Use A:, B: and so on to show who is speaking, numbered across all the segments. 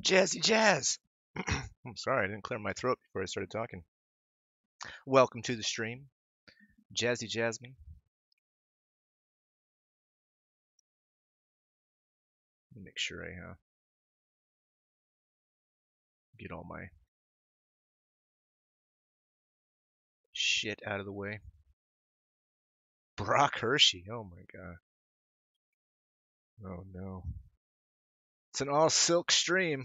A: Jazzy Jazz. I'm sorry, I didn't clear my throat before I started talking. Welcome to the stream, Jazzy Jasmine. Let me make sure I get all my shit out of the way. Brock Hershey. Oh my god. Oh no. It's an all silk stream.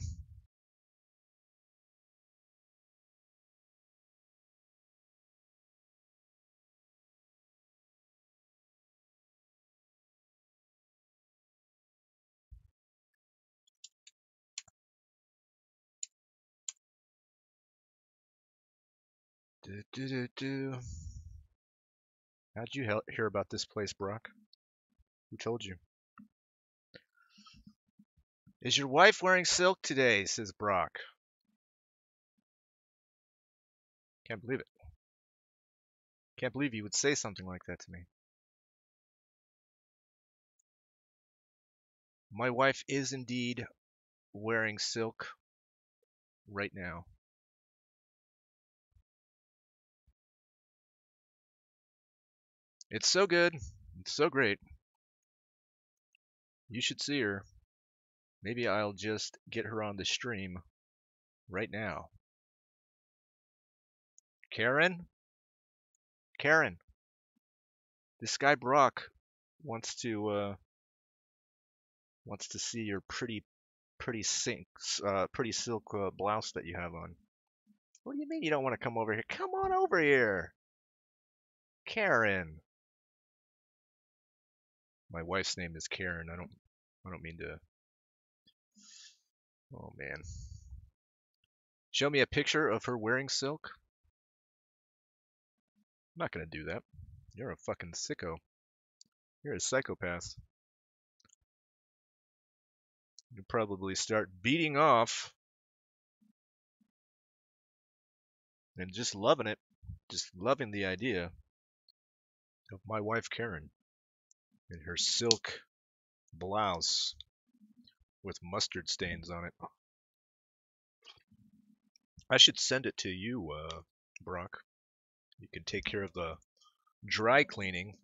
A: Do, do, do, do. How'd you hear about this place, Brock? Who told you? Is your wife wearing silk today? Says Brock. Can't believe it. Can't believe you would say something like that to me. My wife is indeed wearing silk right now. It's so good. It's so great. You should see her. Maybe I'll just get her on the stream right now. Karen? Karen, this guy Brock wants to uh, wants to see your pretty silk blouse that you have on. What do you mean you don't want to come over here? Come on over here, Karen. My wife's name is Karen. I don't mean to. Oh man. Show me a picture of her wearing silk. I'm not gonna do that. You're a fucking sicko. You're a psychopath. You probably start beating off and just loving it, just loving the idea of my wife Karen in her silk blouse with mustard stains on it. I should send it to you, Brock. You can take care of the dry cleaning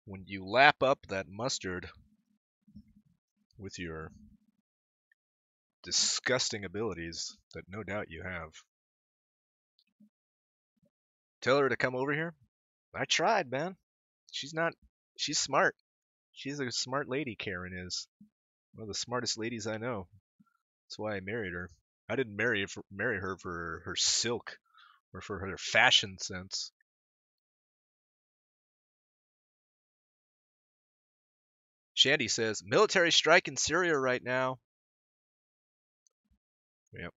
A: when you lap up that mustard with your disgusting abilities that no doubt you have. Tell her to come over here. I tried, man. She's not. She's smart. She's a smart lady, Karen is. One of the smartest ladies I know. That's why I married her. I didn't marry her for her silk or for her fashion sense. Shandy says, military strike in Syria right now. Yep.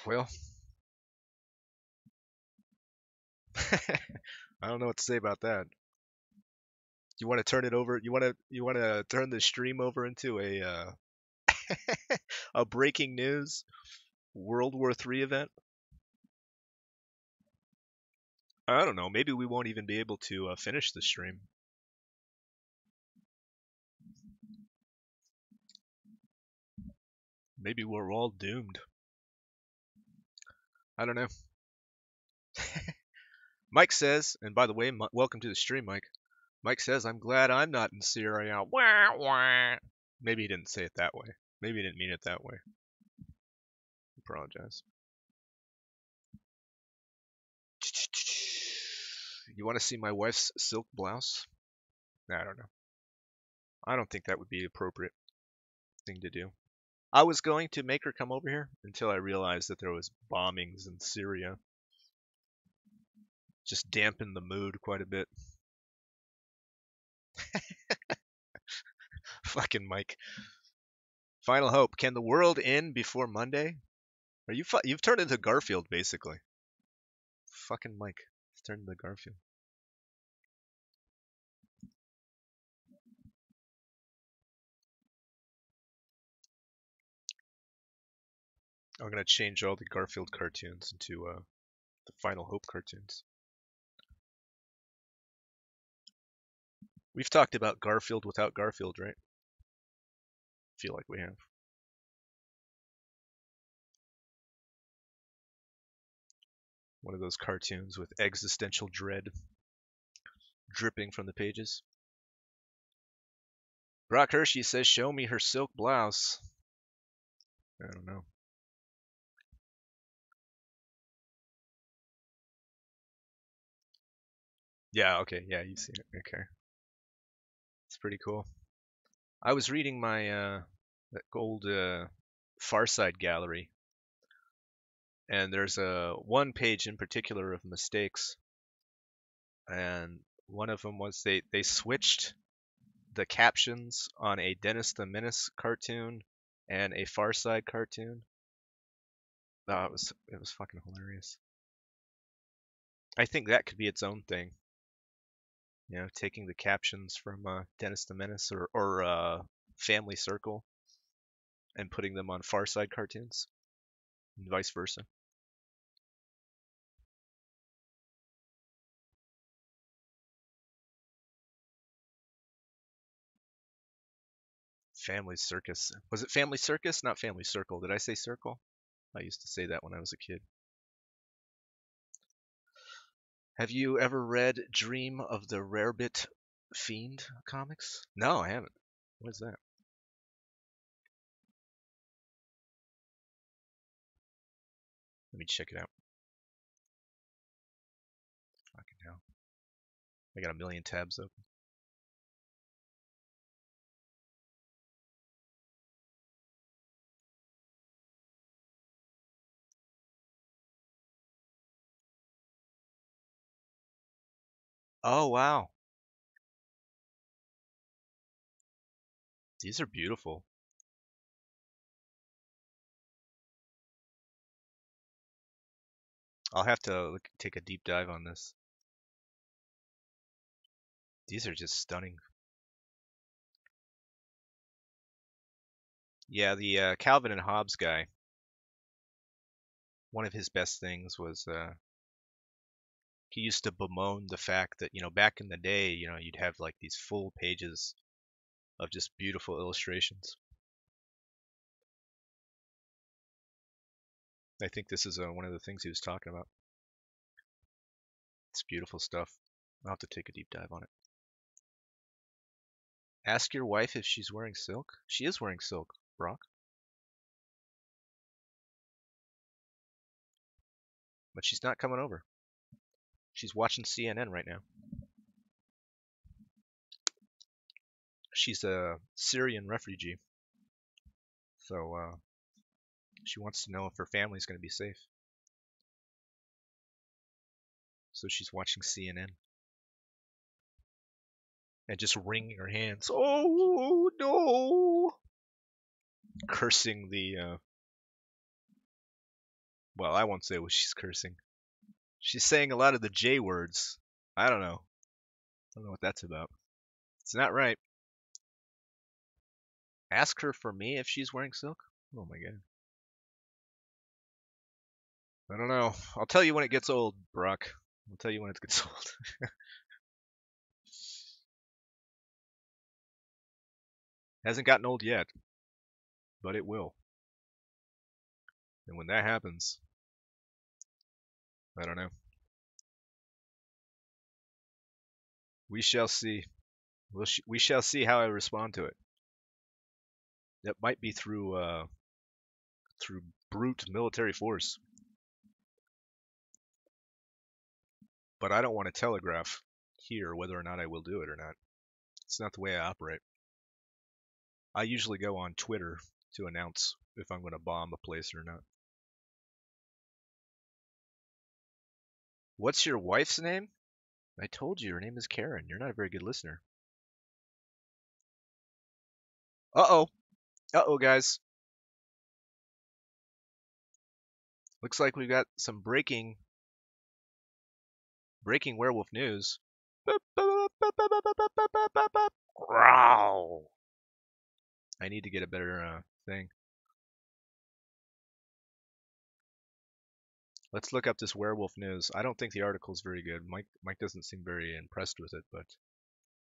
A: Well, I don't know what to say about that. You want to turn it over? You want to turn the stream over into a breaking news World War III event? I don't know. Maybe we won't even be able to finish the stream. Maybe we're all doomed. I don't know. Mike says, and by the way, welcome to the stream, Mike. Mike says, I'm glad I'm not in Syria. Wah, wah. Maybe he didn't say it that way. Maybe he didn't mean it that way. I apologize. You want to see my wife's silk blouse? I don't know. I don't think that would be the appropriate thing to do. I was going to make her come over here until I realized that there was bombings in Syria. Just dampened the mood quite a bit. Fucking Mike. Final hope. Can the world end before Monday? Are you've turned into Garfield basically. Fucking Mike. He's turned into Garfield. I'm gonna change all the Garfield cartoons into the Final Hope cartoons. We've talked about Garfield without Garfield, right? Feel like we have. One of those cartoons with existential dread dripping from the pages. Brock Hershey says, "Show me her silk blouse." I don't know. Yeah, okay, yeah, you see it. Okay. It's pretty cool. I was reading my that old Far Side gallery, and there's a one page in particular of mistakes, and one of them was they switched the captions on a Dennis the Menace cartoon and a Far Side cartoon. Oh, it was fucking hilarious. I think that could be its own thing. You know, taking the captions from Dennis the Menace or Family Circle and putting them on Far Side cartoons, and vice versa. Family Circus. Was it Family Circus? Not Family Circle. Did I say Circle? I used to say that when I was a kid. Have you ever read Dream of the Rarebit Fiend comics? No, I haven't. What is that? Let me check it out. Fucking hell. I got a million tabs open. Oh, wow. These are beautiful. I'll have to take a deep dive on this. These are just stunning. Yeah, the Calvin and Hobbes guy, one of his best things was he used to bemoan the fact that, back in the day, you'd have like these full pages of just beautiful illustrations. I think this is one of the things he was talking about. It's beautiful stuff. I'll have to take a deep dive on it. Ask your wife if she's wearing silk. She is wearing silk, Brock. But she's not coming over. She's watching CNN right now. She's a Syrian refugee. So she wants to know if her family's going to be safe. So she's watching CNN and just wringing her hands. Oh no! Cursing the. Well, I won't say what she's cursing. She's saying a lot of the J words. I don't know. I don't know what that's about. It's not right. Ask her for me if she's wearing silk. Oh my god. I don't know. I'll tell you when it gets old, Brock. I'll tell you when it gets old. Hasn't gotten old yet, but it will. And when that happens, I don't know. We shall see. We shall see how I respond to it. That might be through brute military force, but I don't want to telegraph here whether or not I will do it or not. It's not the way I operate. I usually go on Twitter to announce if I'm going to bomb a place or not. What's your wife's name? I told you her name is Karen. You're not a very good listener. Uh-oh. Uh-oh, guys. Looks like we've got some breaking werewolf news. Growl. I need to get a better thing. Let's look up this werewolf news. I don't think the article is very good. Mike doesn't seem very impressed with it, but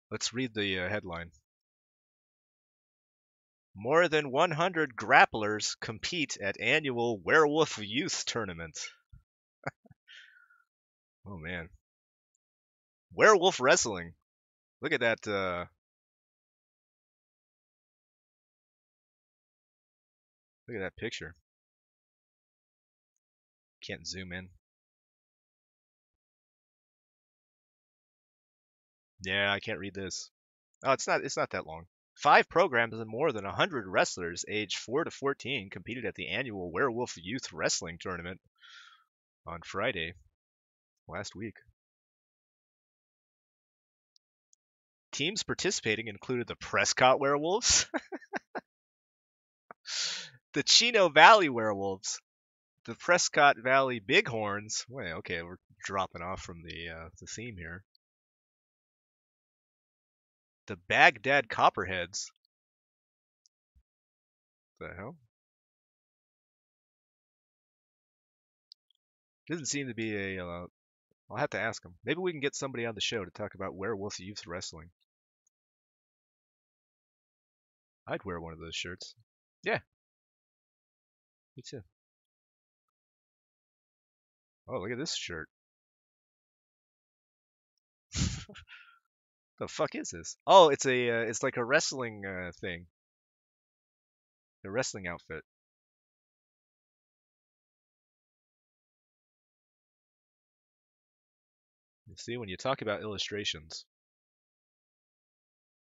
A: let's read the headline. More than 100 grapplers compete at annual Werewolf Youth Tournament. Oh man. Werewolf wrestling. Look at that. Look at that picture. Can't zoom in. Yeah, I can't read this. Oh, it's not. It's not that long. 5 programs and more than 100 wrestlers aged 4 to 14 competed at the annual Werewolf Youth Wrestling Tournament on Friday last week. Teams participating included the Prescott Werewolves, the Chino Valley Werewolves, the Prescott Valley Bighorns. Wait, okay, we're dropping off from the theme here. The Baghdad Copperheads. The hell? Doesn't seem to be a. I'll have to ask them. Maybe we can get somebody on the show to talk about werewolf youth wrestling. I'd wear one of those shirts. Yeah, me too. Oh, look at this shirt. The fuck is this? Oh, it's it's like a wrestling thing, a wrestling outfit. You see, when you talk about illustrations,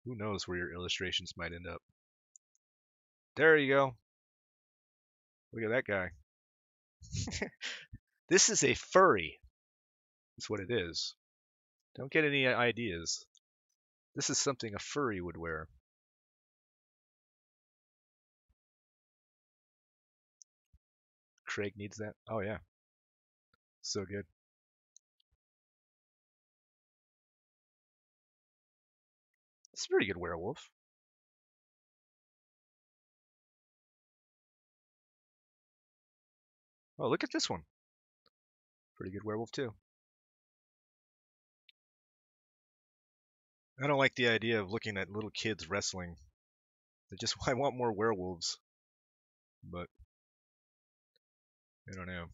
A: who knows where your illustrations might end up? There you go. Look at that guy. This is a furry. That's what it is. Don't get any ideas. This is something a furry would wear. Craig needs that. Oh yeah, so good. It's a pretty good werewolf. Oh, look at this one. Pretty good werewolf too. I don't like the idea of looking at little kids wrestling. I want more werewolves, but I don't know.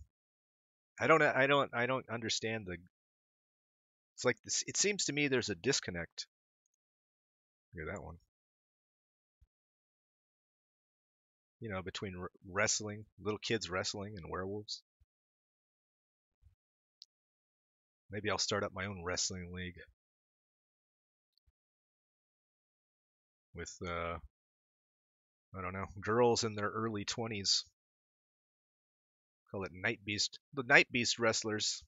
A: I don't understand the. It's like this. It seems to me there's a disconnect. Look at that one. Between wrestling, little kids wrestling, and werewolves. Maybe I'll start up my own wrestling league with I don't know, girls in their early 20s. Call it Night Beast. The Night Beast wrestlers.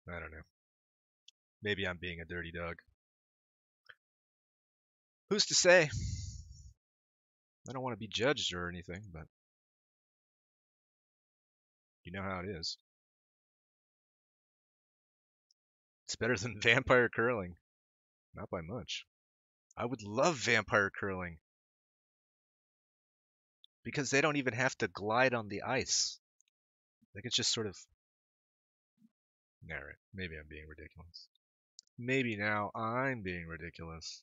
A: I don't know. Maybe I'm being a dirty dog. Who's to say? I don't want to be judged or anything, but you know how it is. It's better than vampire curling. Not by much. I would love vampire curling because they don't even have to glide on the ice. They could just sort of. Alright, maybe I'm being ridiculous. Maybe now I'm being ridiculous.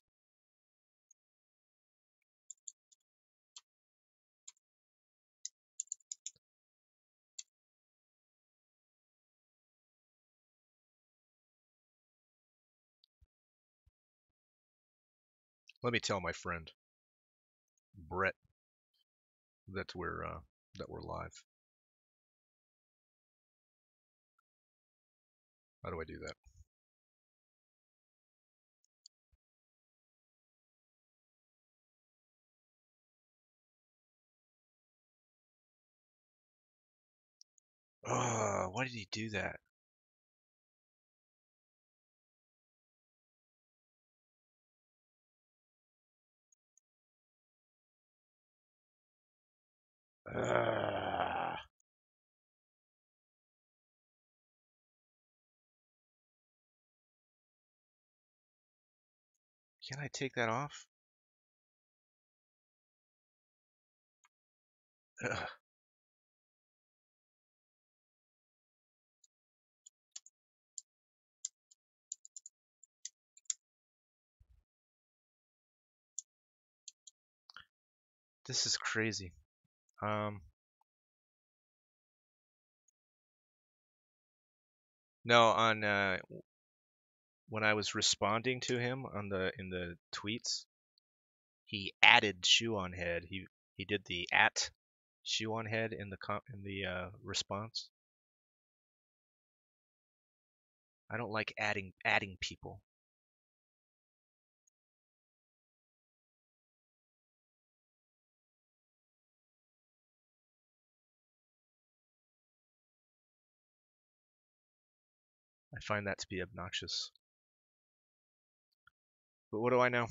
A: Let me tell my friend Brett that we're live. How do I do that? Oh, why did he do that? Uh, can I take that off? Ugh. This is crazy. Um, no, on when I was responding to him on the in the tweets, he added shoe on head. He did the at shoe on head in the response. I don't like adding people. I find that to be obnoxious. But what do I know?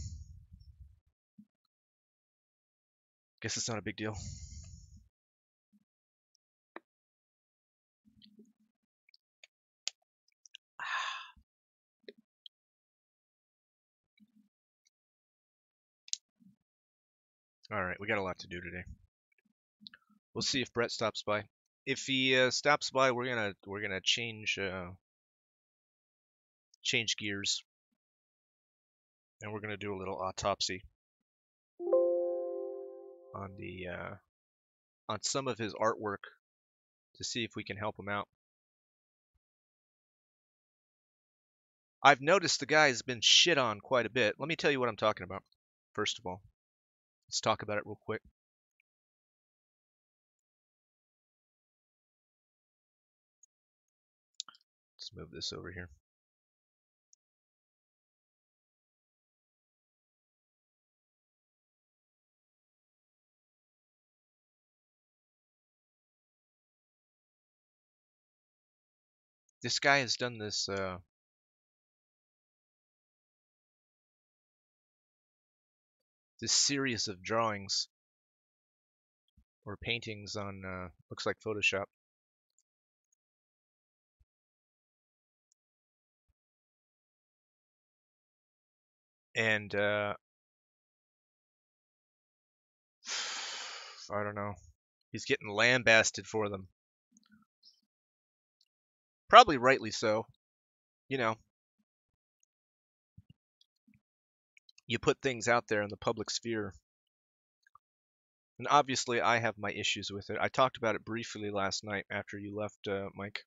A: Guess it's not a big deal. All right, we got a lot to do today. We'll see if Brett stops by. If he stops by, we're gonna change gears, and we're gonna do a little autopsy on the on some of his artwork to see if we can help him out. I've noticed the guy's been shit on quite a bit. Let me tell you what I'm talking about. First of all, let's talk about it real quick. Let's move this over here. This guy has done this series of drawings or paintings on looks like Photoshop. And I don't know. He's getting lambasted for them. Probably rightly so. You know, you put things out there in the public sphere. And obviously, I have my issues with it. I talked about it briefly last night after you left, Mike.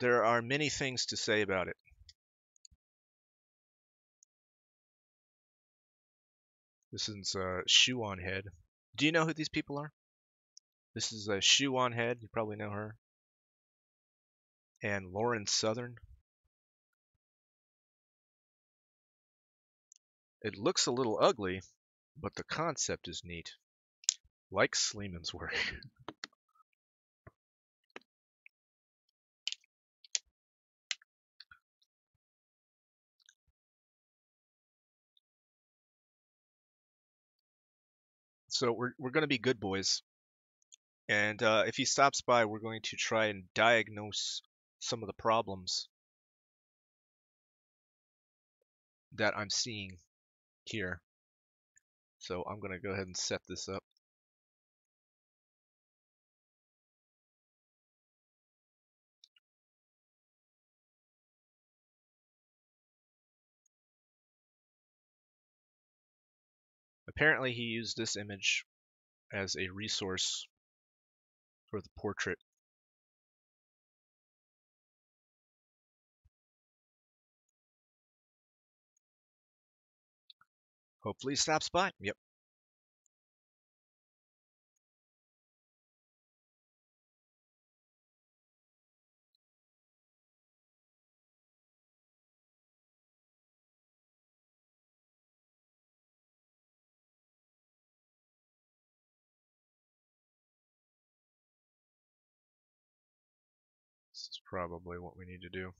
A: There are many things to say about it. This is Shoe on Head. Do you know who these people are? This is Shoe on Head. You probably know her. And Lauren Southern. It looks a little ugly, but the concept is neat. Like Sleeman's work. So we're going to be good boys. And if he stops by, we're going to try and diagnose some of the problems that I'm seeing here. So I'm going to go ahead and set this up. Apparently he used this image as a resource for the portrait. Hopefully he stops by. Yep. This is probably what we need to do.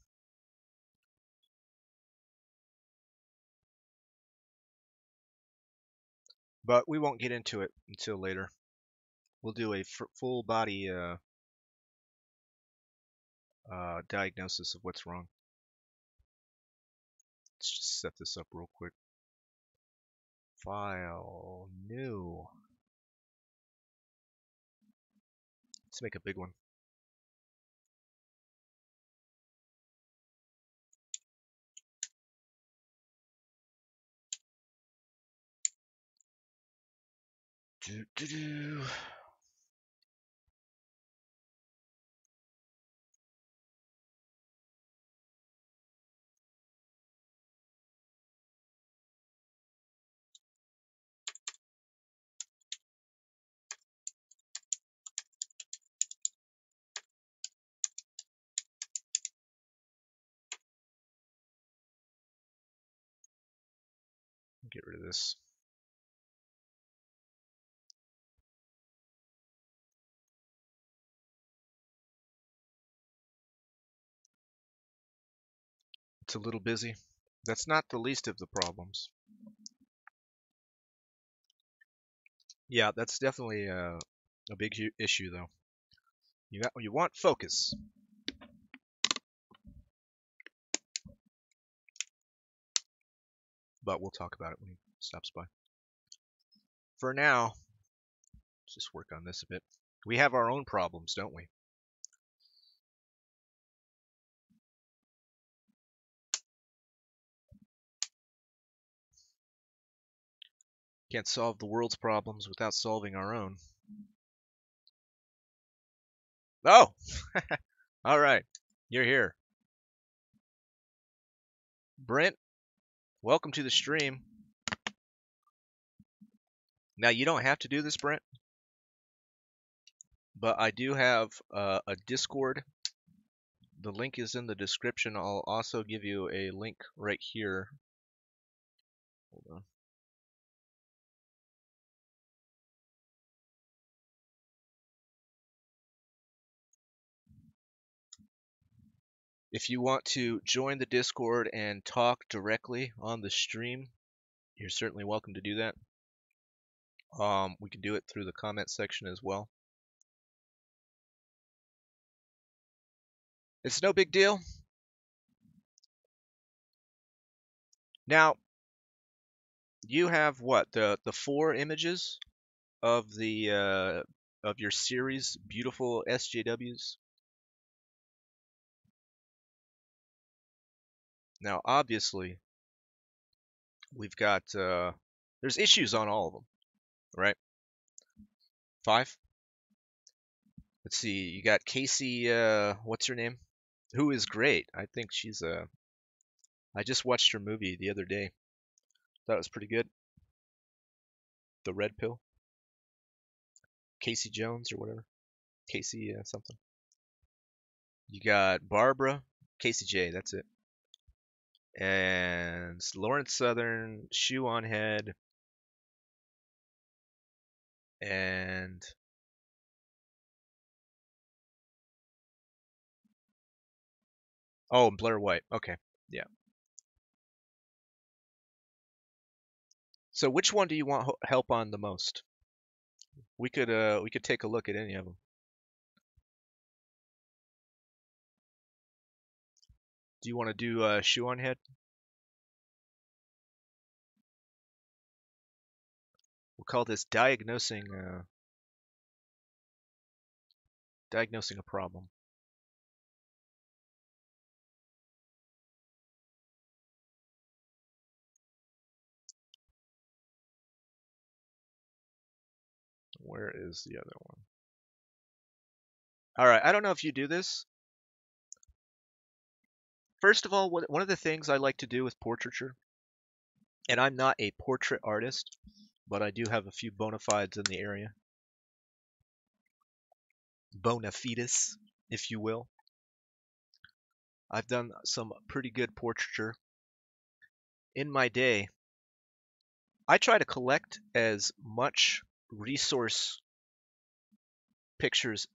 A: But we won't get into it until later. We'll do a full body diagnosis of what's wrong. Let's just set this up real quick. File, new. Let's make a big one. Do, do, do. Get rid of this. It's a little busy. That's not the least of the problems. Yeah, that's definitely a big issue, though. You want focus, but we'll talk about it when he stops by. For now, let's just work on this a bit. We have our own problems, don't we? Can't solve the world's problems without solving our own. Oh! All right. You're here. Brent, welcome to the stream. Now, you don't have to do this, Brent, but I do have a Discord. The link is in the description. I'll also give you a link right here. Hold on. If you want to join the Discord and talk directly on the stream, you're certainly welcome to do that. We can do it through the comment section as well. It's no big deal. Now, you have what, the 4 images of the of your series, beautiful SJWs. Now, obviously, we've got there's issues on all of them, right? 5. Let's see. You got Casey. What's her name? Who is great. I think she's I just watched her movie the other day. Thought it was pretty good. The Red Pill. Casey Jones or whatever. Casey something. You got Barbara. Casey J. That's it. And Lawrence Southern. Shoe on Head. And oh, Blair White. Okay. Yeah. So which one do you want help on the most? We could take a look at any of them. Do you want to do Shoe on Head? We'll call this diagnosing a problem. Where is the other one? All right, I don't know if you do this. First of all, one of the things I like to do with portraiture, and I'm not a portrait artist, but I do have a few bona fides in the area. Bona fides, if you will. I've done some pretty good portraiture. In my day, I try to collect as much resource pictures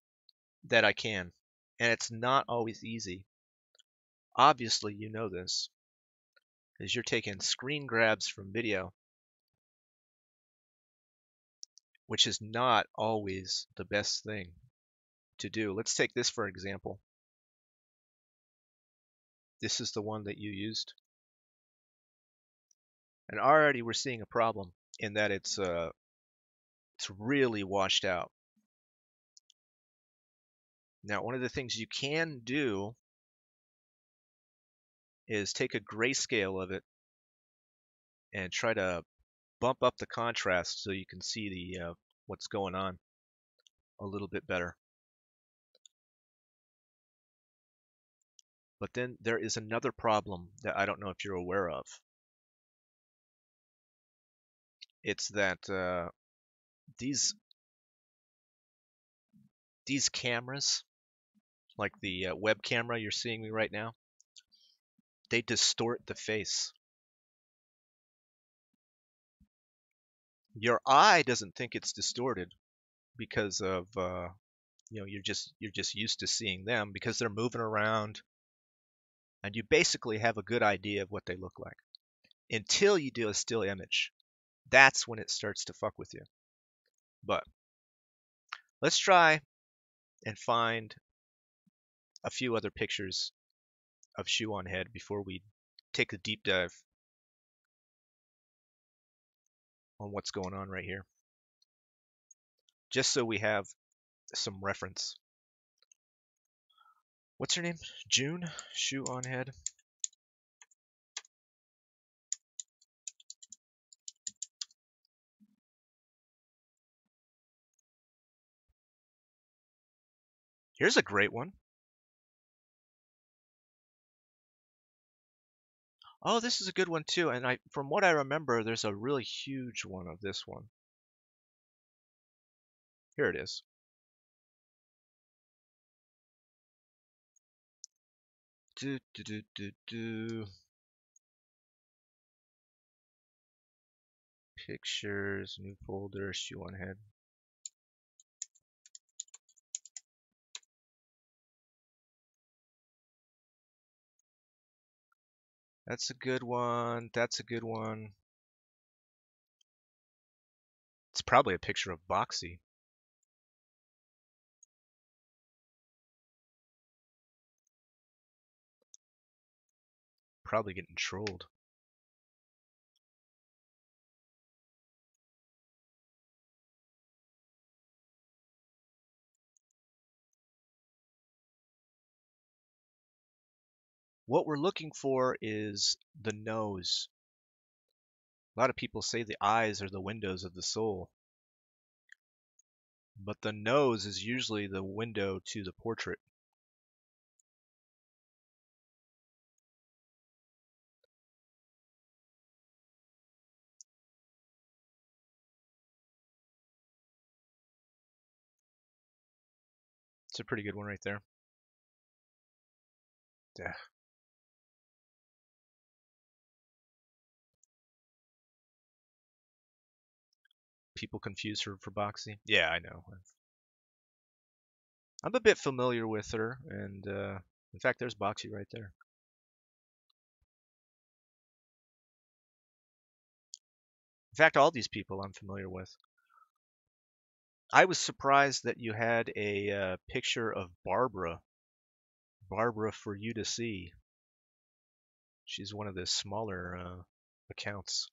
A: that I can, and it's not always easy. Obviously, you know this, because you're taking screen grabs from video, which is not always the best thing to do. Let's take this for example. This is the one that you used. And already we're seeing a problem in that it's really washed out. Now, one of the things you can do is take a grayscale of it and try to bump up the contrast so you can see what's going on a little bit better. But then there is another problem that I don't know if you're aware of. It's that these cameras, like the web camera you're seeing me right now, they distort the face. Your eye doesn't think it's distorted because of you're just used to seeing them because they're moving around, and you basically have a good idea of what they look like until you do a still image. That's when it starts to fuck with you. But let's try and find a few other pictures of shoe on head before we take a deep dive on what's going on right here, just so we have some reference. What's her name? June? Shoe on head. Here's a great one. Oh, this is a good one too. And from what I remember, there's a really huge one of this one. Here it is. Do, do, do, do, do. Pictures, new folder, shoe on head. That's a good one. That's a good one. It's probably a picture of Boxy. Probably getting trolled. What we're looking for is the nose. A lot of people say the eyes are the windows of the soul, but the nose is usually the window to the portrait. It's a pretty good one right there. Yeah. People confuse her for Boxy. Yeah, I know. I'm a bit familiar with her, and in fact, there's Boxy right there. In fact, all these people I'm familiar with. I was surprised that you had a picture of Barbara. Barbara for you to see. She's one of the smaller accounts.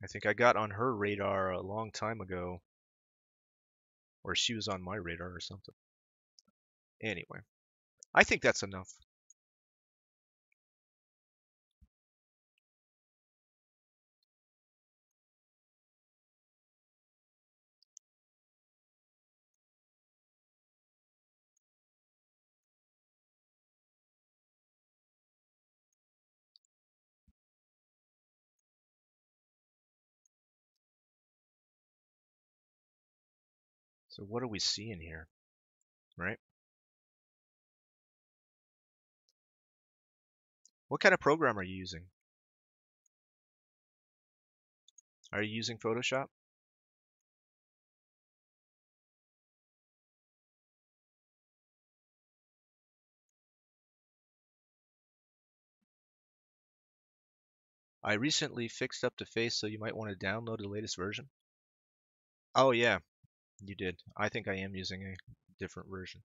A: I think I got on her radar a long time ago, or she was on my radar or something. Anyway, I think that's enough. So what are we seeing here, right? What kind of program are you using? Are you using Photoshop? I recently fixed up the face, so you might want to download the latest version. Oh yeah, you did. I think I am using a different version.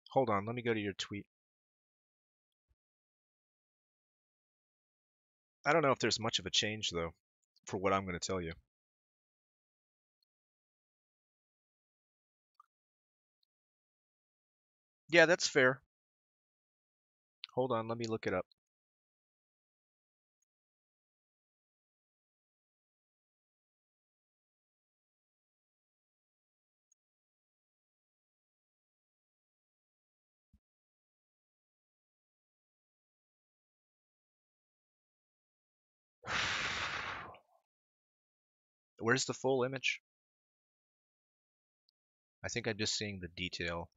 A: Hold on, let me go to your tweet. I don't know if there's much of a change though, for what I'm going to tell you. Yeah, that's fair. Hold on, let me look it up. Where's the full image? I think I'm just seeing the detail.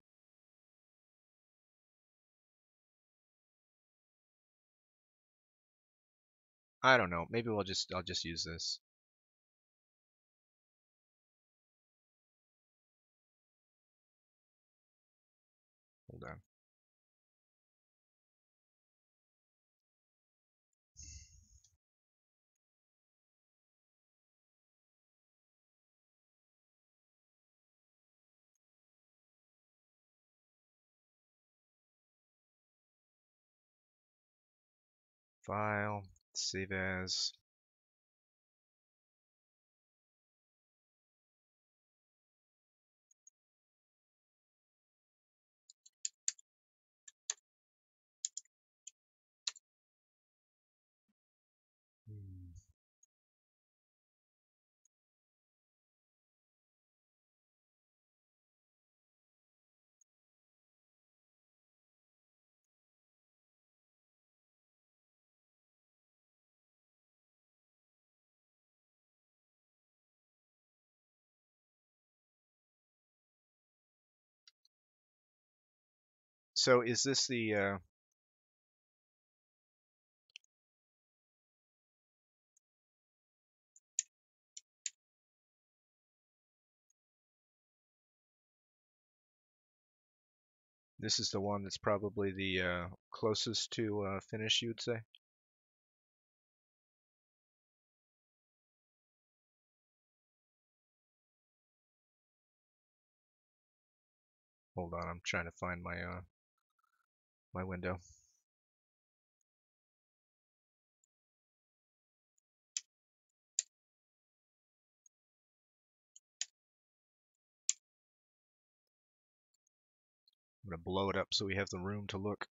A: I don't know. Maybe I'll just use this. Hold on. File, save as. Hmm. So is this this is the one that's probably the closest to finish, you'd say? Hold on, I'm trying to find my window. I'm gonna blow it up so we have the room to look.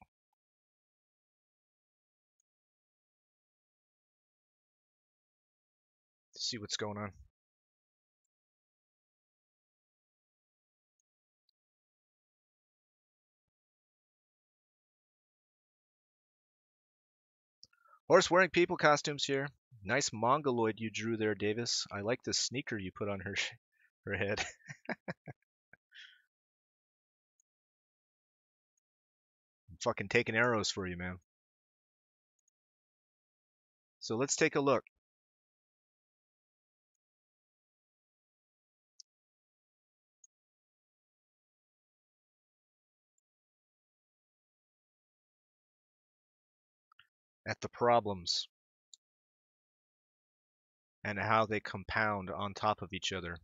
A: See what's going on. Horse wearing people costumes here. Nice mongoloid you drew there, Davis. I like the sneaker you put on her head. I'm fucking taking arrows for you, man. So let's take a look at the problems and how they compound on top of each other.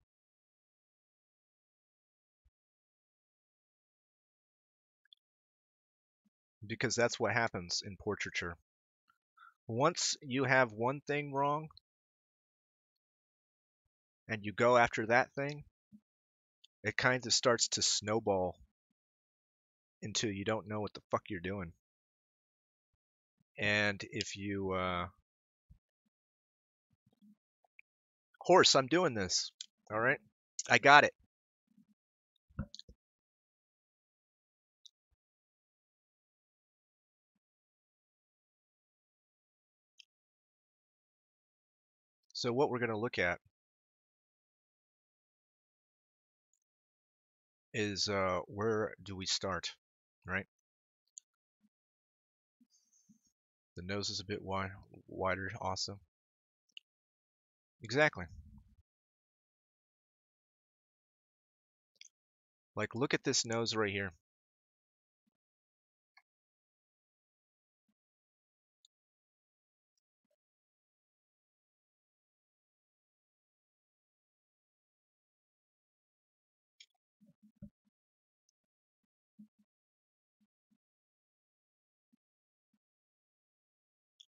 A: Because that's what happens in portraiture. Once you have one thing wrong and you go after that thing, it kind of starts to snowball until you don't know what the fuck you're doing. And if you, horse, I'm doing this. All right. I got it. So what we're going to look at is where do we start, right? The nose is a bit wider, awesome. Exactly. Like, look at this nose right here.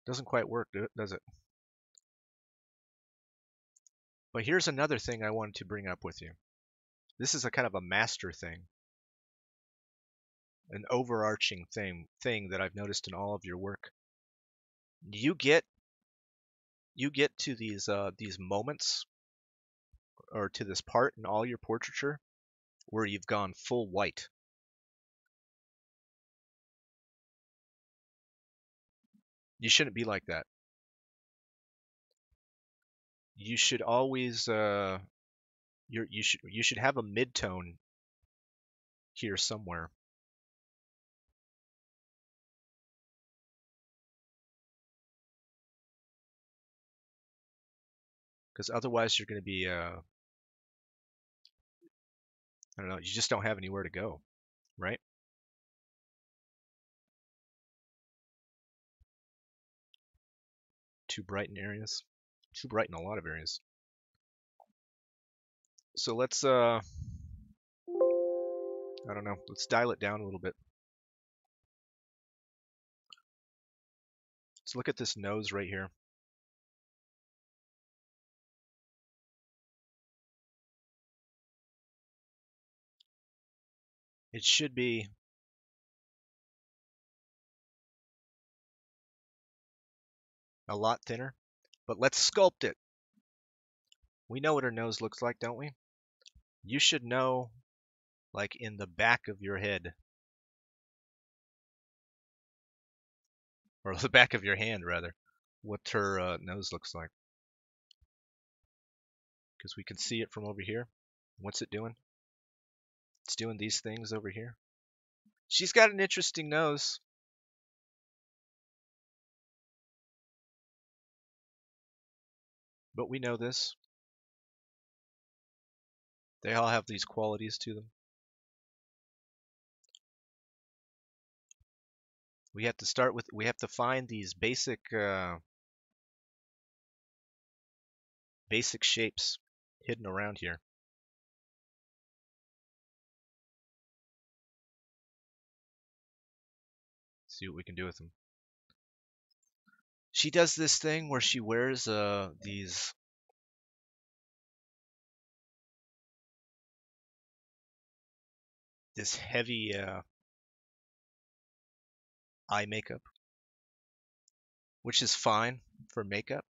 A: Doesn't quite work, does it? But here's another thing I wanted to bring up with you. This is a kind of a master thing, an overarching thing that I've noticed in all of your work. You get to these moments or to this part in all your portraiture where you've gone full white. You shouldn't be like that. You should always you should have a midtone here somewhere. Because otherwise you're going to be I don't know, you just don't have anywhere to go, right? Too bright in areas, too bright in a lot of areas. So let's I don't know, let's dial it down a little bit. Let's look at this nose right here. It should be a lot thinner, but let's sculpt it. We know what her nose looks like, don't we? You should know, like in the back of your head, or the back of your hand rather, what her nose looks like. Because we can see it from over here. What's it doing? It's doing these things over here. She's got an interesting nose. But we know this. They all have these qualities to them. We have to start with, we have to find these basic shapes hidden around here. See what we can do with them. She does this thing where she wears this heavy eye makeup, which is fine for makeup,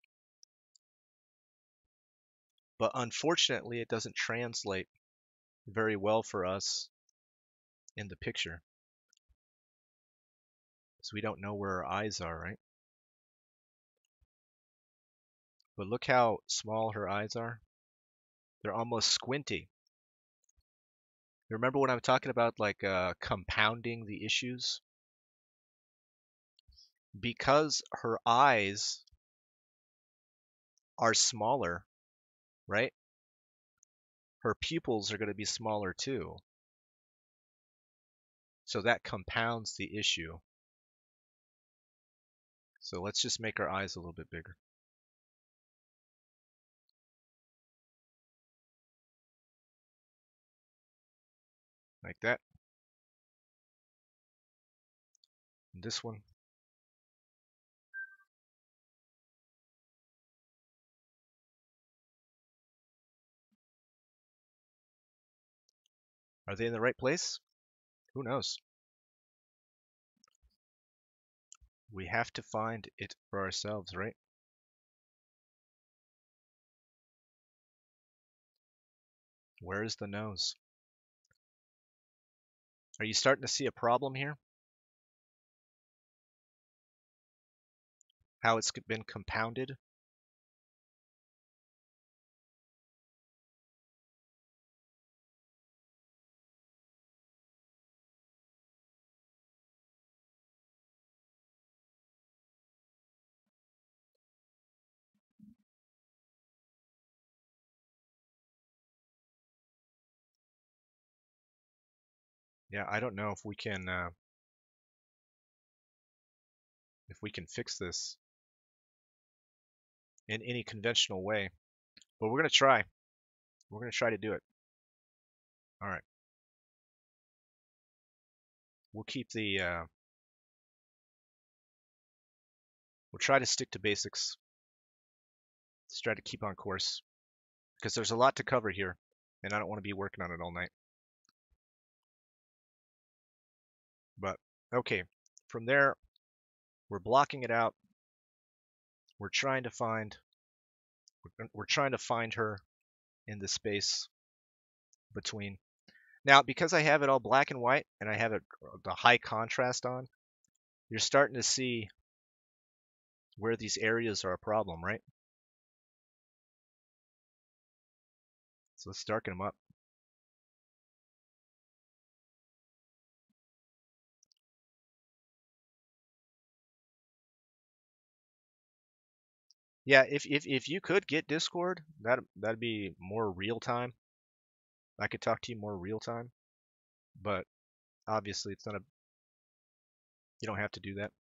A: but unfortunately it doesn't translate very well for us in the picture, because we don't know where her eyes are, right? But look how small her eyes are. They're almost squinty. You remember when I'm talking about like compounding the issues? Because her eyes are smaller, right? Her pupils are going to be smaller too. So that compounds the issue. So let's just make our eyes a little bit bigger. Like that. And this one. Are they in the right place? Who knows? We have to find it for ourselves, right? Where is the nose? Are you starting to see a problem here? How it's been compounded? Yeah, I don't know if we can fix this in any conventional way, but we're gonna try. We're gonna try to do it. All right. We'll keep the We'll try to stick to basics. Let's try to keep on course because there's a lot to cover here, and I don't want to be working on it all night. But okay, from there, we're blocking it out. We're trying to find her in the space between. Now, because I have it all black and white and I have it the high contrast on, you're starting to see where these areas are a problem, right? So let's darken them up. Yeah, if you could get Discord, that'd be more real time. I could talk to you more real time, but obviously it's not a. You don't have to do that.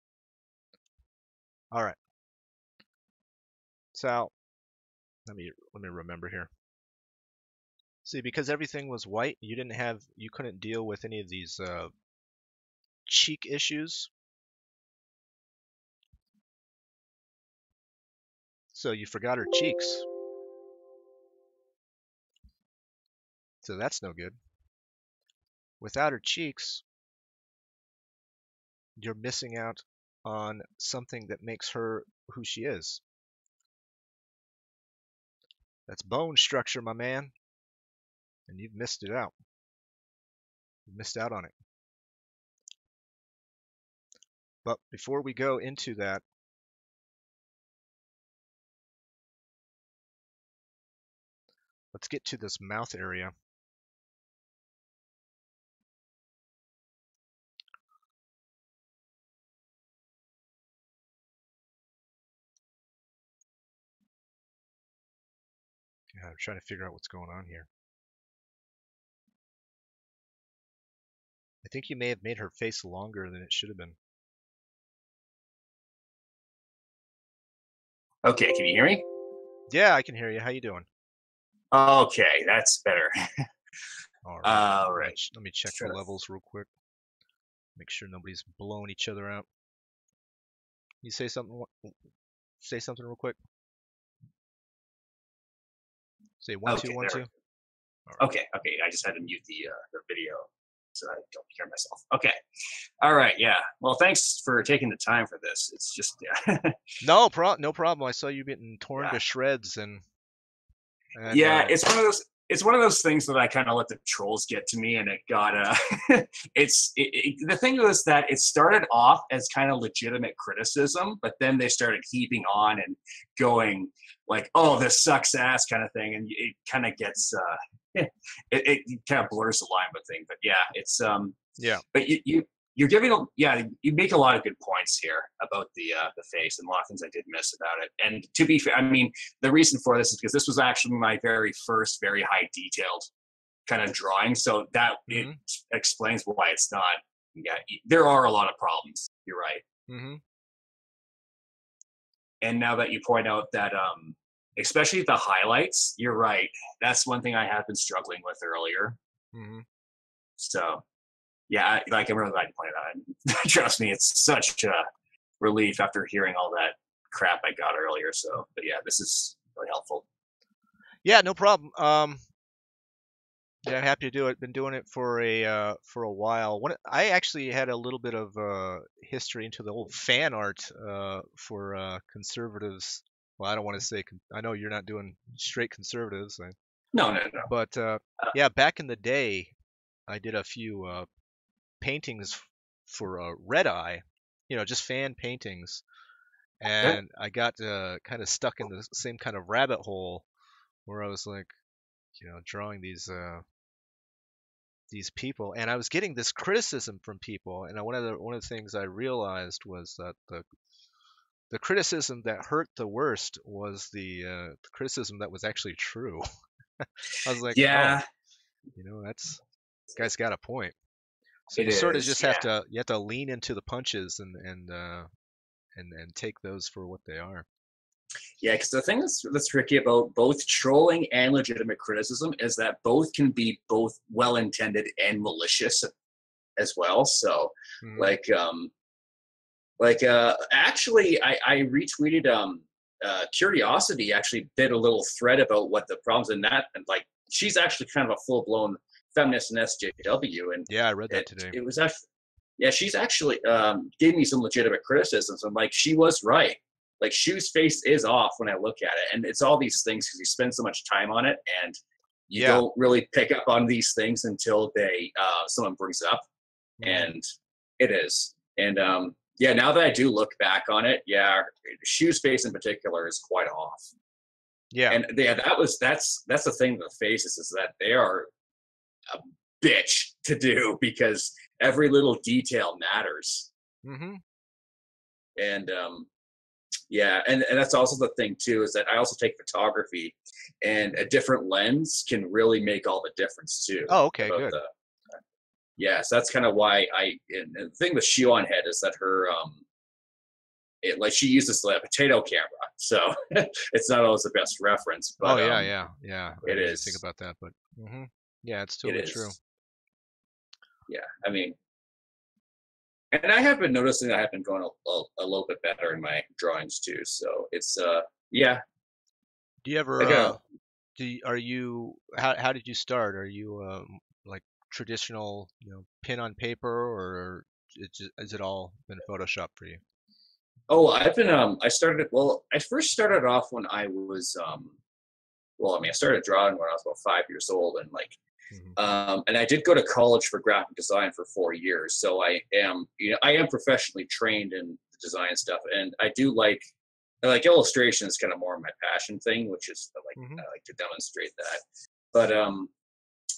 A: All right. So let me remember here. See, because everything was white, you couldn't deal with any of these cheek issues. So you forgot her cheeks. So that's no good. Without her cheeks, you're missing out on something that makes her who she is. That's bone structure, my man. And you've missed it out. You missed out on it. But before we go into that, let's get to this mouth area. Yeah, I'm trying to figure out what's going on here. I think you may have made her face longer than it should have been.
B: Okay, can you hear me?
A: Yeah, I can hear you. How you doing?
B: Okay, that's better.
A: All right.
B: All right.
A: Let me check the levels real quick. Make sure nobody's blowing each other out. You say something? Say something real quick. Say 1 2 1 2.
B: Okay. I just had to mute the video so I don't hear myself. Okay. All right. Yeah. Well, thanks for taking the time for this. It's just
A: No problem. I saw you getting torn to shreds and
B: yeah, it's one of those things that I kind of let the trolls get to me, and it got the thing was that it started off as kind of legitimate criticism, but then they started heaping on and going like, "Oh, this sucks ass" kind of thing, and it kind of gets it kind of blurs the line with things. But yeah, it's
A: yeah.
B: But you're you make a lot of good points here about the face, and a lot of things I did miss about it. And to be fair, I mean, the reason for this is because this was actually my very first very high detailed kind of drawing, so that it explains why it's not. Yeah, there are a lot of problems. You're right. And now that you point out that especially the highlights, you're right. That's one thing I have been struggling with earlier. So yeah, I'm really glad you pointed out. Trust me, it's such a relief after hearing all that crap I got earlier. So, but yeah, this is really helpful.
A: Yeah, no problem. Yeah, I'm happy to do it. Been doing it for a while. I actually had a little bit of history into the old fan art for conservatives. Well, I don't want to say. I know you're not doing straight conservatives.
B: No.
A: But yeah, back in the day, I did a few paintings for Red Eye, just fan paintings, and I got kind of stuck in the same kind of rabbit hole where I was like, drawing these people, and I was getting this criticism from people, and one of the things I realized was that the criticism that hurt the worst was the criticism that was actually true. I was like,
B: yeah,
A: that's guy's got a point. So
B: you
A: sort of just have to lean into the punches and take those for what they are.
B: Yeah, because the thing that's tricky about both trolling and legitimate criticism is that both can be both well-intended and malicious as well. So, Like, actually, I retweeted Curiosity actually did a little thread about what the problems in that, and like she's actually kind of a full blown feminist in SJW, and
A: Yeah, I read that
B: it
A: today.
B: it was actually yeah she's actually gave me some legitimate criticisms, and like she was right. Like Shu's face is off when I look at it, and it's all these things because you spend so much time on it, and you
A: Yeah.
B: don't really pick up on these things until they someone brings it up,
A: Mhm.
B: and it is. And yeah, now that I do look back on it, yeah, Shu's face in particular is quite off.
A: Yeah.
B: And yeah, that's the thing with faces is that they are a bitch to do because every little detail matters.
A: Mhm.
B: And yeah, and that's also the thing too is that I also take photography, and a different lens can really make all the difference too.
A: Oh, okay,
B: About
A: good.
B: the yeah, so that's kind of why and the thing with Shu on head is that her like she uses the potato camera, so it's not always the best reference,
A: Oh,
B: but
A: yeah, yeah, yeah. I
B: it
A: didn't even think
B: is,
A: about that, but yeah, it's
B: it
A: totally true.
B: is, yeah. I mean, and I have been noticing that I have been going a little bit better in my drawings too. So it's yeah,
A: Do you ever
B: like
A: are you how did you start? Are you like traditional, pen on paper, or is it all been Photoshop for you?
B: oh I've been I started well I first started off when I was well I mean I started drawing when I was about 5 years old, and like
A: Hmm.
B: and I did go to college for graphic design for 4 years, so I am I am professionally trained in the design stuff, and I like illustration is kind of more my passion thing, which is like
A: Hmm.
B: I like to demonstrate that. But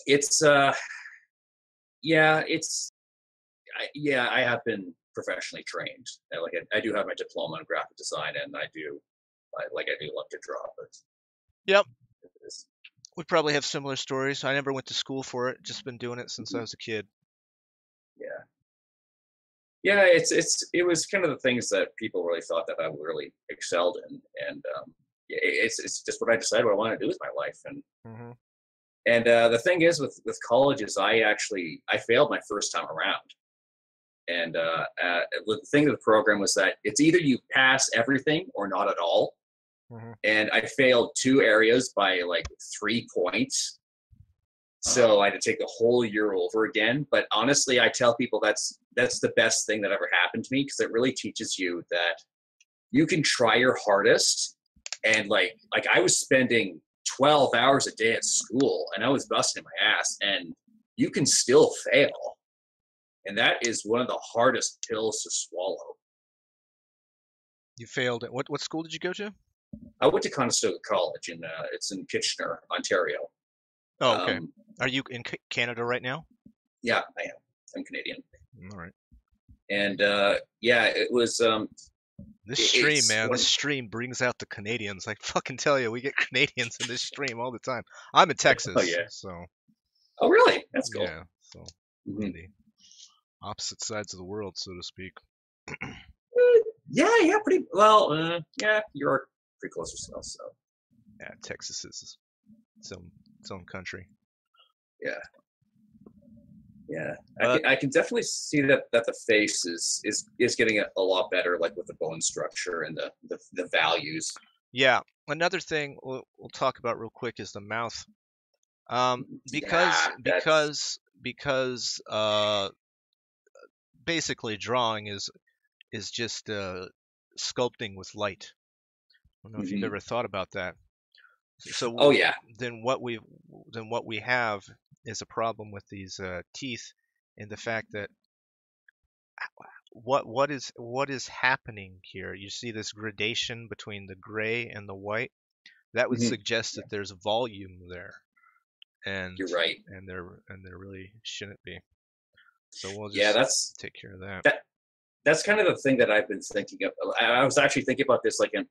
B: it's yeah, it's yeah, I have been professionally trained. I do have my diploma in graphic design, and I do love to draw, but
A: Yep.
B: it's,
A: We probably have similar stories. I never went to school for it, just been doing it since I was a kid.
B: yeah, yeah, it was kind of the things that people really thought that I really excelled in, and yeah, it's just what I decided what I want to do with my life,
A: Hmm.
B: and the thing is with colleges, I failed my first time around. And the thing with the program was that it's either you pass everything or not at all.
A: Hmm.
B: And I failed two areas by like 3 points. So I had to take the whole year over again. But honestly, I tell people that's the best thing that ever happened to me because it really teaches you that you can try your hardest. And like I was spending 12 hours a day at school and I was busting my ass, and you can still fail. And that is one of the hardest pills to swallow.
A: You failed at what school did you go to?
B: I went to Conestoga College, and it's in Kitchener, Ontario.
A: Oh, okay.
B: Um,
A: Are you in Canada right now?
B: yeah, I am. I'm Canadian,
A: All right.
B: and yeah, it was.
A: This stream,
B: It's
A: man, this
B: one.
A: stream brings out the Canadians. I fucking tell you, we get Canadians in this stream all the time. I'm in
B: Oh
A: Texas,
B: yeah.
A: so
B: Oh really? That's cool.
A: yeah, so
B: Hmm.
A: on the opposite sides of the world, so to speak.
B: Yeah, yeah, pretty well. Yeah, you're pretty close yourself, so
A: Yeah, Texas is its own country.
B: yeah, yeah.
A: But
B: I can definitely see that the face is getting a lot better, like with the bone structure and the values.
A: yeah, another thing we'll talk about real quick is the mouth. Because
B: Yeah, that's.
A: basically drawing is just sculpting with light. I don't know if you've
B: Mhm.
A: ever thought about that.
B: Oh
A: So
B: yeah.
A: then what we have is a problem with these teeth, and the fact that what is happening here. You see this gradation between the gray and the white. That would
B: Hmm.
A: suggest that there's volume there, and
B: You're right.
A: there really shouldn't be. So we'll
B: Yeah,
A: just take care of that.
B: that that's kind of the thing that I've been thinking of. I was actually thinking about this like in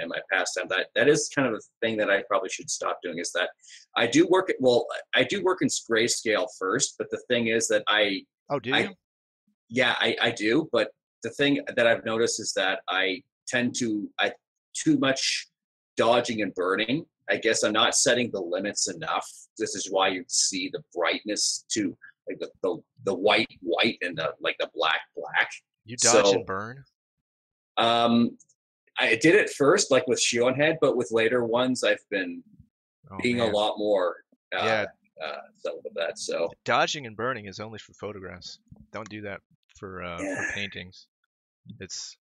B: my pastime. That is kind of the thing that I probably should stop doing. Is that I do work in grayscale first, but the thing is that
A: Oh, do
B: I
A: you?
B: yeah I do, but the thing that I've noticed is that I too much dodging and burning. I guess I'm not setting the limits enough. This is why you see the brightness too. like the white and the like the black black.
A: You dodge and
B: So
A: burn?
B: um, I did it first like with Shion head, but with later ones I've been
A: Oh
B: being a
A: man.
B: lot more
A: Yeah,
B: subtle with that. So
A: dodging and burning is only for photographs. Don't do that for
B: yeah,
A: paintings. It's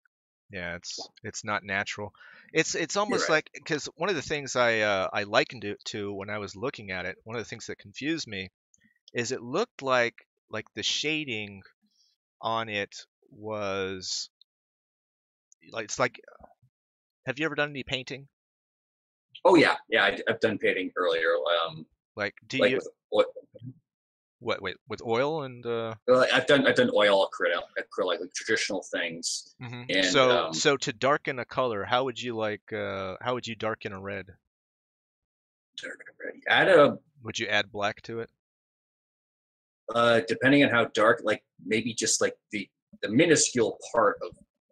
A: yeah, it's not natural. It's
B: you're
A: almost
B: right.
A: like because one of the things I likened it to when I was looking at it, one of the things that confused me is it looked like the shading on it was like it's like have you ever done any painting?
B: Oh yeah, yeah. I've done painting earlier.
A: Like do
B: Like
A: you
B: with oil,
A: what wait with oil and
B: I've done oil acrylic like traditional things, and
A: so to darken a color, how would you darken a red?
B: add a
A: Would you add black to it?
B: depending on how dark, like maybe just like the minuscule part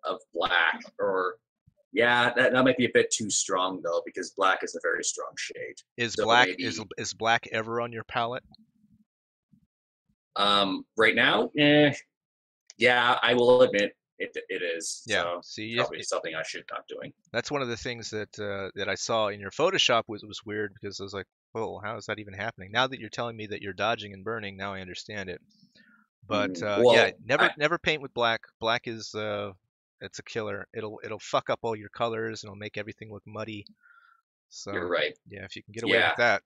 B: of black, or yeah, that might be a bit too strong though because black is a very strong shade.
A: Is
B: So
A: black
B: maybe
A: is black ever on your palette?
B: right now, yeah, I will admit it is.
A: Yeah.
B: So
A: See,
B: probably something I should not doing.
A: that's one of the things that I saw in your Photoshop was weird because I was like, "Whoa, how is that even happening?" Now that you're telling me that you're dodging and burning, now I understand it. But yeah,
B: Well,
A: never paint with black. Black is it's a killer. It'll fuck up all your colors and it'll make everything look muddy.
B: you're
A: So
B: right.
A: yeah, if you can get away with
B: Yeah.
A: that,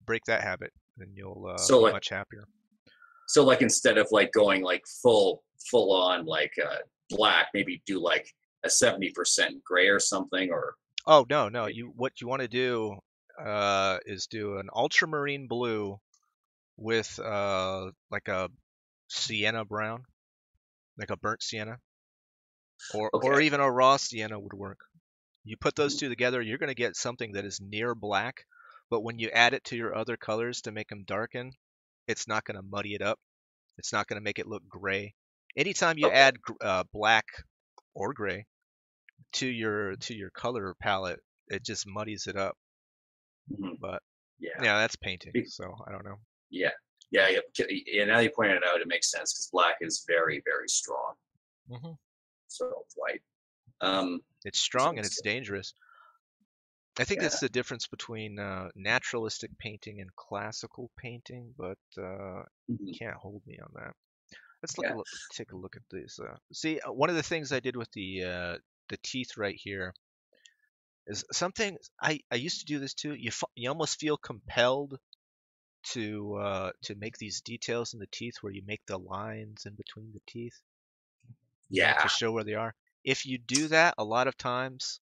A: break that habit, and you'll
B: So
A: be
B: like
A: much happier.
B: so like instead of like going like full on like black, maybe do like a 70% gray or something, or
A: Oh no, no. You what you want to do is do an ultramarine blue with like a sienna brown, like a burnt sienna, or
B: okay.
A: even a raw sienna would work. You put those two together, you're going to get something that is near black, but when you add it to your other colors to make them darken, it's not going to muddy it up. It's not going to make it look gray. Anytime you
B: Okay.
A: add black or gray to your color palette, it just muddies it up.
B: Mhm.
A: But
B: Yeah.
A: yeah, that's painting,
B: Be-
A: so I don't know.
B: Yeah. Yeah. Yeah. Yeah. Now you pointed it out, it makes sense because black is very, very strong.
A: Hmm.
B: So white. Um,
A: It's
B: so
A: strong and it's
B: it's,
A: dangerous. I think that's
B: yeah.
A: the difference between naturalistic painting and classical painting, but
B: Mhm.
A: can't hold me on that. Let's
B: Yeah.
A: take a look at this. See, one of the things I did with the teeth right here is something I used to do this too. You almost feel compelled to make these details in the teeth where you make the lines in between the teeth, to
B: Yeah.
A: show where they are. If you do that, a lot of times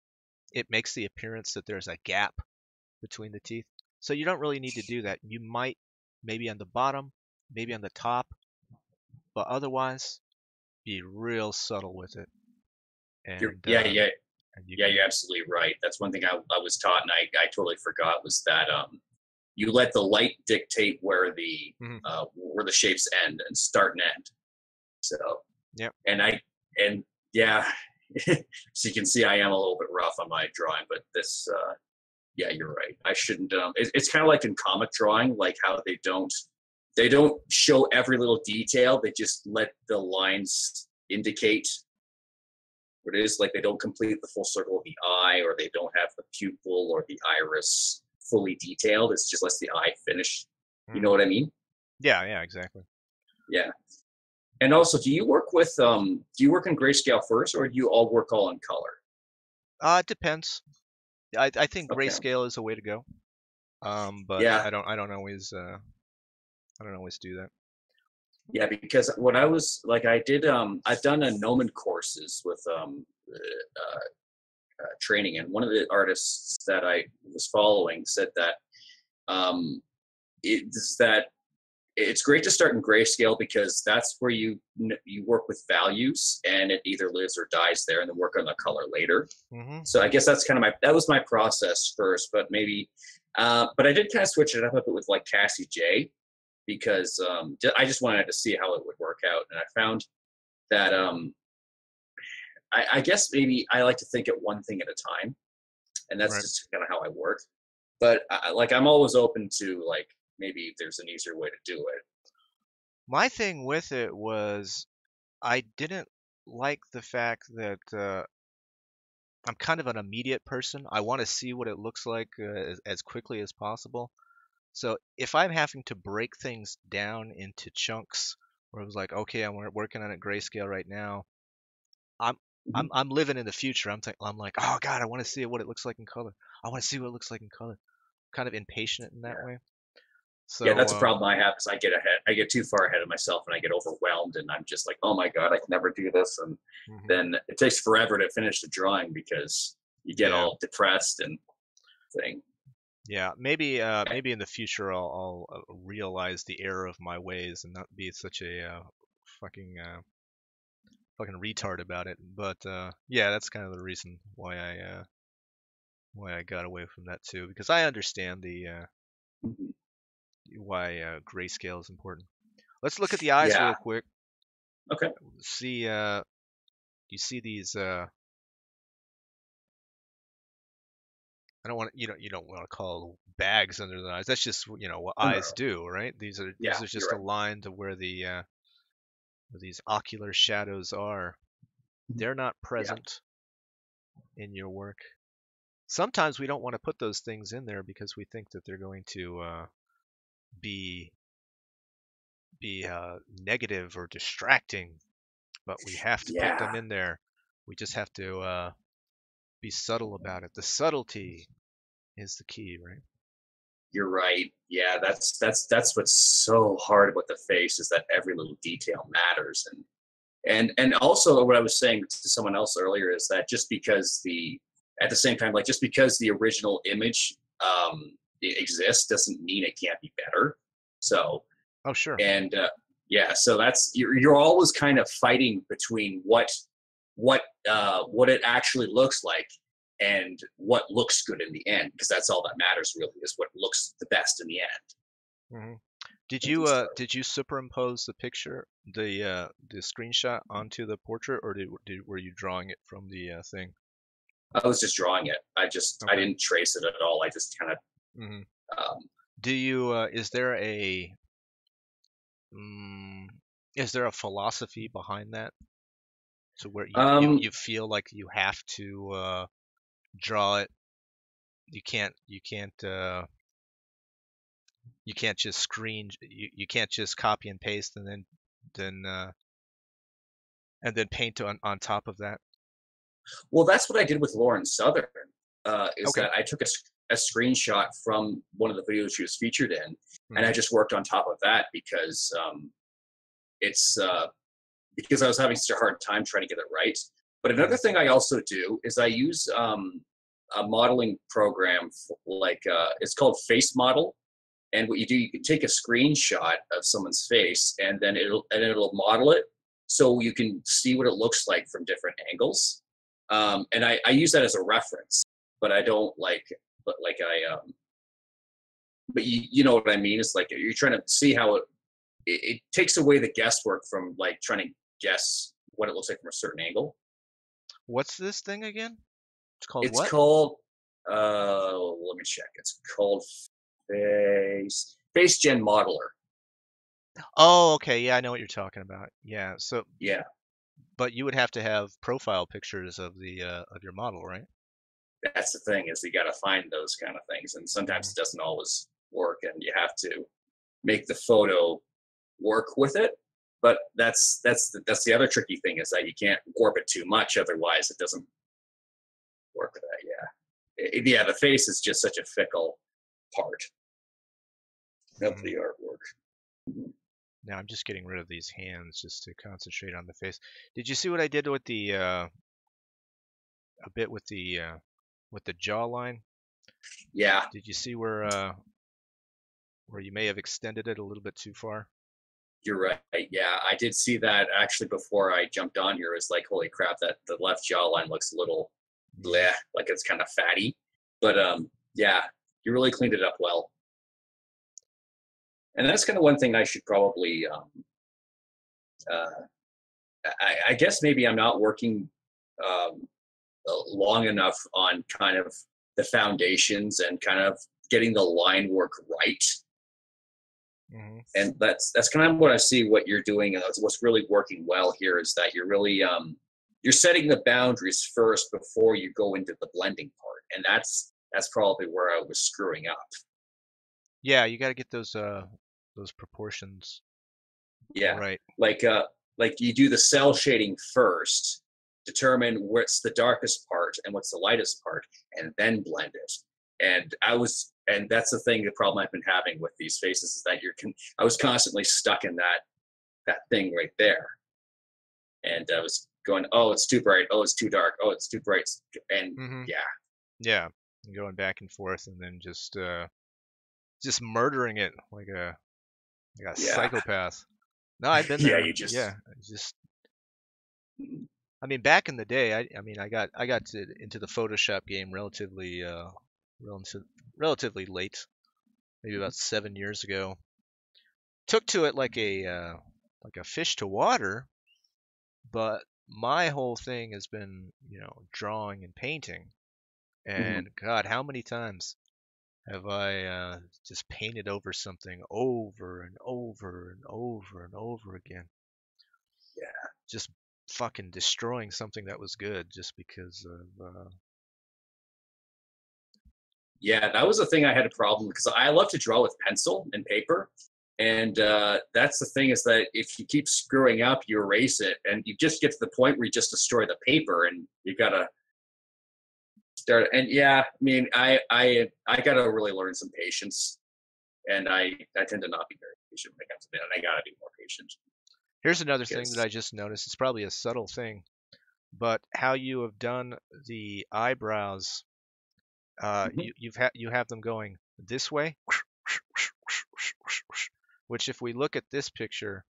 A: it makes the appearance that there's a gap between the teeth. So you don't really need to do that. You might maybe on the bottom, maybe on the top, but otherwise be real subtle with it, and
B: Yeah. Yeah.
A: you
B: Yeah.
A: can.
B: You're absolutely right. That's one thing I was taught, and I totally forgot was that you let the light dictate
A: Mhm.
B: where the shapes end and start and end. So
A: Yep.
B: and and yeah, so you can see I am a little bit rough on my drawing, but this yeah, you're right. I shouldn't. It's kind of like in comic drawing, like how they don't show every little detail. They just let the lines indicate what it is. Like they don't complete the full circle of the eye, or they don't have the pupil or the iris fully detailed. It's just lets the eye finish. You know
A: Hmm.
B: what I mean?
A: Yeah, yeah, exactly.
B: Yeah. And also, do you work in grayscale first, or do you all in color?
A: It depends. I think
B: Okay.
A: grayscale is a way to go. But
B: Yeah.
A: I don't always do that.
B: Yeah, because when I was like, I've done a Gnomon courses with training, and one of the artists that I was following said that um, that it's great to start in grayscale because that's where you work with values, and it either lives or dies there, and then work on the color later.
A: Hmm.
B: So I guess that's kind of that was my process first, but maybe, but I did kind of switch it up a bit with like Cassie J because I just wanted to see how it would work out, and I found that I guess maybe I like to think at one thing at a time, and that's
A: Right.
B: just kind of how I work. But like I'm always open to like maybe if there's an easier way to do it.
A: My thing with it was I didn't like the fact that I'm kind of an immediate person. I want to see what it looks like as quickly as possible. So if I'm having to break things down into chunks, where it was like, okay, I'm working on a grayscale right now. I'm
B: Mhm.
A: I'm living in the future. I'm like, oh God, I want to see what it looks like in color. I want to see what it looks like in color. Kind of impatient in that
B: Yeah.
A: way.
B: Yeah,
A: So
B: that's a problem I have is I get too far ahead of myself and I get overwhelmed and I'm just like, oh my God, I can never do this. And
A: mhm.
B: then it takes forever to finish the drawing because you get
A: Yeah,
B: all depressed and thing.
A: yeah. Maybe in the future I'll realize the error of my ways and not be such a fucking fucking retard about it. But yeah, that's kind of the reason why I got away from that too, because I understand the
B: Mhm.
A: why grayscale is important. Let's look at the eyes
B: Yeah.
A: real quick.
B: Okay.
A: See, you see these? I don't want you don't want to call bags under the eyes. That's just what
B: No,
A: eyes
B: no.
A: do, right? These
B: Yeah,
A: are
B: you're
A: just
B: right.
A: aligned to where these ocular shadows are.
B: Mhm.
A: They're not
B: Yeah.
A: present in your work. Sometimes we don't want to put those things in there because we think that they're going to be negative or distracting, but we have to put them
B: Yeah.
A: in there. We just have to be subtle about it. The subtlety is the key, right?
B: You're right. Yeah, that's what's so hard about the face is that every little detail matters. And also what I was saying to someone else earlier is that just because the at the same time, like just because the original image exists doesn't mean it can't be better. So
A: Oh, sure.
B: and yeah, so that's you're always kind of fighting between what it actually looks like and what looks good in the end, because that's all that matters really is what looks the best in the end.
A: hmm
B: At the start.
A: Did you superimpose the picture, the screenshot onto the portrait, or were you drawing it from the thing?
B: I was just drawing it. I
A: Okay.
B: didn't trace it at all. I just kind of
A: hmm
B: um,
A: Do you mm, is there a philosophy behind that? So where
B: um,
A: you feel like you have to draw it, you can't just you can't just copy and paste then and then paint on top of that.
B: well, that's what I did with Lauren Southern. Is
A: Okay.
B: that I took a screenshot from one of the videos she was featured in, and I
A: hmm
B: just worked on top of that it's because I was having such a hard time trying to get it right. But another
A: hmm
B: thing I also do is I use a modeling program it's called Face Model. And what you do, you can take a screenshot of someone's face, and then it'll model it, so you can see what it looks like from different angles. And I use that as a reference, but I don't like, but like but you know what I mean? It's like you're trying to see how it takes away the guesswork from like trying to guess what it looks like from a certain angle.
A: What's this thing again? It's called
B: It's
A: what?
B: called, let me check. It's called Face Gen Modeler.
A: Oh, okay. Yeah, I know what you're talking about. Yeah. So,
B: Yeah.
A: but you would have to have profile pictures of your model, right?
B: That's the thing is you got to find those kind of things, and sometimes
A: hmm
B: it doesn't always work, and you have to make the photo work with it. But that's the other tricky thing is that you can't warp it too much, otherwise it doesn't work with that. Yeah, yeah. The face is just such a fickle part of
A: hmm
B: the artwork.
A: Now I'm just getting rid of these hands just to concentrate on the face. Did you see what I did with the a bit with the jawline?
B: Yeah,
A: Did you see where you may have extended it a little bit too far?
B: you're right. Yeah, I did see that actually before I jumped on here. It's like, holy crap, that the left jawline looks a little
A: hmm
B: bleh, like it's kind of fatty. But yeah, you really cleaned it up well. And that's kind of one thing I should probably uh, I guess maybe I'm not working um, long enough on kind of the foundations and kind of getting the line work right.
A: Hmm.
B: And that's kind of what I see what you're doing, and what's really working well here is that you're really you're setting the boundaries first before you go into the blending part, and that's probably where I was screwing up.
A: Yeah, you got to get those proportions
B: Yeah,
A: right.
B: like like you do the cell shading first, determine what's the darkest part and what's the lightest part, and then blend it. And that's the thing, the problem I've been having with these faces is that I was constantly stuck in that thing right there, and I was going, oh, it's too bright, oh, it's too dark, oh, it's too bright, and
A: Hmm.
B: yeah,
A: Yeah, and going back and forth, and then just murdering it like a
B: yeah,
A: psychopath. No, I've been
B: yeah,
A: there.
B: you just
A: Yeah, just I mean, back in the day, I mean, I got into the Photoshop game relative, relatively late, maybe about 7 years ago. Took to it like a fish to water, but my whole thing has been, drawing and painting.
B: mhm.
A: And God, how many times have I just painted over something over and over and over and over again?
B: Yeah.
A: Just fucking destroying something that was good just because of
B: Yeah, that was the thing I had a problem because I love to draw with pencil and paper. And that's the thing is that if you keep screwing up, you erase it, and you just get to the point where you just destroy the paper, and you gotta start. And yeah, I mean, I gotta really learn some patience, and I tend to not be very patient when it comes to that, and I gotta be more patient
A: Here's another thing that
B: because
A: I just noticed. It's probably a subtle thing, but how you have done the eyebrows,
B: Mhm.
A: you have them going this way, which if we look at this picture,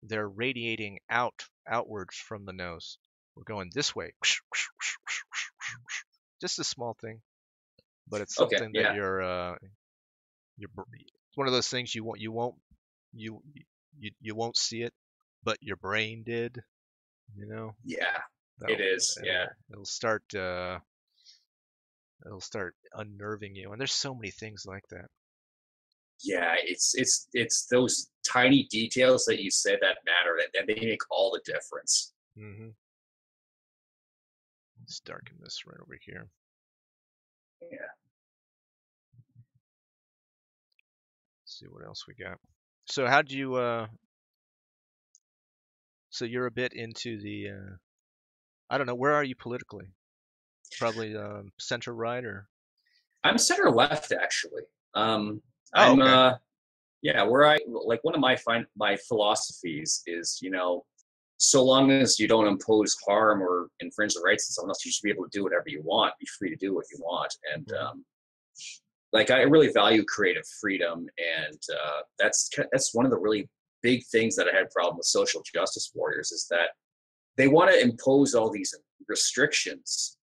A: they're radiating outwards from the nose. We're going this way. Just a small thing, but it's
B: Okay,
A: something that
B: yeah,
A: it's one of those things you you won't see it, but your brain did, you know.
B: yeah, it
A: That'll
B: is, yeah.
A: it'll start unnerving you, and there's so many things like that.
B: Yeah, it's those tiny details that you said that matter, and they make all the difference.
A: Hmm. Let's darken this right over here.
B: Yeah.
A: Let's see what else we got. So how do you so you're a bit into the I don't know, where are you politically? Probably center right or
B: I'm center left actually.
A: oh,
B: I'm
A: okay.
B: yeah, where I like one of my philosophies is, so long as you don't impose harm or infringe the rights of someone else, you should be able to do whatever you want, be free to do what you want. And
A: Hmm.
B: like I really value creative freedom, and that's one of the really big things that I had problem with social justice warriors is that they want to impose all these restrictions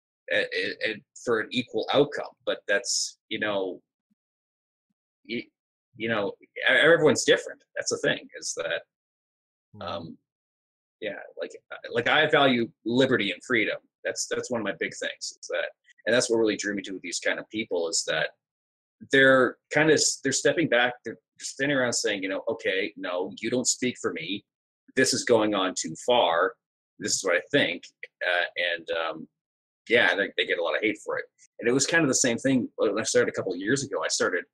B: for an equal outcome, but that's you, you know everyone's different. That's the thing is that
A: Hmm.
B: um, yeah, like I value liberty and freedom. That's one of my big things is that, and that's what really drew me to these kind of people is that they're stepping back, they're standing around saying, okay, no, you don't speak for me, this is going on too far, this is what I think, and yeah, they get a lot of hate for it. And it was kind of the same thing when I started a couple of years ago. I started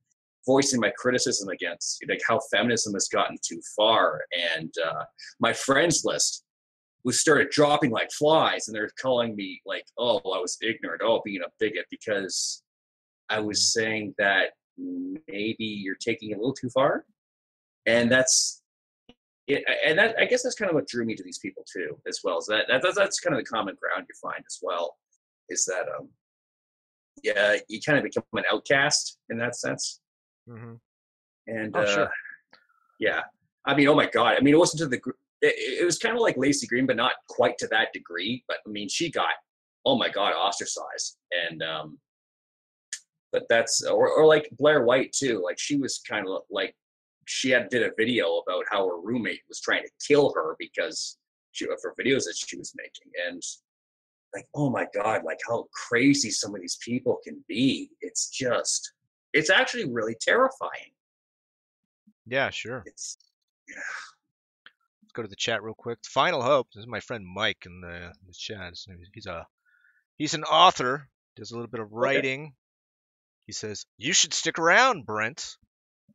B: voicing my criticism against like how feminism has gotten too far, and my friends list was started dropping like flies, and they're calling me like, oh, I was ignorant, oh, being a bigot because I was saying that maybe you're taking it a little too far, and that's it. And that I guess that's kind of what drew me to these people too, as well. So that's kind of the common ground you find as well, is that yeah, you kind of become an outcast in that sense.
A: Hmm.
B: And
A: Oh, sure.
B: yeah, I mean, oh my god, I mean, it wasn't to the it was kind of like Lacey Green, but not quite to that degree. But I mean, she got, oh my god, ostracized, and but that's or like Blair White too. Like she was kind of like she had did a video about how her roommate was trying to kill her because for videos that she was making, and like, oh my god, like how crazy some of these people can be. It's actually really terrifying.
A: Yeah, sure.
B: It's yeah.
A: Let's go to the chat real quick. Final hope. This is my friend Mike in the chat. He's an author. Does a little bit of
B: Okay.
A: writing. He says you should stick around, Brent.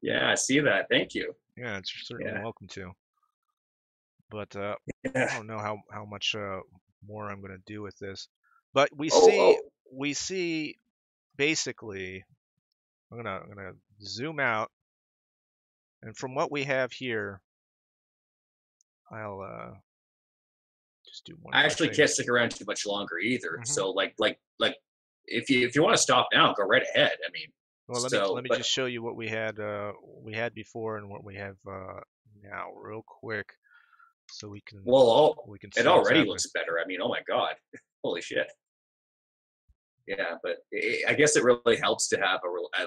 B: Yeah, I see that. Thank you.
A: Yeah, it's certainly
B: Yeah.
A: welcome to. But
B: Yeah.
A: I don't know how much more I'm gonna do with this. But
B: Oh, oh.
A: we see basically. I'm gonna zoom out, and from what we have here, I'll just do one
B: I
A: more
B: actually
A: thing.
B: can't stick around too much longer either.
A: Hmm.
B: So like if you want to stop now, go right ahead. I mean,
A: Well, let
B: so
A: me
B: but
A: just show you what we had before and what we have now real quick, so
B: well,
A: we can
B: it
A: see what's
B: already
A: happening.
B: looks better. I mean, oh my God, holy shit. Yeah, but I guess it really helps to have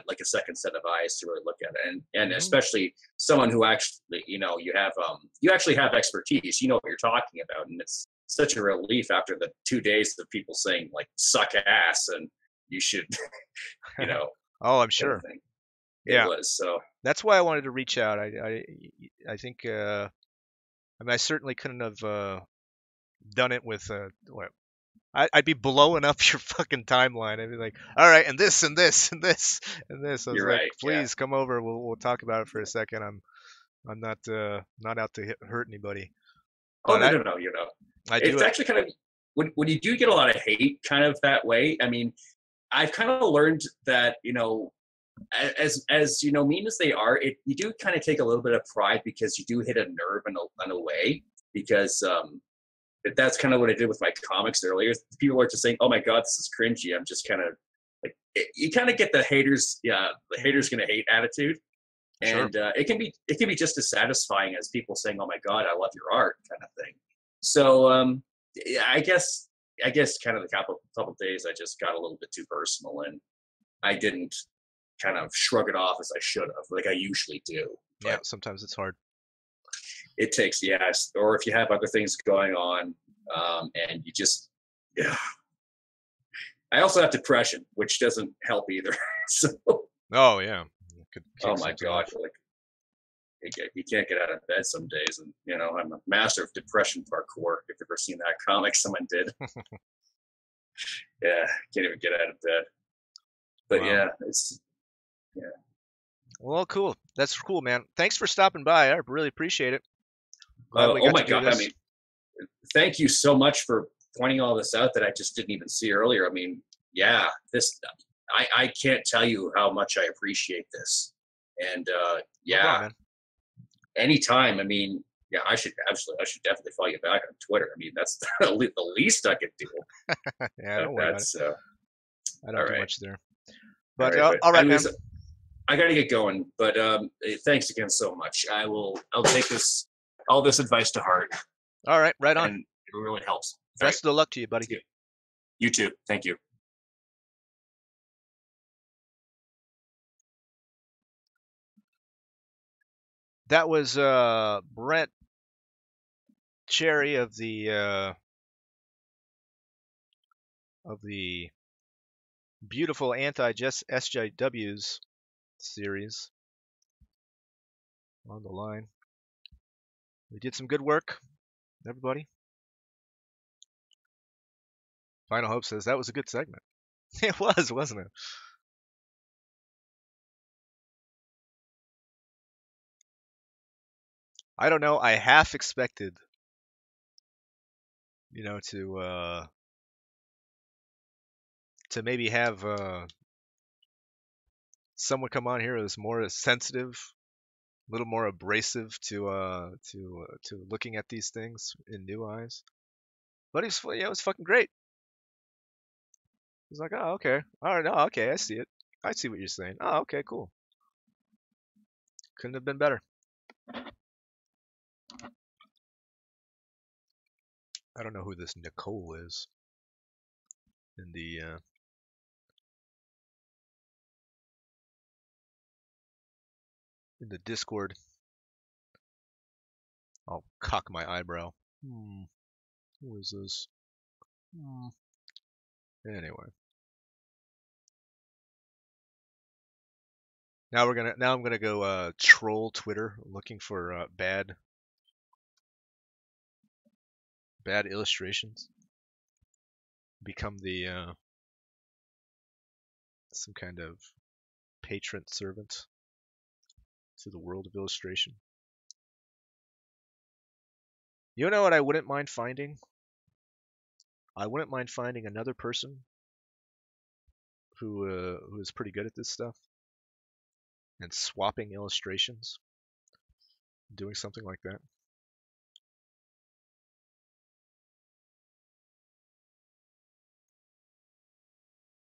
B: like a second set of eyes to really look at it, and
A: Hmm.
B: especially someone who actually you actually have expertise. You know what you're talking about, and it's such a relief after the 2 days of people saying like suck ass and you should you know
A: Oh, I'm
B: kind of
A: sure.
B: thing. It
A: Yeah,
B: was so
A: that's why I wanted to reach out. I think I mean I certainly couldn't have done it with what I'd be blowing up your fucking timeline. I'd be like, all right, and this and this and this and this. I was
B: you're
A: like,
B: right. Yeah.
A: please come over. We'll talk about it for a second. I'm not out to hurt anybody,
B: Oh
A: but
B: no no no, you know,
A: I do
B: it's
A: it.
B: actually kind of when you do get a lot of hate kind of that way. I mean, I've kind of learned that as you know, mean as they are, you do kind of take a little bit of pride because you do hit a nerve in a way because that's kind of what I did with my comics earlier. People are just saying, "Oh my god, this is cringy." I'm just kind of like, you kind of get the haters, yeah, the
A: Mhm.
B: haters gonna hate attitude,
A: Sure.
B: and it can be just as satisfying as people saying, "Oh my god, I love your art," kind of thing. So yeah, I guess kind of the couple of days I just got a little bit too personal and I didn't kind of shrug it off as I should have, like I usually do.
A: Yeah.
B: But
A: Sometimes it's hard.
B: it takes, yes, or if you have other things going on, and you just, yeah. I also have depression, which doesn't help either. So,
A: Oh yeah. It could
B: oh
A: kick
B: my
A: something
B: god,
A: off.
B: like you can't get out of bed some days, and I'm a master of depression parkour. If you've ever seen that comic someone did, yeah, can't even get out of bed. But
A: Wow.
B: yeah, it's yeah.
A: Well, cool. That's cool, man. Thanks for stopping by. I really appreciate it. Glad we
B: Oh
A: got
B: my
A: to do
B: god, I
A: this.
B: mean, thank you so much for pointing all this out that I just didn't even see earlier. I mean, yeah, this I can't tell you how much I appreciate this. And
A: No
B: yeah,
A: problem, man.
B: anytime. I mean, yeah, I should definitely follow you back on Twitter. I mean, that's the least I could do.
A: Yeah,
B: But
A: don't worry about it.
B: that's
A: I
B: all
A: don't do
B: right,
A: much there.
B: all
A: But
B: right. But
A: all right, man.
B: I got to get going. But thanks again so much. I'll take this all this advice to heart,
A: All right, right on.
B: and it really helps. All right,
A: Best of luck to you, buddy.
B: see you. You too. Thank you.
A: That was Brent Cherry of the beautiful anti-SJWs series on the line. We did some good work, everybody. Final Hope says that was a good segment. It was, wasn't it? I don't know. I half expected, to maybe have someone come on here who's more sensitive, a little more abrasive to looking at these things in new eyes. But it was fucking great. He's like, oh, okay, all right, oh, okay, I see it. I see what you're saying. Oh, okay, cool. Couldn't have been better. I don't know who this Nicole is in the Discord. I'll cock my eyebrow. Who is this? Hmm. Anyway, Now I'm gonna go troll Twitter looking for bad illustrations. Become the some kind of patron servant to the world of illustration. You know what I wouldn't mind finding? I wouldn't mind finding another person who is pretty good at this stuff and swapping illustrations, doing something like that.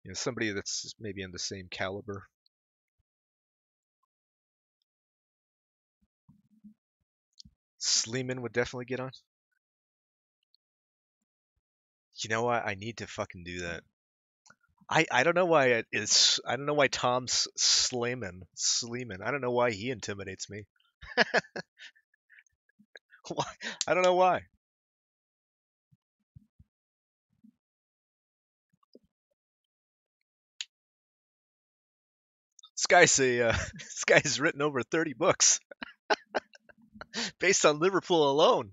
A: You know, somebody that's maybe in the same caliber. Sleeman would definitely get on. You know what? I need to fucking do that. I don't know why I don't know why Tom's Sleeman. I don't know why he intimidates me. Why? I don't know why. This guy's written over 30 books based on Liverpool alone.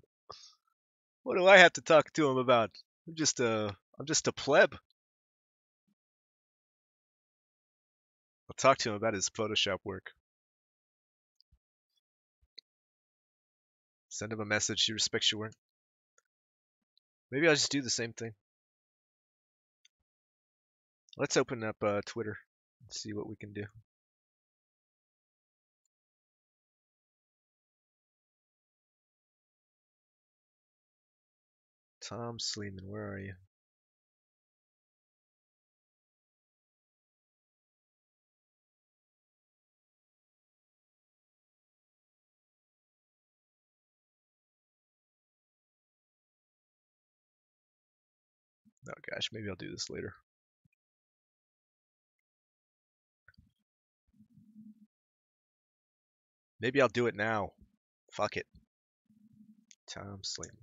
A: What do I have to talk to him about? I'm just a pleb. I'll talk to him about his Photoshop work. Send him a message. He respects your work. Maybe I'll just do the same thing. Let's open up Twitter and see what we can do. Tom Sleeman, where are you? Oh gosh, maybe I'll do this later. Maybe I'll do it now. Fuck it. Tom Sleeman.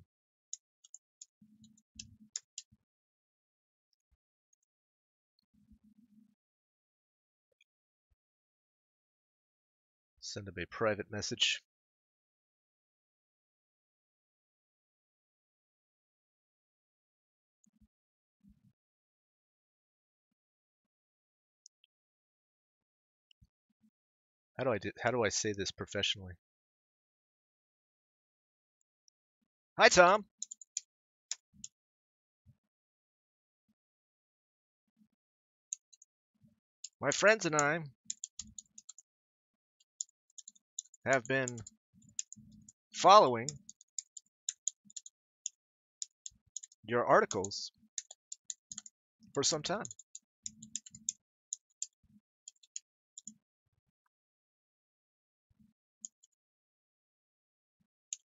A: Send him a private message. How do I say this professionally? Hi Tom. My friends and I have been following your articles for some time.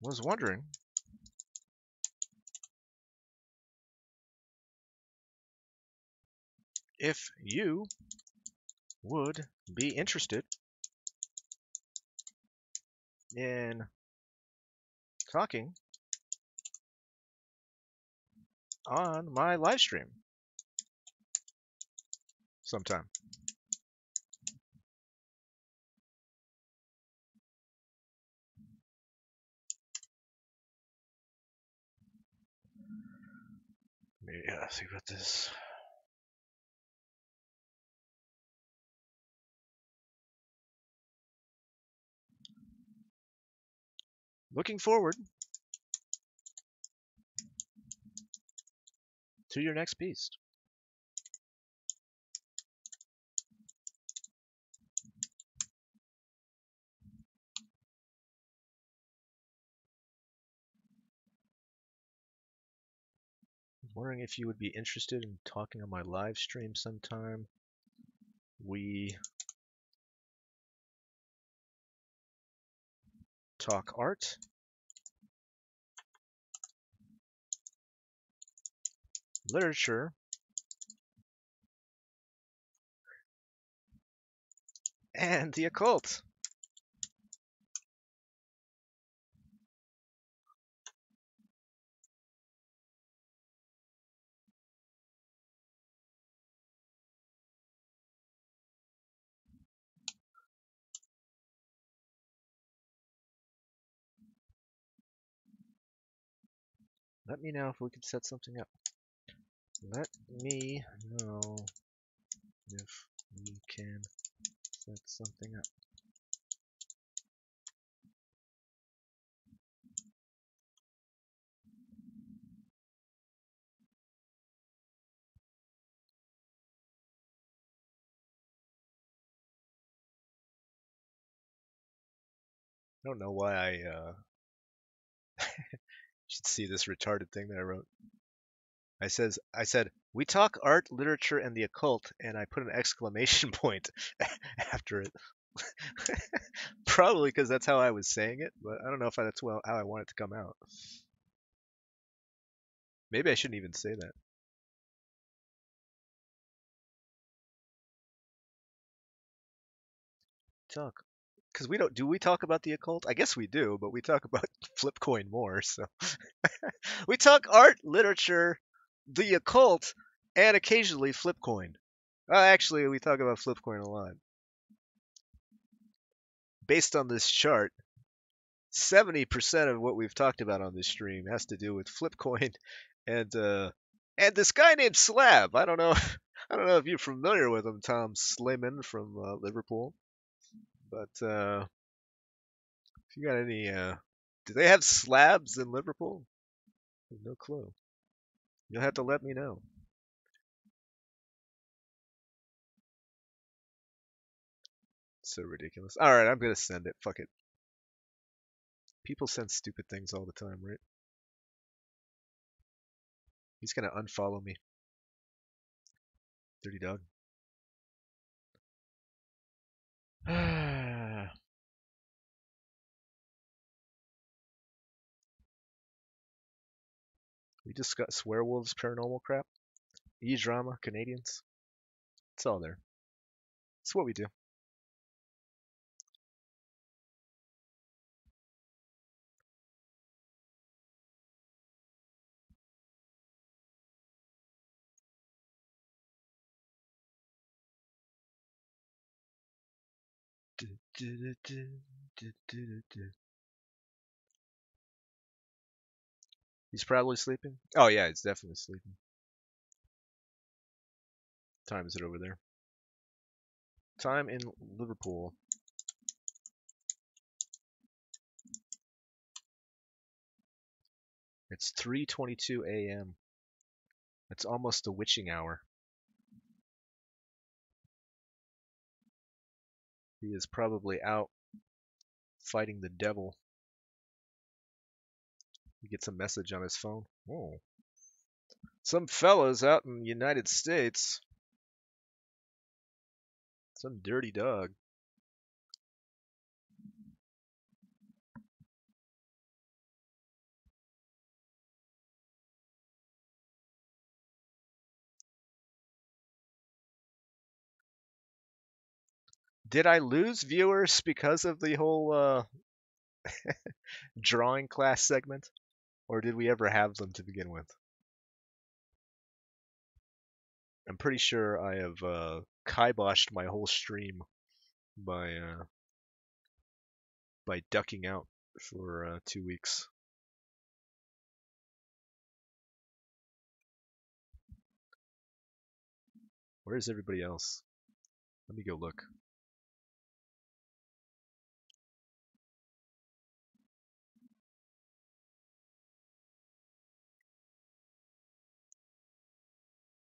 A: Was wondering if you would be interested in talking on my live stream sometime. Maybe see about this. Looking forward to your next piece. Wondering if you would be interested in talking on my live stream sometime. We talk art, literature, and the occult. Let me know if we could set something up. Let me know if we can set something up. I don't know why I should see this retarded thing that I wrote. I said we talk art, literature, and the occult, and I put an exclamation point after it. Probably because that's how I was saying it, but I don't know if that's how I want it to come out. Maybe I shouldn't even say that. Talk, because we don't. Do we talk about the occult? I guess we do, but we talk about Flipcoin more. So we talk art, literature, the occult, and occasionally Flipcoin. Actually, we talk about Flipcoin a lot. Based on this chart, 70% of what we've talked about on this stream has to do with Flipcoin and this guy named Slab. I don't know. I don't know if you're familiar with him, Tom Slayman from Liverpool, but if you got any, do they have slabs in Liverpool? I have no clue. You'll have to let me know. So ridiculous. All right, I'm gonna send it. Fuck it. People send stupid things all the time, right? He's gonna unfollow me. Dirty dog. We discuss werewolves, paranormal crap, e-drama, Canadians. It's all there. It's what we do. He's probably sleeping. Oh yeah, he's definitely sleeping. What time is it over there? Time in Liverpool. It's 3:22 a.m. It's almost the witching hour. He is probably out fighting the devil. He gets a message on his phone. Oh, some fellas out in the United States. Some dirty dog. Did I lose viewers because of the whole drawing class segment? Or did we ever have them to begin with? I'm pretty sure I have kiboshed my whole stream by ducking out for 2 weeks. Where is everybody else? Let me go look.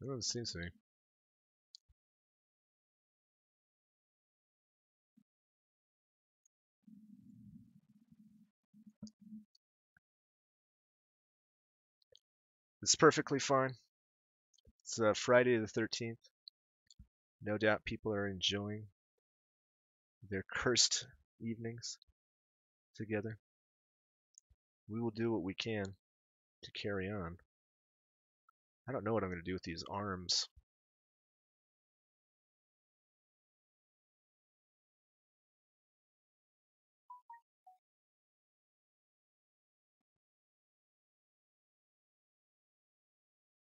A: No one seems to me. It's perfectly fine. It's Friday the 13th. No doubt people are enjoying their cursed evenings together. We will do what we can to carry on. I don't know what I'm going to do with these arms.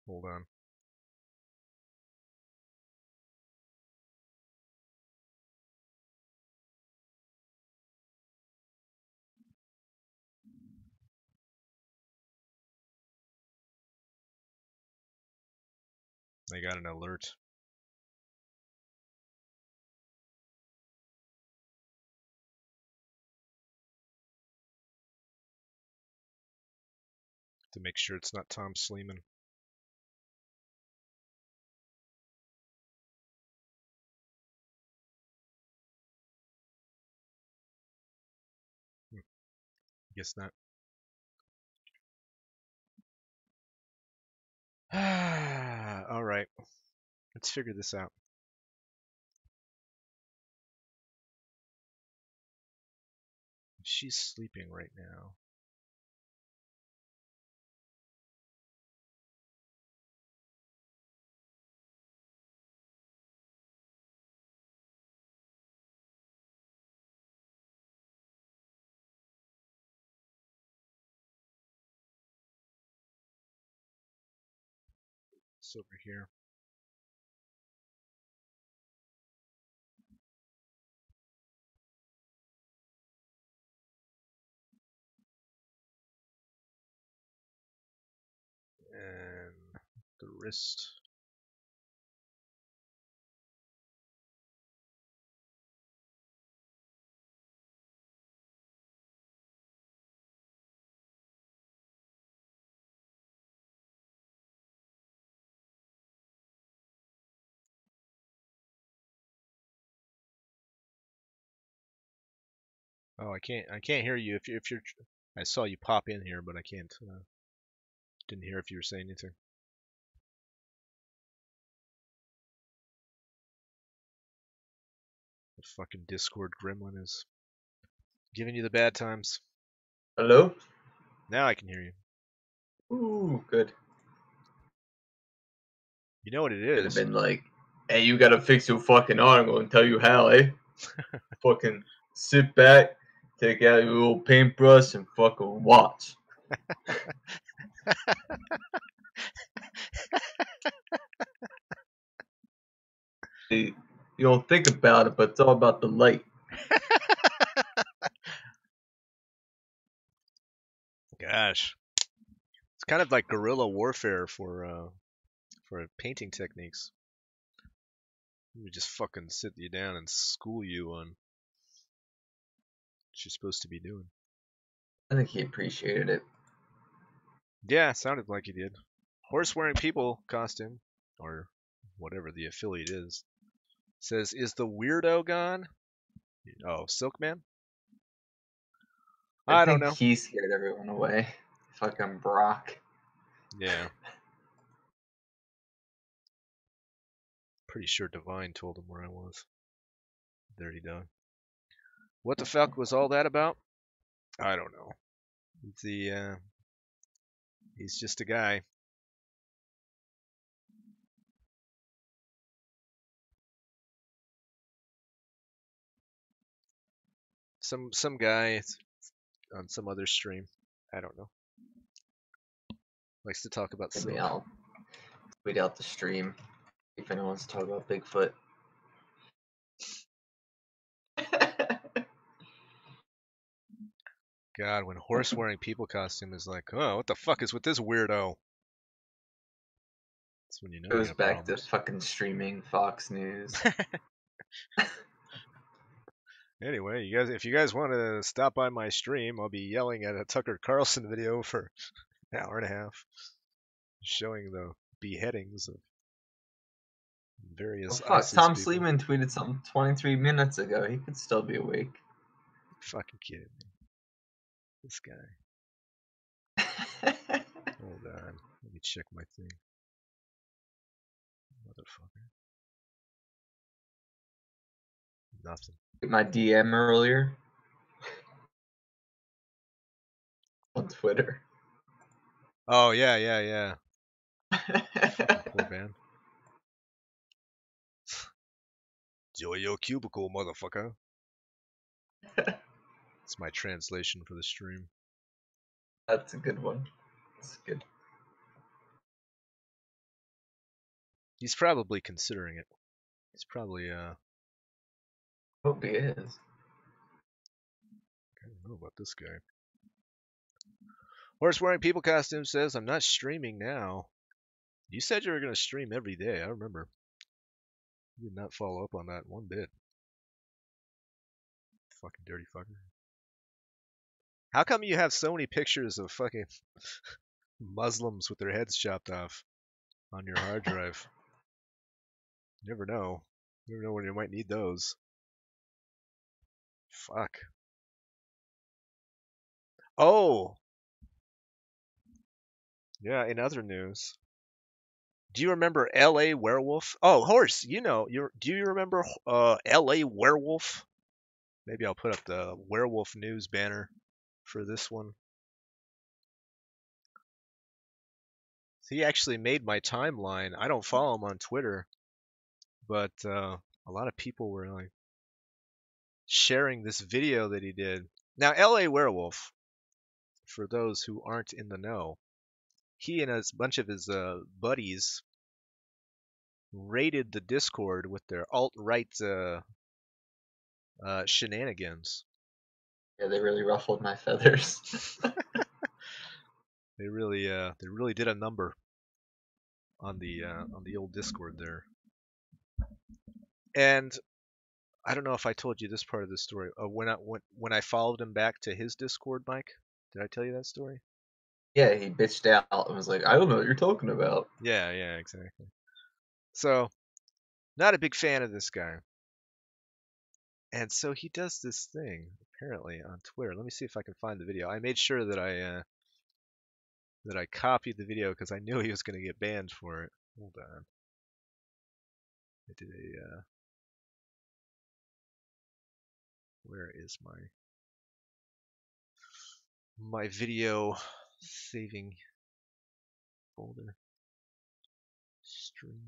A: Hold on. I got an alert. To make sure it's not Tom Sleeman. Guess not. All right, let's figure this out. She's sleeping right now. It's over here. And the wrist. Oh, I can't hear you if you're. I saw you pop in here, but I can't. Didn't hear if you were saying anything. The fucking Discord gremlin is giving you the bad times.
C: Hello?
A: Now I can hear you.
C: Ooh, good.
A: You know what it
C: Could have
A: is?
C: been like, hey, you gotta fix your fucking arm. I'm gonna tell you how, eh? Fucking sit back, take out your little paintbrush, and fucking watch. You don't think about it, but it's all about the light.
A: Gosh, it's kind of like guerrilla warfare for painting techniques. We just fucking sit you down and school you on what you're supposed to be doing.
C: I think he appreciated it.
A: Yeah, sounded like he did. Horse wearing people costume, or whatever the affiliate is, says, "Is the weirdo gone?" Oh, Silkman?
C: I
A: I don't
C: think
A: know.
C: he scared everyone away. Fucking Brock.
A: Yeah. Pretty sure Divine told him where I was. Dirty dog. What the fuck was all that about? I don't know. He's just a guy. Some guy on some other stream. I don't know. Likes to talk about
C: Maybe
A: Silk.
C: I'll tweet out the stream if anyone wants to talk about Bigfoot.
A: God, when horse wearing people costume is like, oh, what the fuck is with this weirdo? That's when you know you
C: Goes
A: got
C: back to
A: problems.
C: fucking streaming Fox News.
A: Anyway, if you guys want to stop by my stream, I'll be yelling at a Tucker Carlson video for an hour and a half, showing the beheadings of
C: Oh
A: various
C: fuck,
A: ISIS
C: Tom
A: people.
C: Sleeman tweeted something 23 minutes ago. He could still be awake.
A: Fucking kidding me. This guy. Hold on. Let me check my thing. Motherfucker. Nothing.
C: My DM earlier on Twitter.
A: Oh, yeah, yeah, yeah. Fucking poor man. Enjoy your cubicle, motherfucker. It's my translation for the stream.
C: That's a good one. That's good.
A: He's probably considering it. He's probably,
C: Hope he is.
A: I don't know about this guy. Horse wearing people costume says, I'm not streaming now. You said you were gonna stream every day. I remember. You did not follow up on that one bit. Fucking dirty fucker. How come you have so many pictures of fucking Muslims with their heads chopped off on your hard drive? You never know. You never know when you might need those. Fuck. Oh, yeah. In other news, do you remember L.A. Werewolf? Oh, Horse. Do you remember L.A. Werewolf? Maybe I'll put up the Werewolf news banner for this one. He actually made my timeline. I don't follow him on Twitter, but a lot of people were like sharing this video that he did. Now, L.A. Werewolf, for those who aren't in the know, he and a bunch of his buddies raided the Discord with their alt-right shenanigans.
C: Yeah, they really ruffled my feathers.
A: They really did a number on the old Discord there. And I don't know if I told you this part of the story. When I followed him back to his Discord, Mike, did I tell you that story?
C: Yeah, he bitched out and was like, I don't know what you're talking about.
A: Yeah, exactly. So, not a big fan of this guy. And so he does this thing apparently on Twitter. Let me see if I can find the video. I made sure that I copied the video because I knew he was going to get banned for it. Hold on. I did a where is my video saving folder? Stream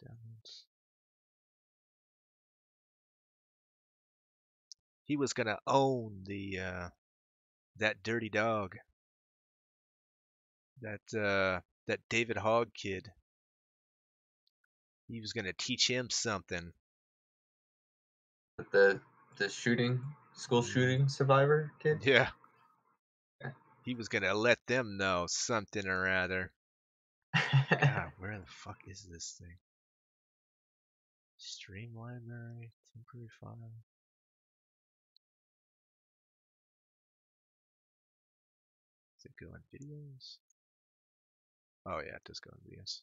A: downloads. He was gonna own that dirty dog, that David Hogg kid. He was gonna teach him something.
C: The school shooting survivor kid.
A: Yeah.
C: Yeah.
A: He was gonna let them know something or other. God, where the fuck is this thing? Stream library, temporary file. Does it go on videos? Oh yeah, it does go on videos.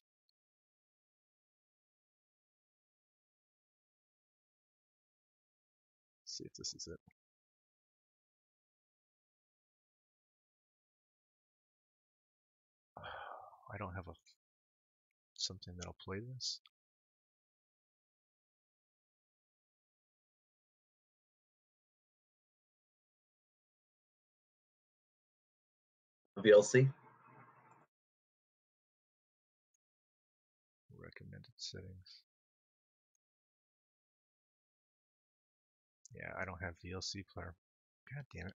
A: Let's see if this is it. I don't have something that'll play this.
C: VLC.
A: Recommended settings. Yeah, I don't have VLC player. God damn it.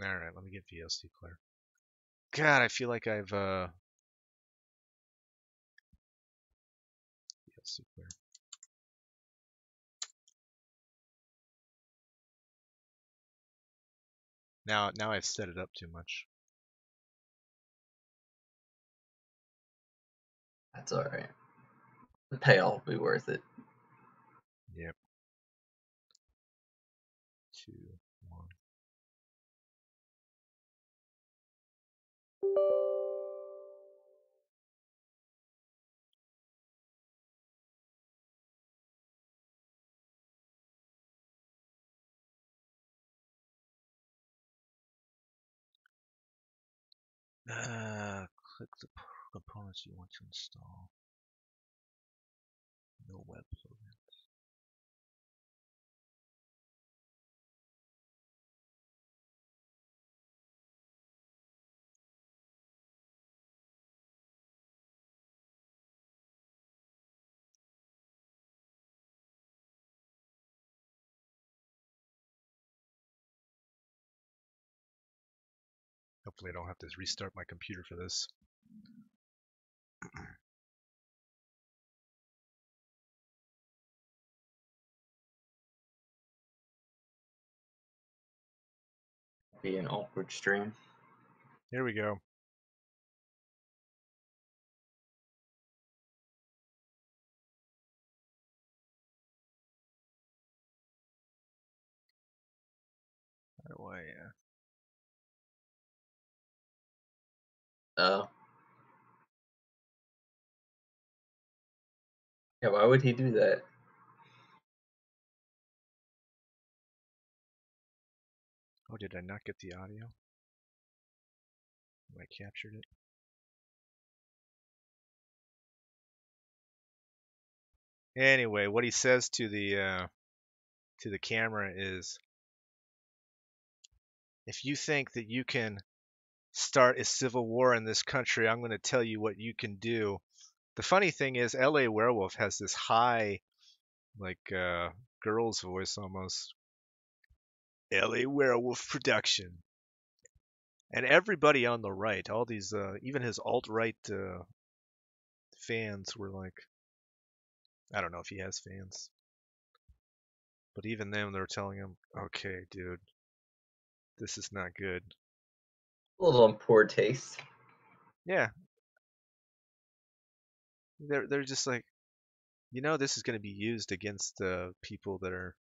A: Alright, let me get VLC player. God, I feel like I've VLC player. Now I've set it up too much.
C: That's all right. The payoff will be worth it.
A: Yep. 2, 1. Click the components you want to install. No web program. Hopefully I don't have to restart my computer for this.
C: Be an awkward stream.
A: Here we go. How do I,
C: Oh. Yeah, why would he do that?
A: oh, did I not get the audio? I captured it. Anyway, what he says to the camera is, if you think that you can start a civil war in this country, I'm going to tell you what you can do. The funny thing is, LA Werewolf has this high, like, girl's voice almost. LA Werewolf production. And everybody on the right, all these, even his alt-right fans were like, I don't know if he has fans, but even them, they're telling him, okay, dude, this is not good.
C: A little in poor taste.
A: Yeah. They're just like, this is going to be used against people that are.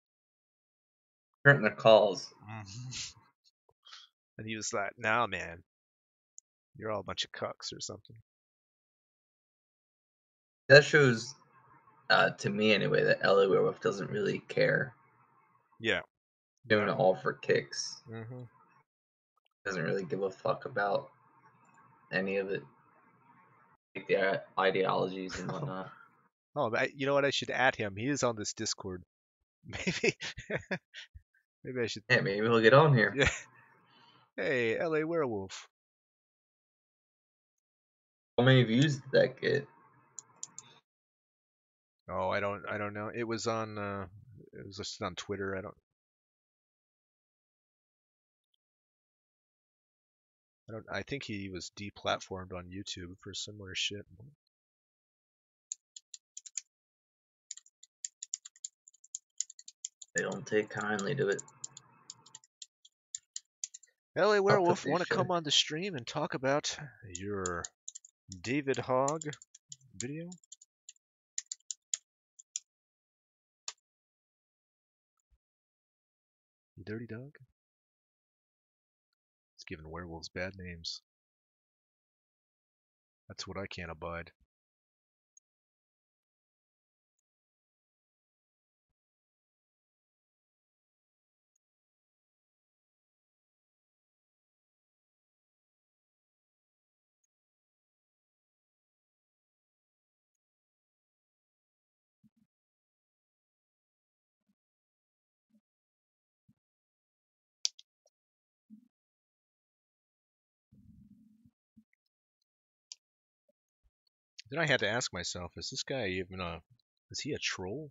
C: Hurting their calls.
A: And he was like, nah, man, you're all a bunch of cucks or something.
C: That shows, to me anyway, that LA Werewolf doesn't really care.
A: Yeah.
C: Doing it all for kicks.
A: Mm-hmm.
C: Doesn't really give a fuck about any of it. Like the ideologies and whatnot.
A: Oh, you know what? I should add him. He is on this Discord. Maybe, maybe I should.
C: Yeah, maybe he'll get on here.
A: Yeah. Hey, LA Werewolf.
C: How many views did that get?
A: Oh, I don't know. It was just on Twitter. I think he was deplatformed on YouTube for similar shit.
C: They don't take kindly to it.
A: LA Werewolf,
C: they
A: want to
C: should.
A: come on the stream and talk about your David Hogg video? You dirty dog? It's giving werewolves bad names. That's what I can't abide. Then I had to ask myself, is this guy even is he a troll?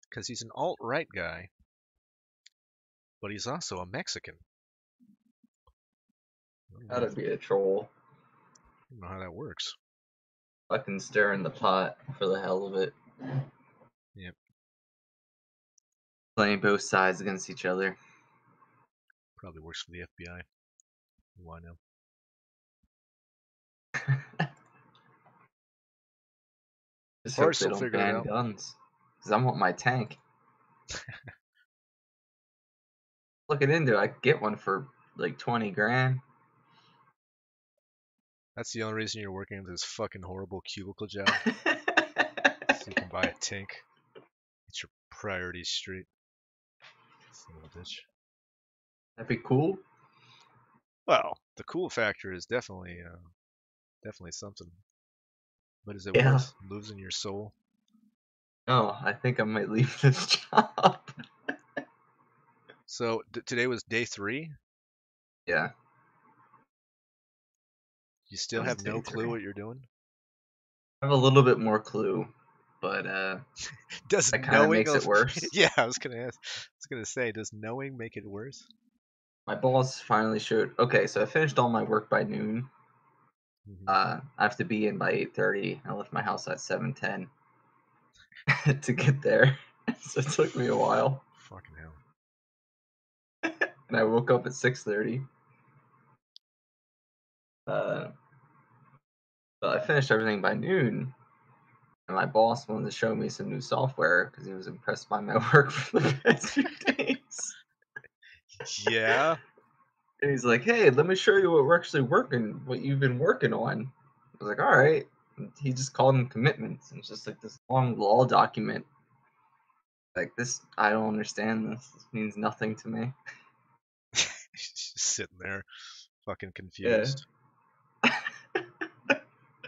A: Because he's an alt-right guy, but he's also a Mexican.
C: Gotta be a troll.
A: I don't know how that works.
C: Fucking stir in the pot for the hell of it.
A: Yep.
C: Playing both sides against each other.
A: Probably works for the FBI. Why now?
C: Just
A: Horse
C: hope they
A: will
C: don't
A: figure it
C: ban
A: out.
C: guns. Because I want my tank. Looking into it, I could get one for like 20 grand.
A: That's the only reason you're working at this fucking horrible cubicle job. So you can buy a tank. It's your priorities straight. Son of a bitch.
C: That'd be cool.
A: Well, the cool factor is definitely something. But is it
C: Yeah.
A: worth losing your soul?
C: No, I think I might leave this job.
A: So today was day 3.
C: Yeah.
A: You still
C: That was
A: have no
C: day
A: clue
C: 3.
A: what you're doing?
C: I have a little bit more clue, but
A: Does
C: that kind of
A: knowing
C: makes it worse.
A: Yeah, I was gonna say, does knowing make it worse?
C: My boss finally showed. Okay, so I finished all my work by noon. I have to be in by 8:30. I left my house at 7:10 to get there, so it took me a while.
A: Fucking hell.
C: And I woke up at 6:30. But I finished everything by noon. And my boss wanted to show me some new software because he was impressed by my work for the past few days.
A: Yeah.
C: And he's like, "Hey, let me show you what we're actually working, what you've been working on." I was like, "All right." And he just called them commitments, and it's just like this long law document. Like this, I don't understand this. This means nothing to me.
A: Just sitting there, fucking
C: Yeah.
A: confused.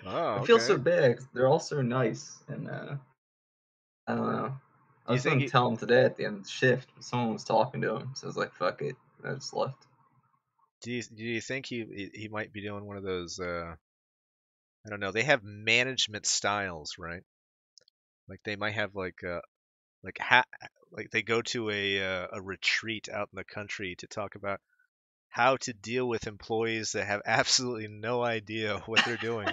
A: Oh,
C: I feel so
A: okay.
C: bad. 'Cause they're all so nice, and I don't know. I
A: Do you
C: was
A: think
C: going to tell him today at the end of the shift, but someone was talking to him, so I was like, "Fuck it," and I just left.
A: do you think he might be doing one of those? I don't know. They have management styles, right? Like they might have like like they go to a retreat out in the country to talk about how to deal with employees that have absolutely no idea what they're doing.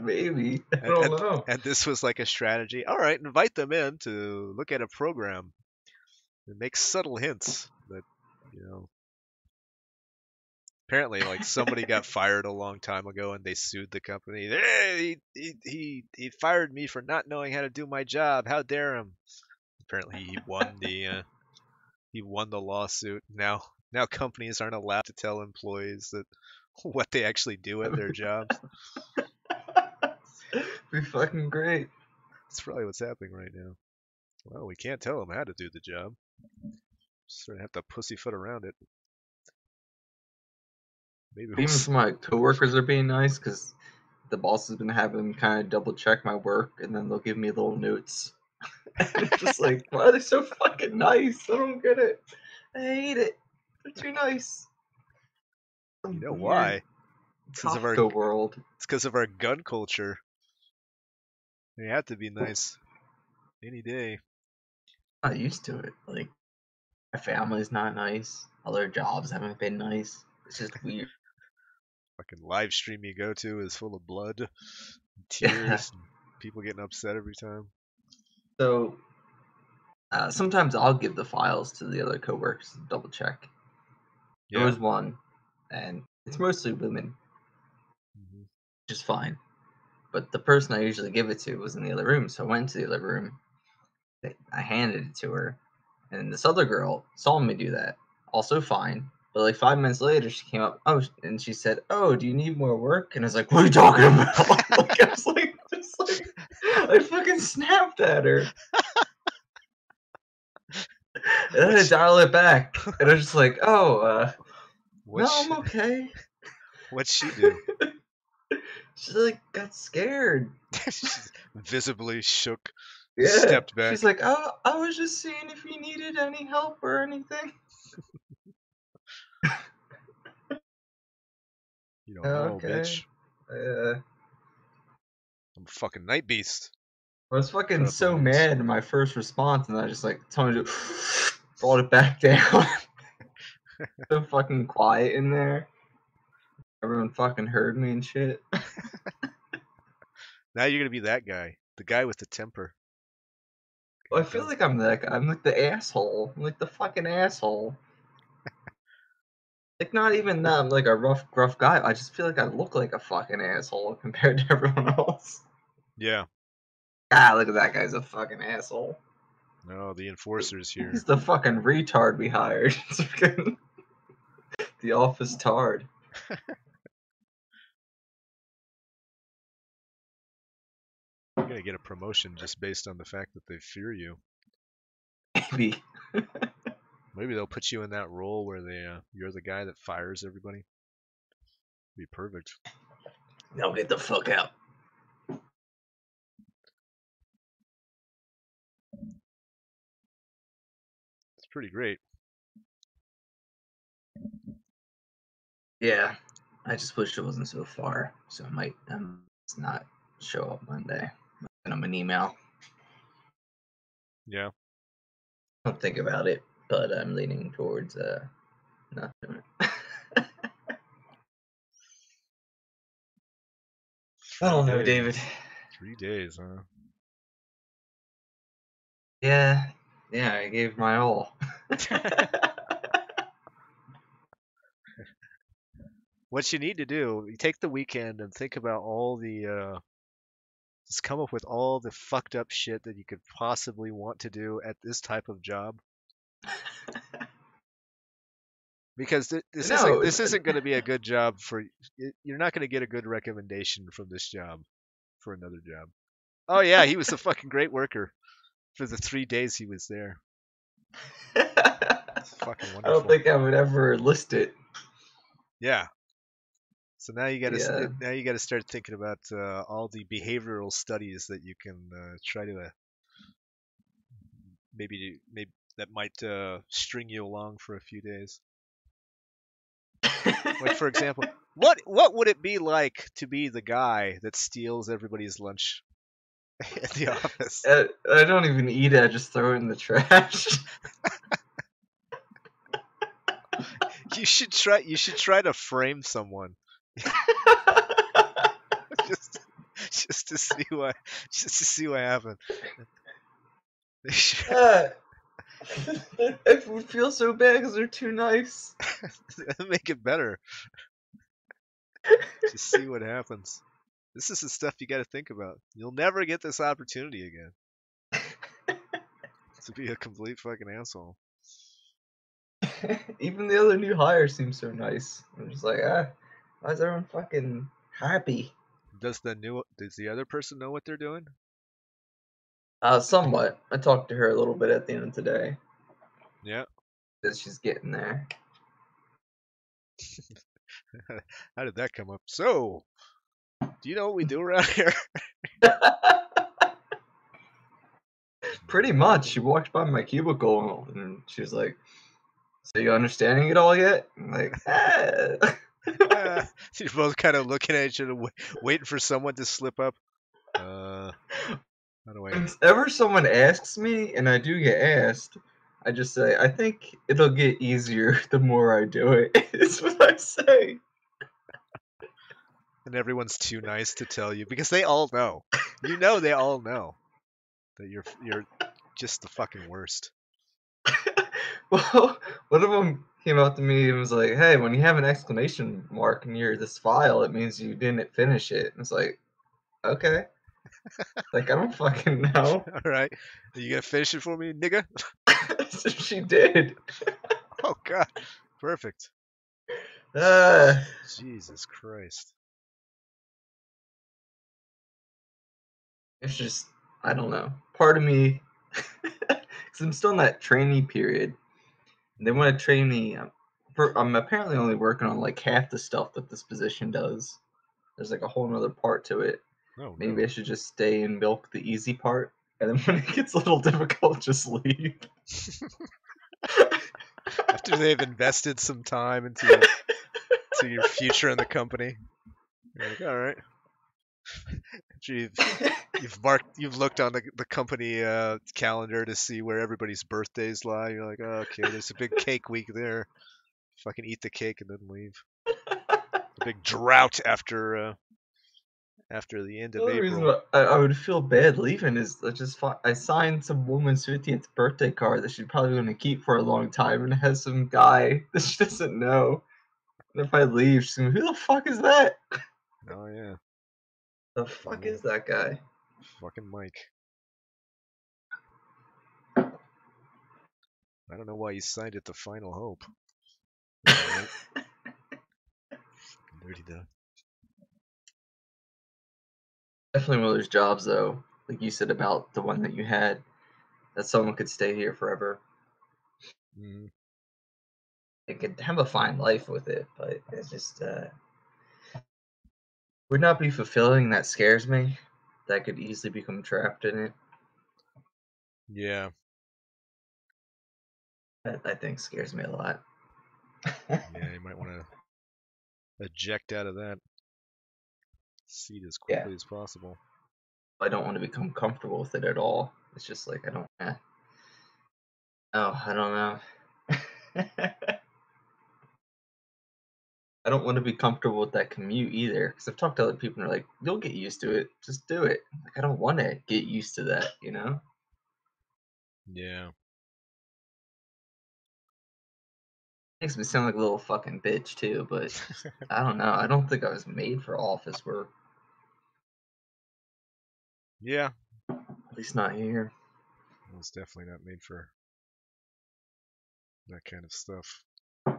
C: Maybe. I
A: And,
C: don't
A: and
C: know.
A: and this was like a strategy. All right, invite them in to look at a program and make subtle hints that, you know, apparently like somebody got fired a long time ago and they sued the company. Hey, he fired me for not knowing how to do my job. How dare him? Apparently he won the lawsuit. Now companies aren't allowed to tell employees that what they actually do at their jobs.
C: Be fucking great.
A: That's probably what's happening right now. Well, we can't tell them how to do the job. Just gonna have to pussyfoot around it. Maybe we'll.
C: Even some of my coworkers are being nice because the boss has been having them kind of double check my work, and then they'll give me little notes. And it's just like, why are they so fucking nice? I don't get it. I hate it. They're too nice.
A: You
C: Some
A: know
C: weird
A: why? It's because of our
C: Kafka world.
A: it's because of our gun culture. They have to be nice any day.
C: I'm not used to it. Like, my family's not nice. Other jobs haven't been nice. It's just weird.
A: Fucking live stream you go to is full of blood, and
C: Yeah.
A: tears, and people getting upset every time.
C: So sometimes I'll give the files to the other coworkers to double check. There
A: Yeah.
C: was one, and it's mostly women,
A: Hmm.
C: which is fine. But the person I usually give it to was in the other room, so I went to the other room. I handed it to her, and this other girl saw me do that. Also fine. But like 5 minutes later, she came up, and she said, "Oh, do you need more work?" And I was like, "What are you talking about?" Like I was like, just like, I fucking snapped at her, and then I
A: What's
C: dial it back, and I was just like, "Oh, no,
A: what's
C: I'm okay."
A: what'd she do?
C: She like got scared.
A: She's visibly shook,
C: Yeah,
A: stepped
C: she's
A: back.
C: like, "Oh, I was just seeing if you needed any help or anything."
A: You don't know,
C: Okay.
A: bitch.
C: Uh,
A: I'm a fucking night beast.
C: I was fucking
A: Put up the
C: so
A: walls.
C: mad in my first response, and I just like told you brought it back down. So fucking quiet in there. Everyone fucking heard me and shit.
A: Now you're gonna be that guy, the guy with the temper.
C: Well, I
A: Guy
C: feel
A: does.
C: like I'm that guy. I'm like the asshole. I'm like the fucking asshole. Like not even that I'm like a rough, gruff guy. I just feel like I look like a fucking asshole compared to everyone else.
A: Yeah.
C: Ah, look at that guy's a fucking asshole.
A: No, the enforcer's
C: He's
A: here.
C: the fucking retard we hired. It's fucking the office tard.
A: You're gonna get a promotion just based on the fact that they fear you.
C: Maybe.
A: Maybe they'll put you in that role where you're the guy that fires everybody. Be perfect.
C: No, get the fuck out.
A: It's pretty great.
C: Yeah. I just wish it wasn't so far. So I might not show up Monday. Send him an email.
A: Yeah.
C: Don't think about it, but I'm leaning towards nothing. I don't know,
A: 3
C: David.
A: days. 3 days, huh?
C: Yeah, I gave my all.
A: What you need to do, you take the weekend and think about all the just come up with all the fucked up shit that you could possibly want to do at this type of job. Because
C: No,
A: this isn't going to be a good job for you're not going to get a good recommendation from this job for another job. Oh yeah, he was a fucking great worker for the 3 days he was there. It's fucking
C: I
A: wonderful.
C: don't think I would ever list it.
A: Yeah. So now you got to
C: Yeah.
A: start thinking about all the behavioral studies that you can try to maybe that might string you along for a few days. Like for example, what would it be like to be the guy that steals everybody's lunch at the office?
C: I don't even eat it. I just throw it in the trash.
A: You should try to frame someone just just to see what happened.
C: It would feel so bad because they're too nice.
A: Make it better. Just see what happens. This is the stuff you got to think about. You'll never get this opportunity again to be a complete fucking asshole.
C: Even the other new hire seems so nice. I'm just like, why is everyone fucking happy?
A: Does the other person know what they're doing?
C: Somewhat. I talked to her a little bit at the end of today.
A: Yeah.
C: That she's getting there.
A: How did that come up? So, do you know what we do around here?
C: Pretty much. She walked by my cubicle and she was like, "So you understanding it all yet?" I'm like,
A: You're both kind of looking at each other, waiting for someone to slip up. How do I?
C: Whenever someone asks me, and I do get asked, I just say, "I think it'll get easier the more I do it." It's what I say.
A: And everyone's too nice to tell you because they all know. You know, they all know that you're just the fucking worst.
C: Well, one of them came up to me and was like, "Hey, when you have an exclamation mark near this file, it means you didn't finish it." And it's like, okay, like I don't fucking know.
A: All right, are you gonna finish it for me, nigga?
C: So she did.
A: Oh god, perfect.
C: Uh,
A: Jesus Christ.
C: it's just, I don't know. Part of me, because I'm still in that trainee period. They want to train me. I'm apparently only working on like half the stuff that this position does. There's like a whole nother part to it.
A: Oh
C: Maybe
A: no.
C: I should just stay and milk the easy part, and then when it gets a little difficult, just leave.
A: After they've invested some time into your future in the company, you're like, all right. After you've looked on the company calendar to see where everybody's birthdays lie. You're like, oh, okay, there's a big cake week there. Fucking eat the cake and then leave. A big drought after the end
C: The
A: of
C: only reason
A: April.
C: I would feel bad leaving is I signed some woman's 15th birthday card that she's probably going to keep for a long time, and it has some guy that she doesn't know. And if I leave, she's going to be, who the fuck is that?
A: Oh yeah,
C: The fuck
A: oh,
C: is that guy?
A: fucking Mike. I don't know why you signed it to Final Hope. Right. Dirty dog.
C: Definitely one of those jobs, though, like you said about the one that you had, that someone could stay here forever.
A: Mm,
C: They could have a fine life with it, but it's just would not be fulfilling. That scares me. That could easily become trapped in it.
A: yeah,
C: That I think scares me a lot.
A: yeah. You might want to eject out of that seat as
C: Yeah,
A: quickly as possible.
C: I don't want to become comfortable with it at all. It's just like I don't. Oh, I don't know. I don't want to be comfortable with that commute either. Because I've talked to other people and they're like, you'll get used to it. Just do it. Like, I don't want to get used to that, you know?
A: Yeah.
C: Makes me sound like a little fucking bitch too, but I don't know. I don't think I was made for office work.
A: Yeah.
C: At least not here.
A: It's definitely not made for that kind of stuff.
C: I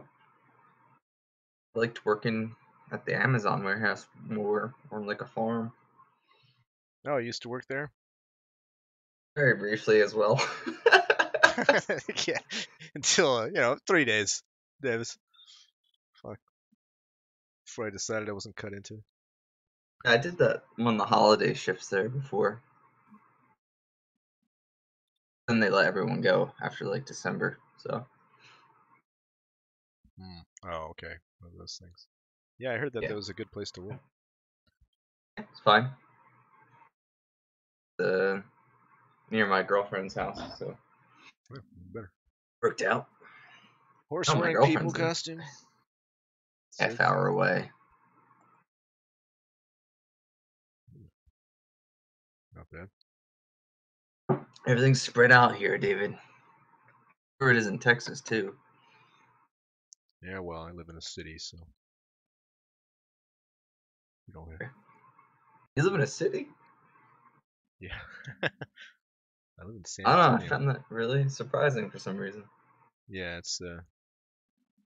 C: liked working at the Amazon warehouse more, or like a farm.
A: Oh, you used to work there?
C: Very briefly as well.
A: Yeah. Until, 3 days. That was fuck. Before I decided I wasn't cut into.
C: I did that when the holiday shifts there before. Then they let everyone go after like December, so
A: Oh, okay. One of those things. Yeah, I heard that
C: yeah,
A: that was a good place to work.
C: it's fine. Near my girlfriend's house, so
A: Yeah, better.
C: worked out.
A: Horse
C: Oh, my
A: wearing people
C: girlfriend's a
A: costume.
C: half hour away.
A: Not bad.
C: Everything's spread out here, David. Sure, it is in Texas too.
A: Yeah, well, I live in a city, so you don't have.
C: You live in a city?
A: Yeah. I live in San
C: I don't know. I
A: Antonio.
C: found that really surprising for some reason.
A: Yeah, it's
C: Like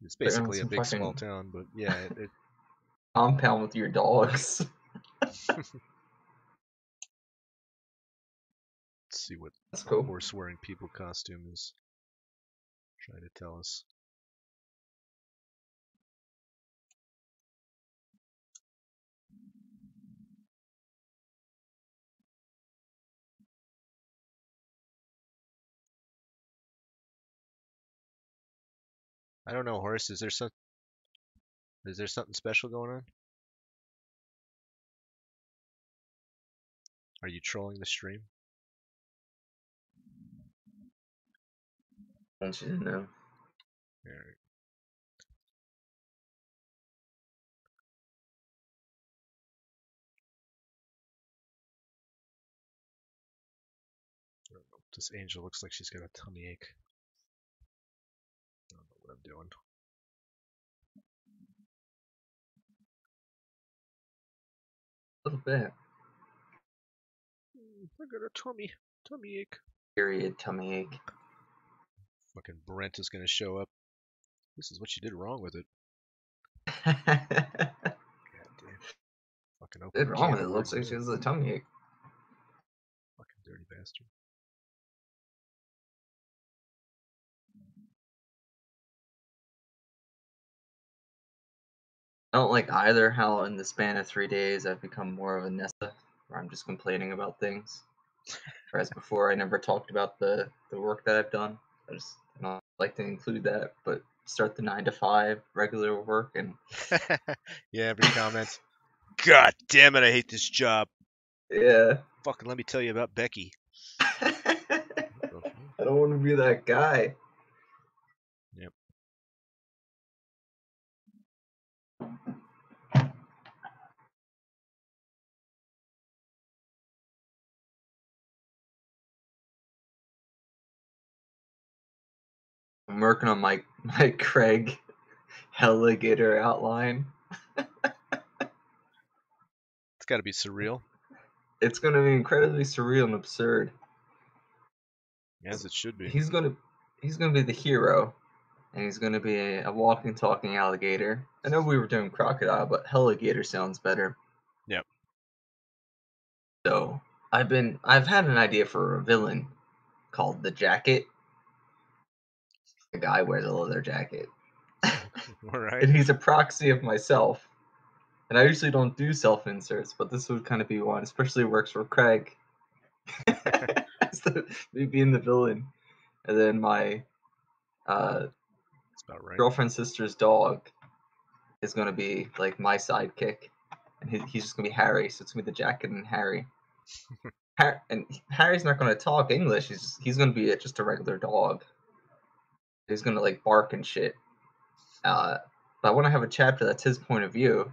C: on
A: basically a
C: some
A: big small
C: fucking
A: town, but yeah, it
C: compound with your dogs.
A: let's see what
C: That's cool.
A: horse wearing people costume is trying to tell us. I don't know, Horace. Is there something special going on? Are you trolling the stream?
C: I want you to know.
A: All right. This angel looks like she's got a tummy ache. I don't know what I'm doing.
C: A little bit.
A: I got a tummy ache.
C: Period. Tummy ache.
A: Fucking Brent is gonna show up. This is what you did wrong with it.
C: What's
A: God damn. Fucking open a
C: wrong
A: can
C: with
A: of
C: it?
A: worms
C: Looks like she
A: there.
C: has a tummy ache.
A: Fucking dirty bastard.
C: I don't like either how in the span of 3 days I've become more of a Nessa, where I'm just complaining about things. Whereas before I never talked about the work that I've done. I don't like to include that, but start the 9 to 5 regular work and
A: Yeah, every comment. God damn it, I hate this job.
C: yeah.
A: Fucking let me tell you about Becky.
C: I don't want to be that guy.
A: Yep.
C: I'm working on my Craig alligator outline.
A: It's gotta be surreal.
C: It's gonna be incredibly surreal and absurd.
A: As it should be.
C: He's gonna be the hero, and he's gonna be a walking, talking alligator. I know we were doing crocodile, but alligator sounds better.
A: Yep.
C: So I've had an idea for a villain called the Jacket. The guy wears a leather jacket,
A: Alright.
C: and he's a proxy of myself. And I usually don't do self inserts, but this would kind of be one. Especially works for Craig. Me being the villain, and then my
A: That's about right.
C: girlfriend's sister's dog is gonna be like my sidekick, and he's just gonna be Harry. So it's gonna be the Jacket and Harry. And Harry's not gonna talk English. He's gonna be just a regular dog. He's gonna like bark and shit. but I want to have a chapter that's his point of view.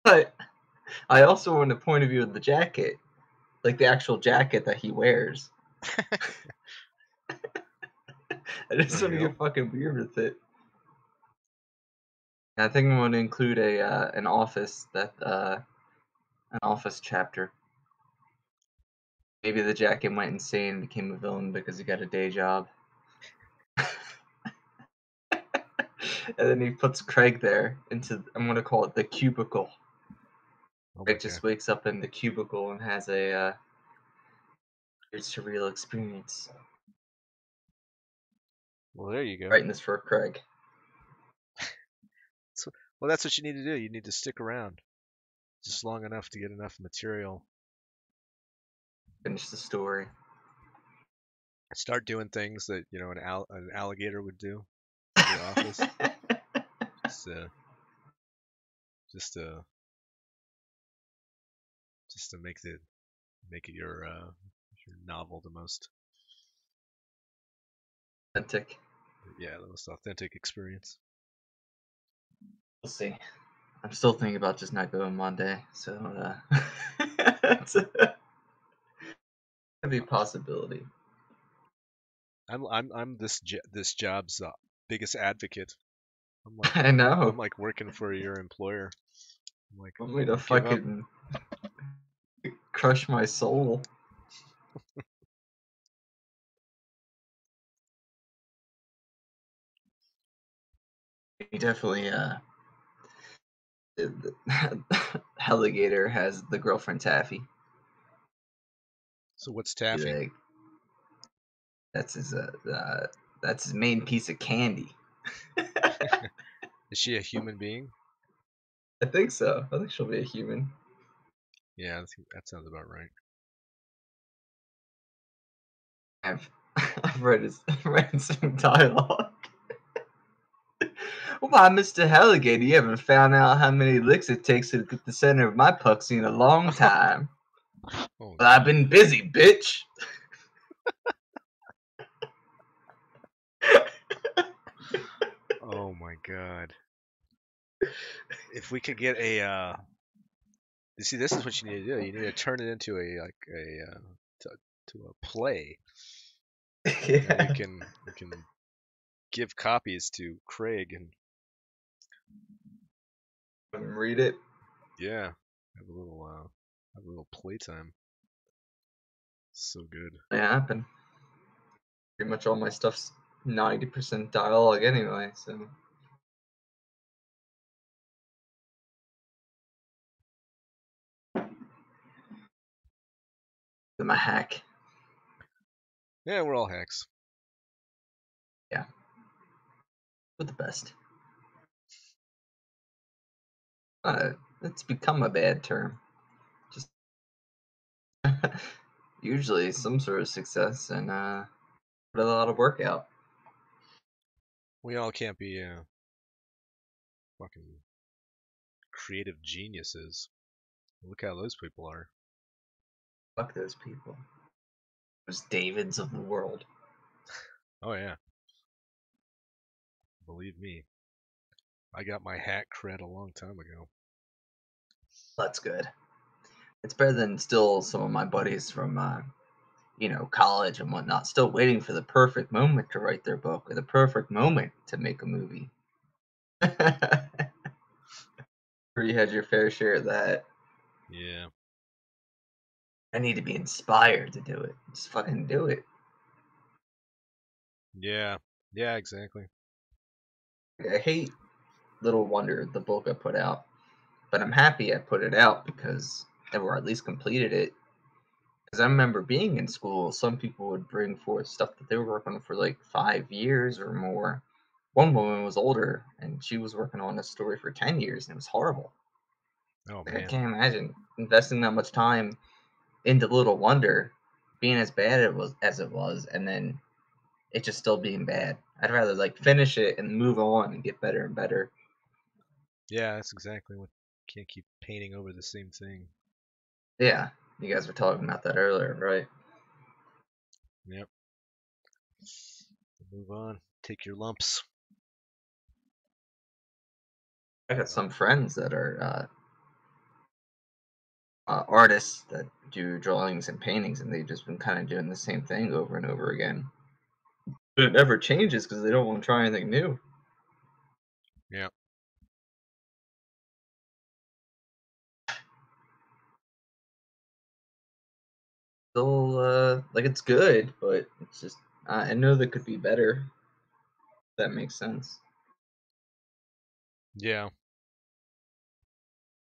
C: But I also want a point of view of the jacket, like the actual jacket that he wears. I just want to get fucking weird with it. I think I'm going to include an office chapter. Maybe the jacket went insane and became a villain because he got a day job. And then he puts Craig there into, I'm going to call it the cubicle. Craig just wakes up in the cubicle and has a weird surreal experience.
A: Well, there you go.
C: Writing this for Craig.
A: Well, that's what you need to do. You need to stick around just long enough to get enough material.
C: Finish the story.
A: Start doing things that an alligator would do in the office. just to make it your novel the most
C: authentic.
A: Yeah, the most authentic experience.
C: We'll see. I'm still thinking about just not going Monday, so it's be a possibility.
A: I'm this job's biggest advocate.
C: I know.
A: I'm like working for your employer. I'm like,
C: want me to fucking crush my soul. He definitely Alligator has the girlfriend Taffy.
A: So what's Taffy?
C: Like, that's his main piece of candy.
A: Is she a human being?
C: I think so. I think she'll be a human.
A: Yeah, I think that sounds about right.
C: I've read some dialogue. Why, Mr. Alligator, you haven't found out how many licks it takes to get the center of my puxy in a long time.
A: Oh,
C: but I've been busy, bitch.
A: Oh my god. If we could get a you see, this is what you need to do. You need to turn it into to a play.
C: Yeah.
A: We can give copies to Craig and
C: read it.
A: Yeah, have a little playtime. So good.
C: It happened. Pretty much all my stuff's 90% dialogue anyway, so. I'm a hack.
A: Yeah, we're all hacks.
C: Yeah. We're the best. It's become a bad term. Just usually some sort of success and put a lot of work out.
A: We all can't be fucking creative geniuses. Look how those people are.
C: Fuck those people. Those Davids of the world.
A: Oh yeah. Believe me. I got my hack cred a long time ago.
C: That's good. It's better than still some of my buddies from college and whatnot, still waiting for the perfect moment to write their book or the perfect moment to make a movie. Or you had your fair share of that.
A: Yeah.
C: I need to be inspired to do it. Just fucking do it.
A: Yeah. Yeah, exactly.
C: I hate Little Wonder, the book I put out, but I'm happy I put it out because, or at least completed it. Because I remember being in school, some people would bring forth stuff that they were working on for like 5 years or more. One woman was older, and she was working on a story for 10 years, and it was horrible.
A: Oh
C: Like,
A: man.
C: I can't imagine investing that much time into Little Wonder being as bad as it was, and then it just still being bad. I'd rather like finish it and move on and get better and better.
A: Yeah, that's exactly what. Can't keep painting over the same thing.
C: Yeah, you guys were talking about that earlier, right?
A: Yep. Move on. Take your lumps.
C: I got some friends that are artists that do drawings and paintings, and they've just been kind of doing the same thing over and over again. But it never changes because they don't want to try anything new.
A: Yeah.
C: Still, like it's good, but it's just I know that could be better. If that makes sense.
A: Yeah.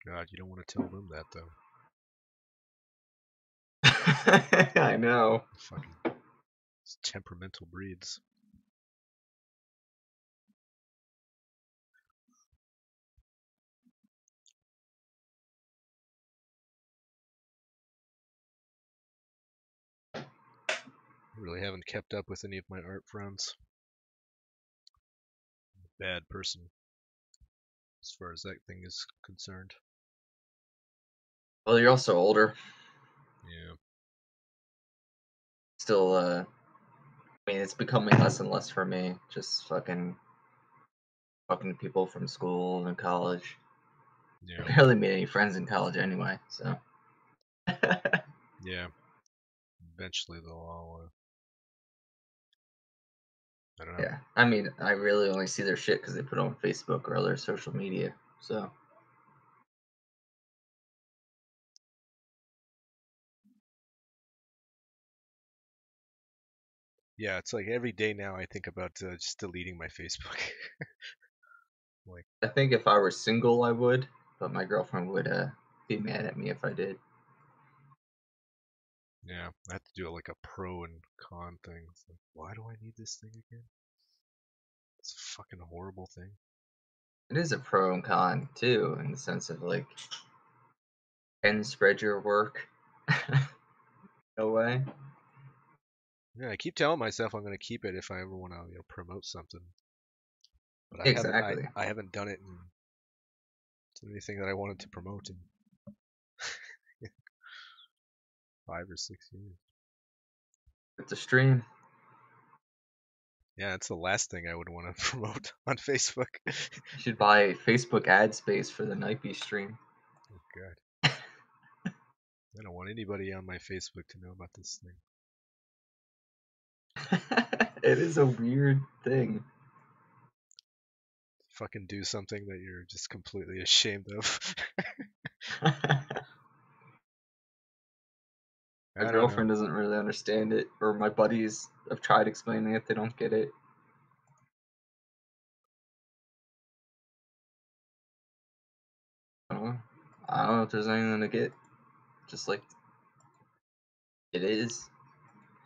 A: God, you don't want to tell them that though.
C: I know.
A: Fucking temperamental breeds. I really haven't kept up with any of my art friends. Bad person as far as that thing is concerned.
C: Well, you're also older.
A: Yeah.
C: Still, I mean, it's becoming less and less for me. Just fucking talking to people from school and college.
A: Yeah.
C: I barely made any friends in college anyway, so.
A: Yeah. Eventually they'll all. I don't know.
C: Yeah, I mean, I really only see their shit because they put it on Facebook or other social media. So.
A: Yeah, it's like every day now I think about just deleting my Facebook. Like,
C: I think if I were single, I would, but my girlfriend would be mad at me if I did.
A: yeah, I have to do like a pro and con thing. It's like, why do I need this thing again? It's a fucking horrible thing.
C: It is a pro and con too, in the sense of like, can spread your work. No way.
A: Yeah, I keep telling myself I'm gonna keep it if I ever want to, promote something. But I haven't. I,
C: Exactly.
A: I haven't done it in anything that I wanted to promote in 5 or 6 years.
C: It's a stream.
A: Yeah, it's the last thing I would want to promote on Facebook.
C: You should buy Facebook ad space for the Nightbee stream.
A: Oh God. I don't want anybody on my Facebook to know about this thing.
C: It is a weird thing.
A: Fucking do something that you're just completely ashamed of.
C: My
A: I don't know.
C: girlfriend doesn't really understand it, or my buddies have tried explaining it, they don't get it. I don't know if there's anything to get. Just like it is.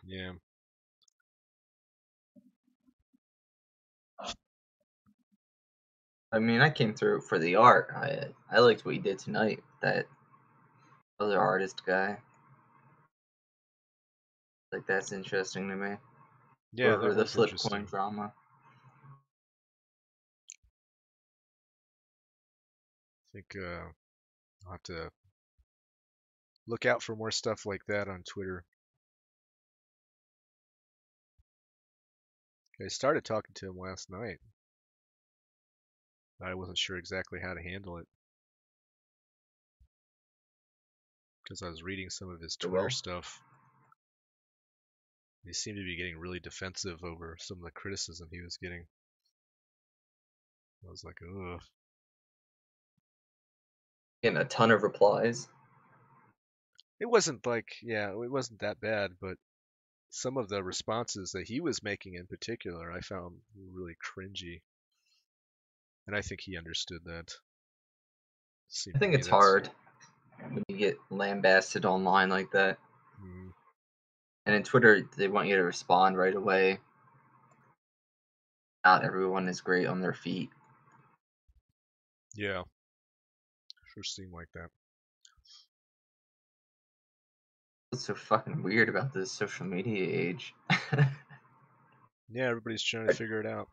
A: Yeah.
C: I mean, I came through for the art. I liked what you did tonight. That other artist guy. Like that's interesting to me.
A: Yeah, that
C: Or the
A: was
C: flip coin
A: interesting.
C: drama.
A: I think I'll have to look out for more stuff like that on Twitter. I started talking to him last night. I wasn't sure exactly how to handle it because I was reading some of his Twitter
C: Well,
A: stuff. He seemed to be getting really defensive over some of the criticism he was getting. I was like, ugh.
C: getting a ton of replies.
A: It wasn't like, yeah, it wasn't that bad, but some of the responses that he was making in particular, I found really cringy. And I think he understood that.
C: I
A: Seemed to
C: think
A: me
C: it's
A: that's.
C: hard when you get lambasted online like that.
A: Mm,
C: And in Twitter, they want you to respond right away. Not everyone is great on their feet.
A: yeah, sure seemed like that.
C: What's so fucking weird about this social media age?
A: Yeah, everybody's trying to figure it out.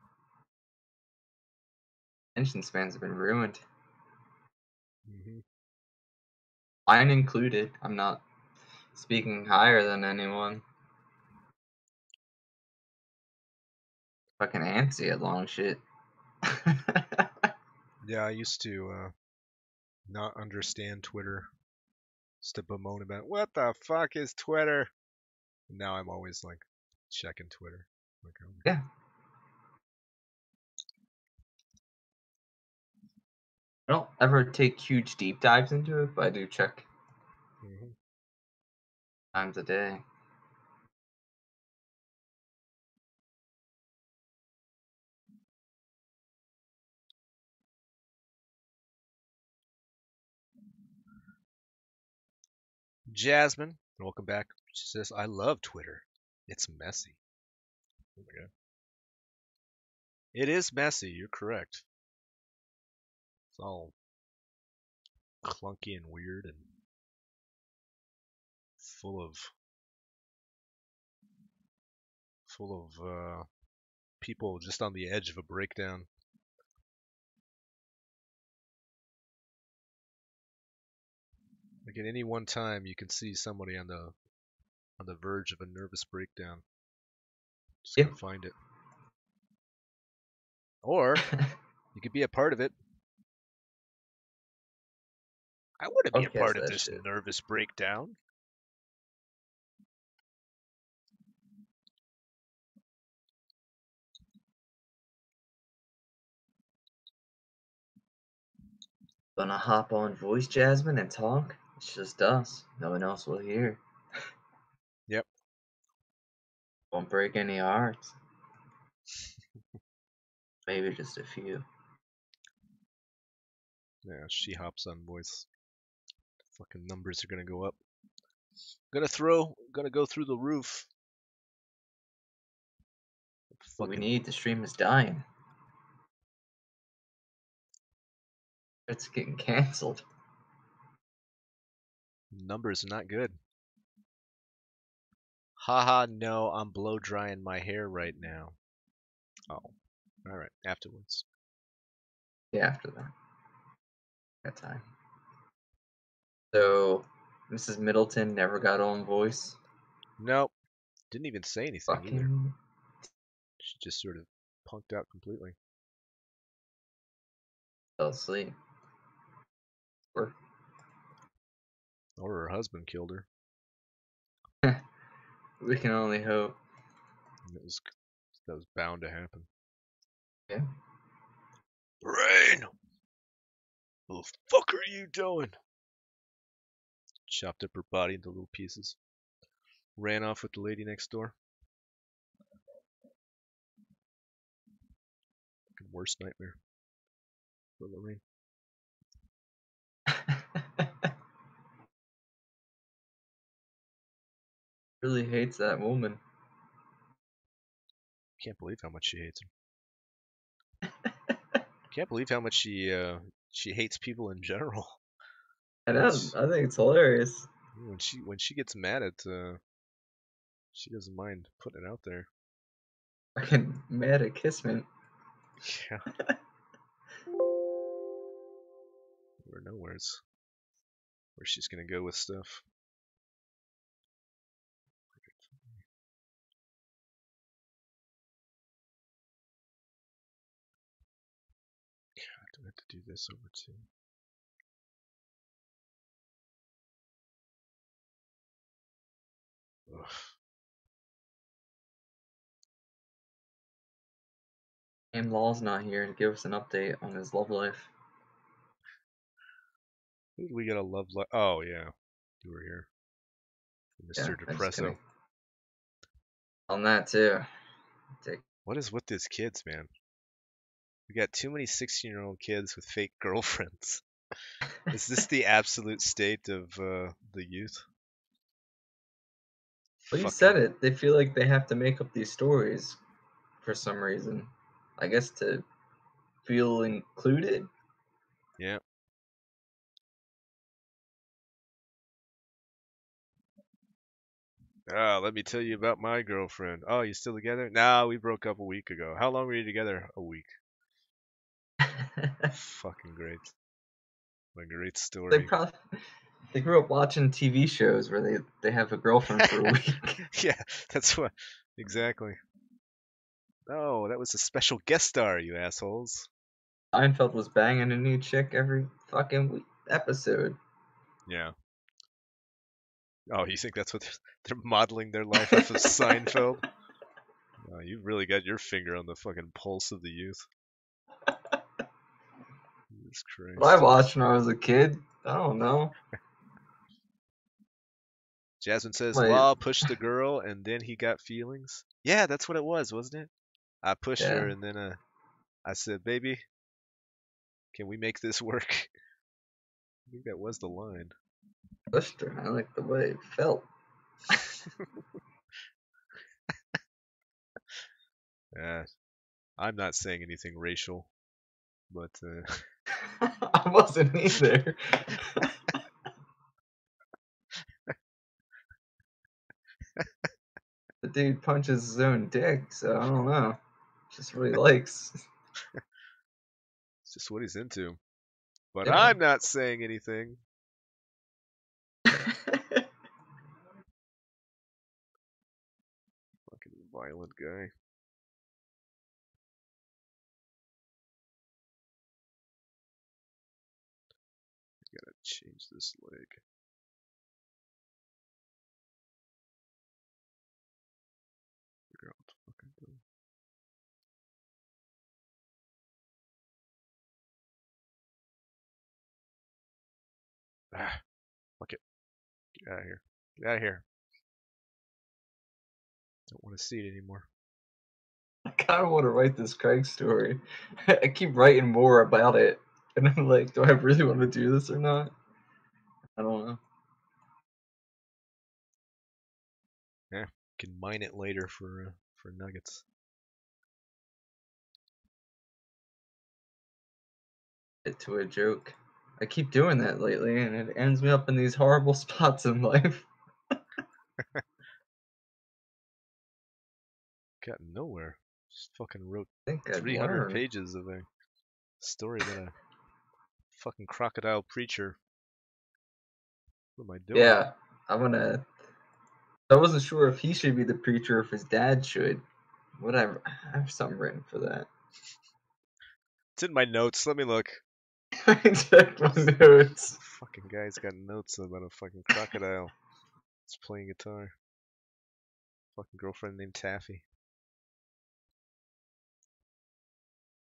C: Attention spans have been ruined.
A: Hmm.
C: Mine included. I'm not speaking higher than anyone. Fucking antsy at long shit.
A: Yeah, I used to not understand Twitter. Just to bemoan about what the fuck is Twitter. And now I'm always like checking Twitter. Like,
C: Yeah. I don't ever take huge deep dives into it, but I do check
A: mhm.
C: times a day.
A: Jasmine, welcome back. She says, I love Twitter. It's messy. Oh my God. It is messy, you're correct. It's all clunky and weird and full of people just on the edge of a breakdown. Like at any one time, you can see somebody on the verge of a nervous breakdown. Just
C: Yeah.
A: gotta find it. Or you could be a part of it. I want to be a
C: Podcast
A: part of
C: that
A: this
C: shit.
A: nervous breakdown.
C: Gonna hop on voice, Jasmine, and talk? It's just us. No one else will hear.
A: Yep.
C: Won't break any hearts. Maybe just a few.
A: Yeah, she hops on voice. Fucking numbers are gonna go up. Gonna go through the roof.
C: What we
A: Fucking
C: need, the stream is dying. It's getting canceled.
A: numbers are not good. Haha, no, I'm blow drying my hair right now. Oh, alright, afterwards.
C: Yeah, after that. Got time. So, Mrs. Middleton never got on voice.
A: Nope, didn't even say anything either.
C: Fucking
A: She just sort of punked out completely.
C: fell asleep. Or
A: Or her husband killed her.
C: we can only hope.
A: And that was bound to happen.
C: Yeah.
A: Rain! What the fuck are you doing? Chopped up her body into little pieces. Ran off with the lady next door. Fucking worst nightmare for Lorraine.
C: Really hates that woman.
A: Can't believe how much she hates him. Can't believe how much she hates people in general.
C: I know. I think it's hilarious.
A: When she gets mad at she doesn't mind putting it out there.
C: Fucking mad at Kissman.
A: Yeah. Where nowhere's where she's gonna go with stuff. Do I have to do this over too? Ugh.
C: And Law's not here to give us an update on his love life.
A: Who did we get a love life? Oh yeah, you were here, Mr.
C: Yeah, I'm just
A: Depresso.
C: kidding. On that too.
A: What is with these kids, man? We got too many 16-year-old kids with fake girlfriends. Is this the absolute state of the youth?
C: Well, you
A: Fucking
C: said it. They feel like they have to make up these stories for some reason. I guess to feel included.
A: yeah. Ah, let me tell you about my girlfriend. Oh, you still together? Nah, we broke up a week ago. How long were you together? A week. Fucking great. What a great
C: They
A: story.
C: probably they grew up watching TV shows where they have a girlfriend for a week.
A: Yeah, that's what. Exactly. Oh, that was a special guest star, you assholes.
C: Seinfeld was banging a new chick every fucking episode.
A: Yeah. Oh, you think that's what they're modeling their life off of Seinfeld? Oh, you've really got your finger on the fucking pulse of the youth. Jesus
C: What I
A: Christ.
C: watched when I was a kid, I don't know.
A: Jasmine says,
C: Like,
A: Law pushed the girl and then he got feelings. Yeah, that's what it was, wasn't it? I pushed
C: yeah,
A: her and then I said, baby, can we make this work? I think that was the line.
C: pushed her. I like the way it felt.
A: I'm not saying anything racial, but
C: I wasn't either. The dude punches his own dick, so I don't know. Just what he likes.
A: it's just what he's into. But
C: Yeah.
A: I'm not saying anything. Fucking violent guy. Gotta change this leg. Figure out what the fuck I'm doing. Ah, fuck it. Get out of here. Get out of here. Don't want to see it anymore.
C: I kind of want to write this Craig story. I keep writing more about it, and I'm like, do I really want to do this or not? I don't know.
A: Yeah, can mine it later for nuggets.
C: Get to a joke. I keep doing that lately, and it ends me up in these horrible spots in life.
A: Got nowhere. Just fucking wrote
C: I think I've
A: 300
C: learned.
A: pages of a story about a fucking crocodile preacher. What am I doing?
C: Yeah, I'm gonna. I wasn't sure if he should be the preacher or if his dad should. Whatever. I have something written for that.
A: It's in my notes. Let me look.
C: I checked my notes.
A: Fucking guy's got notes about a fucking crocodile. It's playing guitar. Fucking girlfriend named Taffy.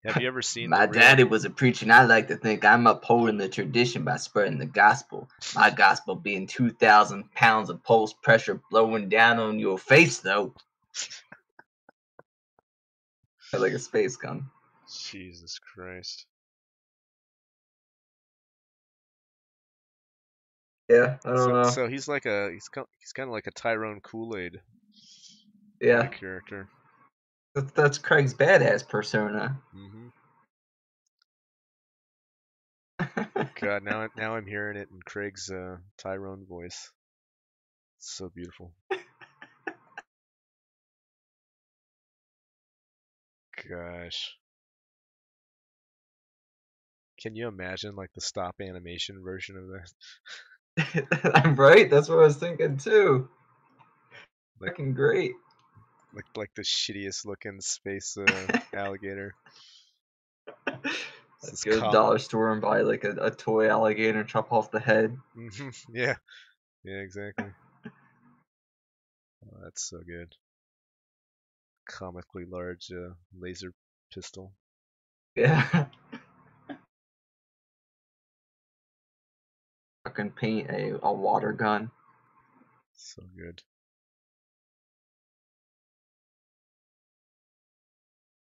A: Have you ever seen
C: My
A: the real?
C: daddy was a preacher, and I like to think I'm upholding the tradition by spreading the gospel. My gospel being 2,000 pounds of pulse pressure blowing down on your face, though. I like a space gun.
A: Jesus Christ.
C: Yeah, I don't know.
A: So he's like he's kind of like a Tyrone Kool-Aid kind
C: Yeah,
A: of character.
C: that's Craig's badass persona.
A: Hmm God, now I'm hearing it in Craig's Tyrone voice. It's so beautiful. Gosh. Can you imagine like the stop animation version of that?
C: I'm right. That's what I was thinking too.
A: Like
C: Fucking great.
A: like the shittiest looking space alligator. It's
C: Let's
A: this
C: go to the dollar store and buy like a toy alligator and chop off the head.
A: Yeah, yeah, exactly. Oh, that's so good. Comically large laser pistol.
C: Yeah. Fucking paint a water gun.
A: So good.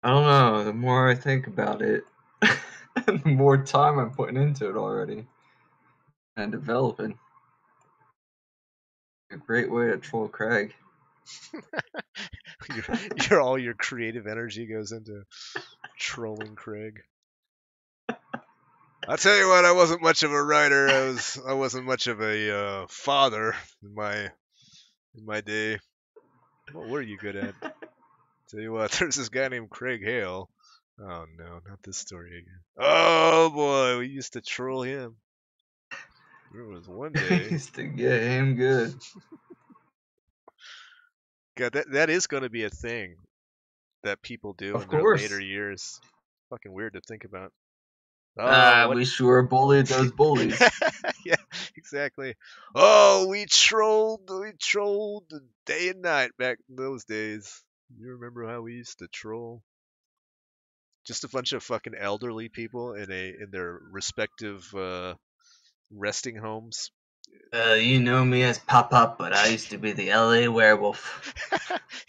C: I don't know. The more I think about it, the more time I'm putting into it already and developing. A great way to troll Craig.
A: All your creative energy goes into trolling Craig. I'll tell you what, I wasn't much of a writer. I wasn't much of a father in my day. What were you good at? Tell you what, there's this guy named Craig Hale. Oh no, not this story again. Oh boy, we used to troll him. There was one day.
C: Used to get him good.
A: God, that is going to be a thing that people do
C: Of
A: in their later
C: course.
A: years. Fucking weird to think about. Oh, what?
C: We sure bullied those bullies.
A: Yeah, exactly. Oh, we trolled day and night back in those days. You remember how we used to troll? Just a bunch of fucking elderly people in their respective resting homes.
C: You know me as Pop Up, but I used to be the LA werewolf.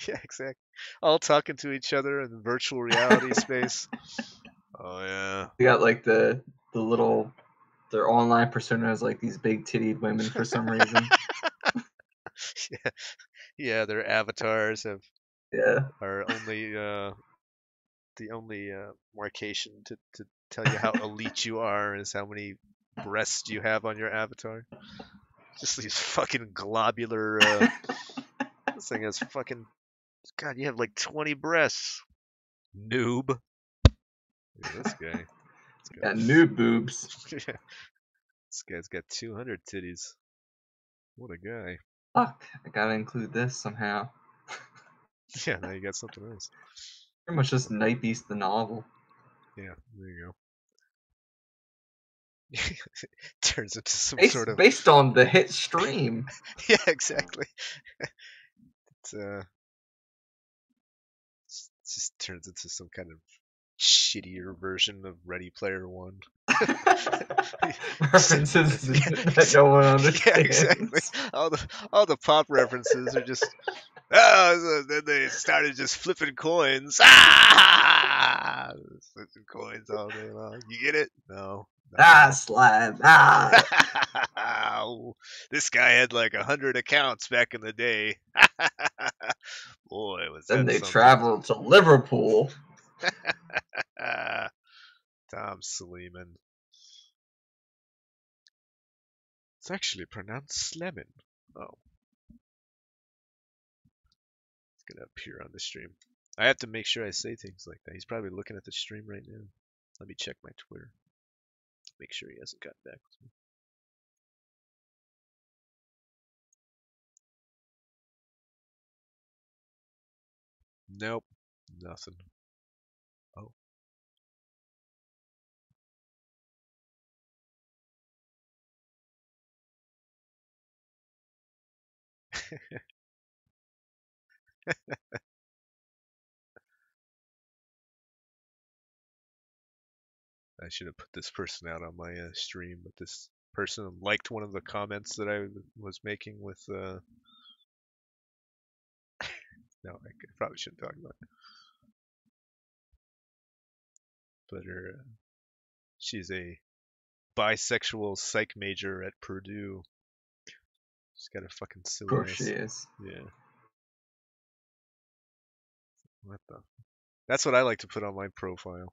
A: Yeah, exactly. All talking to each other in virtual reality space. Oh yeah.
C: They got like the little their online personas like these big tittied women for some reason.
A: Yeah, yeah, their avatars
C: Yeah.
A: are only the only marcation to tell you how elite you are is how many breasts you have on your avatar. Just these fucking globular. This thing has fucking. God, you have like 20 breasts. Noob. Look at this guy.
C: Got new boobs.
A: Yeah, this guy's got 200 titties. What a guy.
C: Fuck, I gotta include this somehow.
A: Yeah, now you got something else.
C: Pretty much just Night Beast the novel.
A: Yeah, there you go. Turns into some sort
C: Based,
A: of.
C: based on the hit stream.
A: Yeah, exactly. It's, just turns into some kind of shittier version of Ready Player One.
C: References that no one
A: Yeah, exactly.
C: understands.
A: All the pop references are just. Oh, so then they started just flipping coins. Ah, flipping coins all day long. You get it? No.
C: Ah, slime. Ah.
A: Oh, this guy had like 100 accounts back in the day. Boy, was
C: Then
A: that
C: they
A: something.
C: traveled to Liverpool.
A: Tom Sleeman. It's actually pronounced Slemin. Oh, it's gonna appear on the stream. I have to make sure I say things like that. He's probably looking at the stream right now. Let me check my Twitter. Make sure he hasn't gotten back with me. Nope, nothing. Oh. I should have put this person out on my stream, but this person liked one of the comments that I was making with. No, I probably shouldn't talk about it. But she's a bisexual psych major at Purdue. She's got a fucking
C: Of
A: silly
C: course
A: ass.
C: she is.
A: Yeah. What the? That's what I like to put on my profile.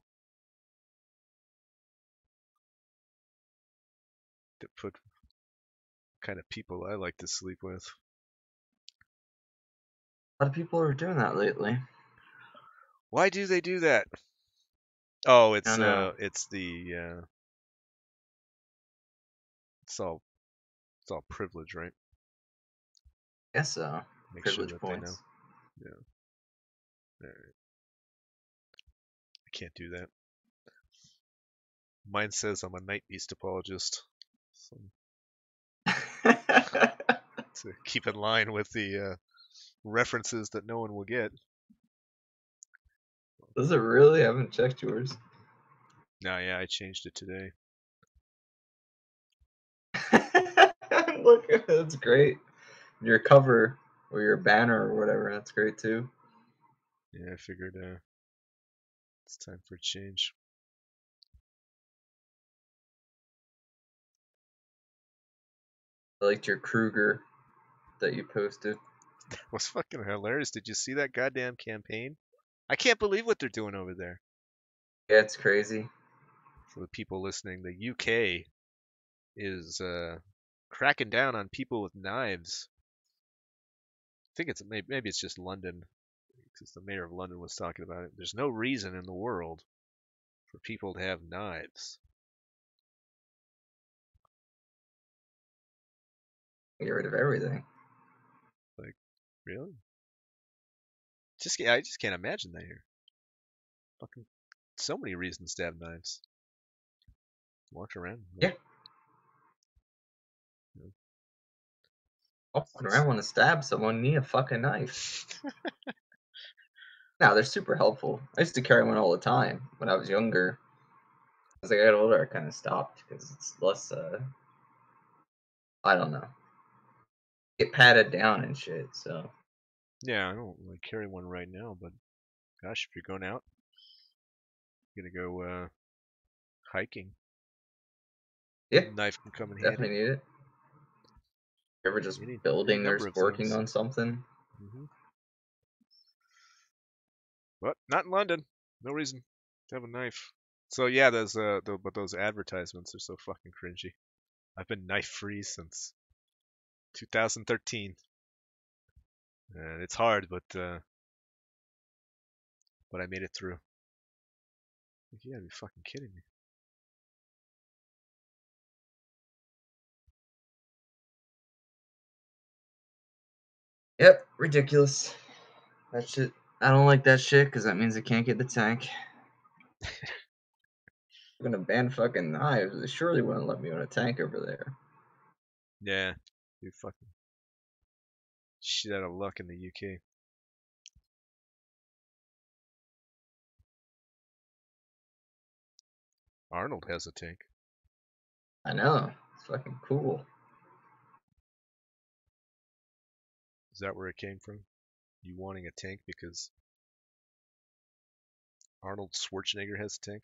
A: To put kind of people I like to sleep with.
C: A lot of people are doing that lately.
A: Why do they do that? Oh,
C: I don't know.
A: it's the it's all privilege, right?
C: Guess so.
A: Make sure
C: Privilege
A: that they know.
C: points.
A: Yeah. All right. I can't do that. Mine says I'm a night beast apologist. So, to keep in line with the references that no one will get.
C: Does it really? I haven't checked yours.
A: No, yeah, I changed it today.
C: Look, that's great. Your cover or your banner or whatever, that's great too.
A: Yeah, I figured it's time for a change.
C: I liked your Kruger that you posted.
A: It was fucking hilarious. Did you see that goddamn campaign? I can't believe what they're doing over there.
C: Yeah, it's crazy.
A: For the people listening, the UK is cracking down on people with knives. I think maybe it's just London, because the mayor of London was talking about it. There's no reason in the world for people to have knives.
C: Get rid of everything.
A: Like, really? I just can't imagine that here. Fucking so many reasons to have knives. walk around.
C: Yeah. Walk around want to stab someone, need a fucking knife. No, they're super helpful. I used to carry one all the time when I was younger. As I got older, I kind of stopped because it's less, I don't know, get patted down and shit, so.
A: Yeah, I don't really carry one right now, but gosh, if you're going out, you're gonna go hiking.
C: Yeah,
A: Knife can come in
C: definitely
A: handy.
C: need it. You ever just
A: Any
C: building or
A: number
C: just
A: of
C: working
A: things.
C: on something?
A: But not in London. No reason to have a knife. So yeah, but those advertisements are so fucking cringy. I've been knife free since 2013. And it's hard, but I made it through. You gotta be fucking kidding me.
C: Yep, ridiculous. That shit. I don't like that shit because that means I can't get the tank. I'm gonna ban fucking knives. They surely wouldn't let me on a tank over there.
A: Yeah, you fucking shit out of luck in the UK. Arnold has a tank.
C: I know. It's fucking cool.
A: Is that where it came from? You wanting a tank because Arnold Schwarzenegger has a tank?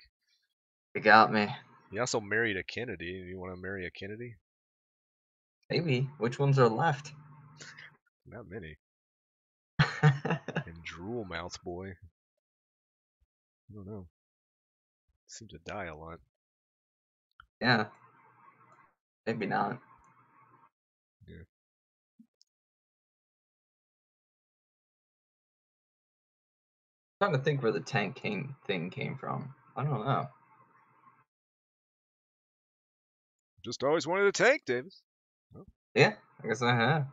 C: It got me.
A: He also married a Kennedy. You want to marry a Kennedy?
C: Maybe. Which ones are left?
A: Not many. And drool mouth boy. I don't know. Seem to die a lot.
C: Yeah. Maybe not.
A: Yeah.
C: I'm trying to think where the tank thing came from. I don't know.
A: Just always wanted a tank, Davis. Oh.
C: Yeah, I guess I have.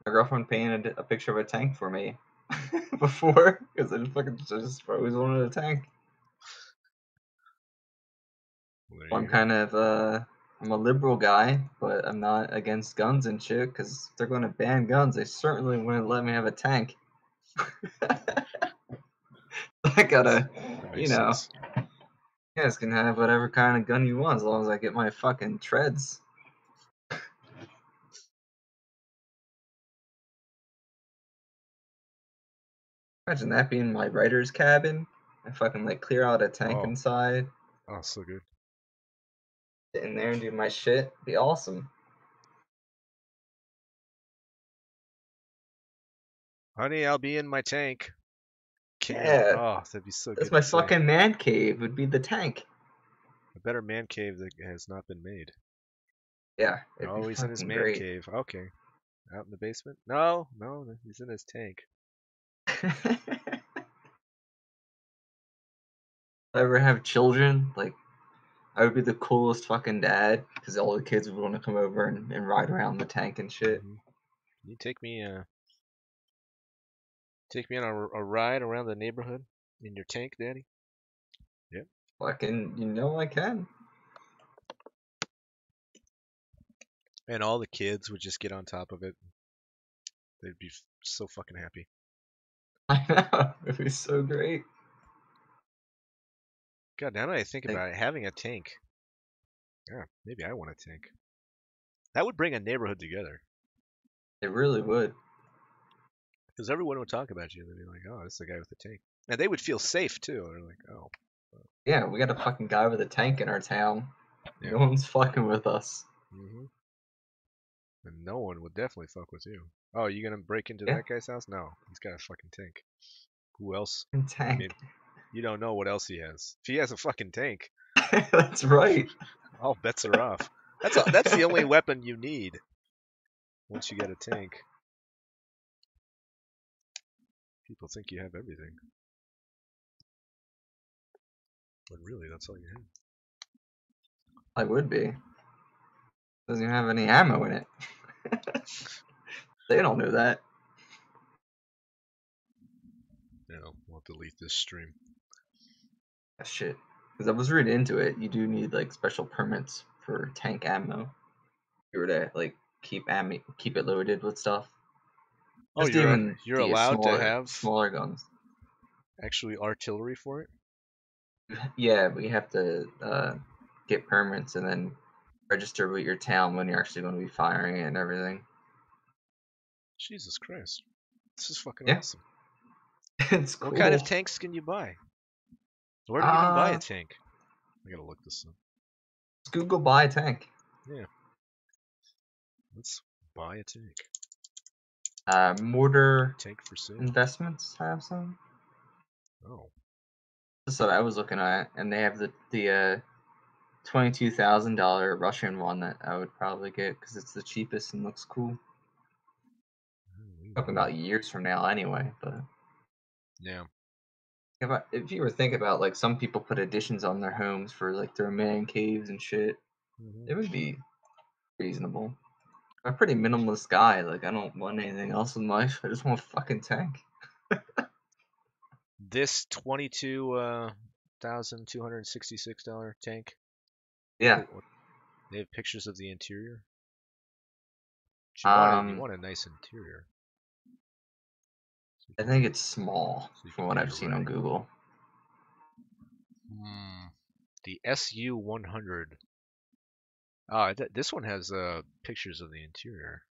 C: My girlfriend painted a picture of a tank for me before because I just always wanted a tank.
A: Well, there
C: I'm
A: you go.
C: kind of I'm a liberal guy, but I'm not against guns and shit. Because if they're going to ban guns, they certainly wouldn't let me have a tank. I gotta,
A: That
C: you
A: makes
C: know,
A: sense.
C: you guys can have whatever kind of gun you want as long as I get my fucking treads. Imagine that being my writer's cabin. I fucking like clear out a tank
A: Oh,
C: inside,
A: oh, so good.
C: sit in there and do my shit. Be awesome.
A: Honey, I'll be in my tank.
C: Yeah,
A: Oh, that'd be so
C: that's
A: good
C: my
A: to say.
C: fucking man cave. Would be the tank.
A: A better man cave that has not been made.
C: Yeah, it'd be
A: Oh, he's in his
C: fucking
A: man
C: great.
A: cave. Okay. Out in the basement? No, he's in his tank.
C: If I ever have children, like I would be the coolest fucking dad because all the kids would want to come over and ride around the tank and shit.
A: You take me on a ride around the neighborhood in your tank, Daddy? Yep.
C: Fucking, you know I can.
A: And all the kids would just get on top of it. They'd be so fucking happy.
C: I know. It'd be so great.
A: God, now that I think
C: Like,
A: about it, having a tank. Yeah, maybe I want a tank. That would bring a neighborhood together.
C: it really would.
A: Because everyone would talk about you. They'd be like, oh, this is the guy with the tank. And they would feel safe, too. They're like, oh.
C: Yeah, we got a fucking guy with a tank in our town.
A: Yeah.
C: No one's fucking with us.
A: And no one would definitely fuck with you. Oh, you gonna break into
C: Yeah.
A: that guy's house? No, he's got a fucking tank. Who else?
C: Tank.
A: I mean, you don't know what else he has. If he has a fucking tank,
C: That's right.
A: all bets are off. That's the only weapon you need once you get a tank. People think you have everything. But really, that's all you have.
C: I would be. Doesn't even have any ammo in it. They don't know that.
A: Yeah, we'll delete this stream.
C: Shit. Because I was reading into it, you do need like special permits for tank ammo. If you were to like keep it loaded with stuff.
A: Oh,
C: Just even
A: you're
C: the
A: allowed to have
C: smaller guns.
A: actually artillery for it?
C: Yeah, we have to get permits and then register with your town when you're actually going to be firing it and everything.
A: Jesus Christ. This is fucking
C: Yeah.
A: awesome.
C: It's
A: What
C: cool.
A: kind of tanks can you buy? Where do you even buy a tank? I gotta look this up.
C: Let's Google buy a tank.
A: Yeah. Let's buy a tank.
C: Mortar
A: Tank for sale.
C: Investments have some.
A: Oh.
C: That's what I was looking at, and they have the $22,000 Russian one that I would probably get because it's the cheapest and looks cool. Talking about years from now, anyway. But
A: yeah,
C: if you were thinking about like some people put additions on their homes for like their man caves and shit, it would be reasonable. I'm a pretty minimalist guy. Like I don't want anything else in life. I just want a fucking tank.
A: This $22,266 tank.
C: Yeah.
A: They have pictures of the interior. You want a nice interior.
C: I think it's small
A: So
C: from what I've seen on Google.
A: The SU-100. Ah, this one has pictures of the interior.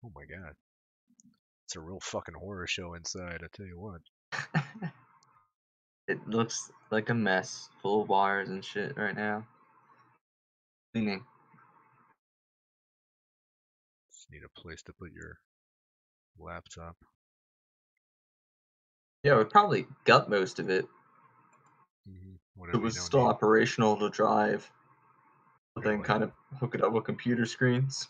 A: Oh my god. It's a real fucking horror show inside, I tell you what.
C: It looks like a mess, full of wires and shit right now. Cleaning.
A: Just need a place to put your laptop.
C: Yeah, we probably got most of it.
A: Whatever
C: It was
A: you don't
C: still
A: need.
C: operational to drive, but then
A: Really?
C: kind of hook it up with computer screens.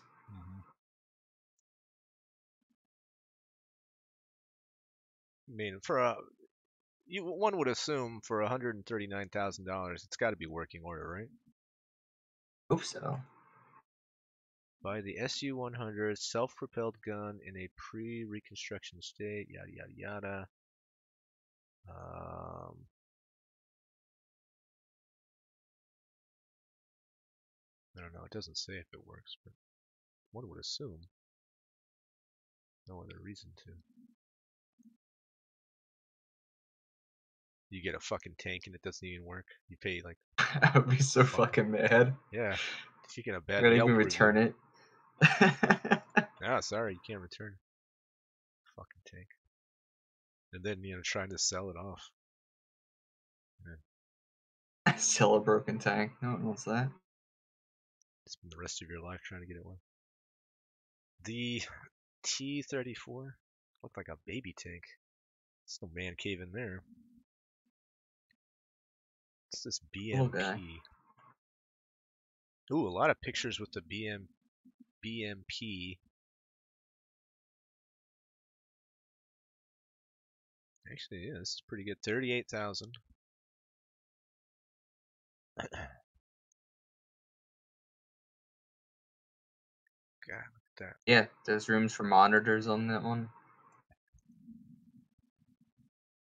A: I mean, one would assume for $139,000, it's got to be working order, right?
C: Hope so.
A: By the SU-100 self-propelled gun in a pre-reconstruction state, yada yada yada. I don't know. It doesn't say if it works, but one would assume. No other reason to. You get a fucking tank and it doesn't even work. You pay like.
C: I would be so fucking mad.
A: Yeah. If you get a
C: I'm
A: bad
C: gonna
A: Yelp
C: even
A: review.
C: return it.
A: Ah, sorry, you can't return it. Fucking tank. And then, trying to sell it off.
C: Sell a broken tank. No one wants that.
A: Spend the rest of your life trying to get it one. The T-34 looked like a baby tank. There's no man cave in there. What's this BMP? Ooh, a lot of pictures with the BMP. Actually, yeah, this is pretty good. 38,000. God, look at that.
C: Yeah, there's rooms for monitors on that one.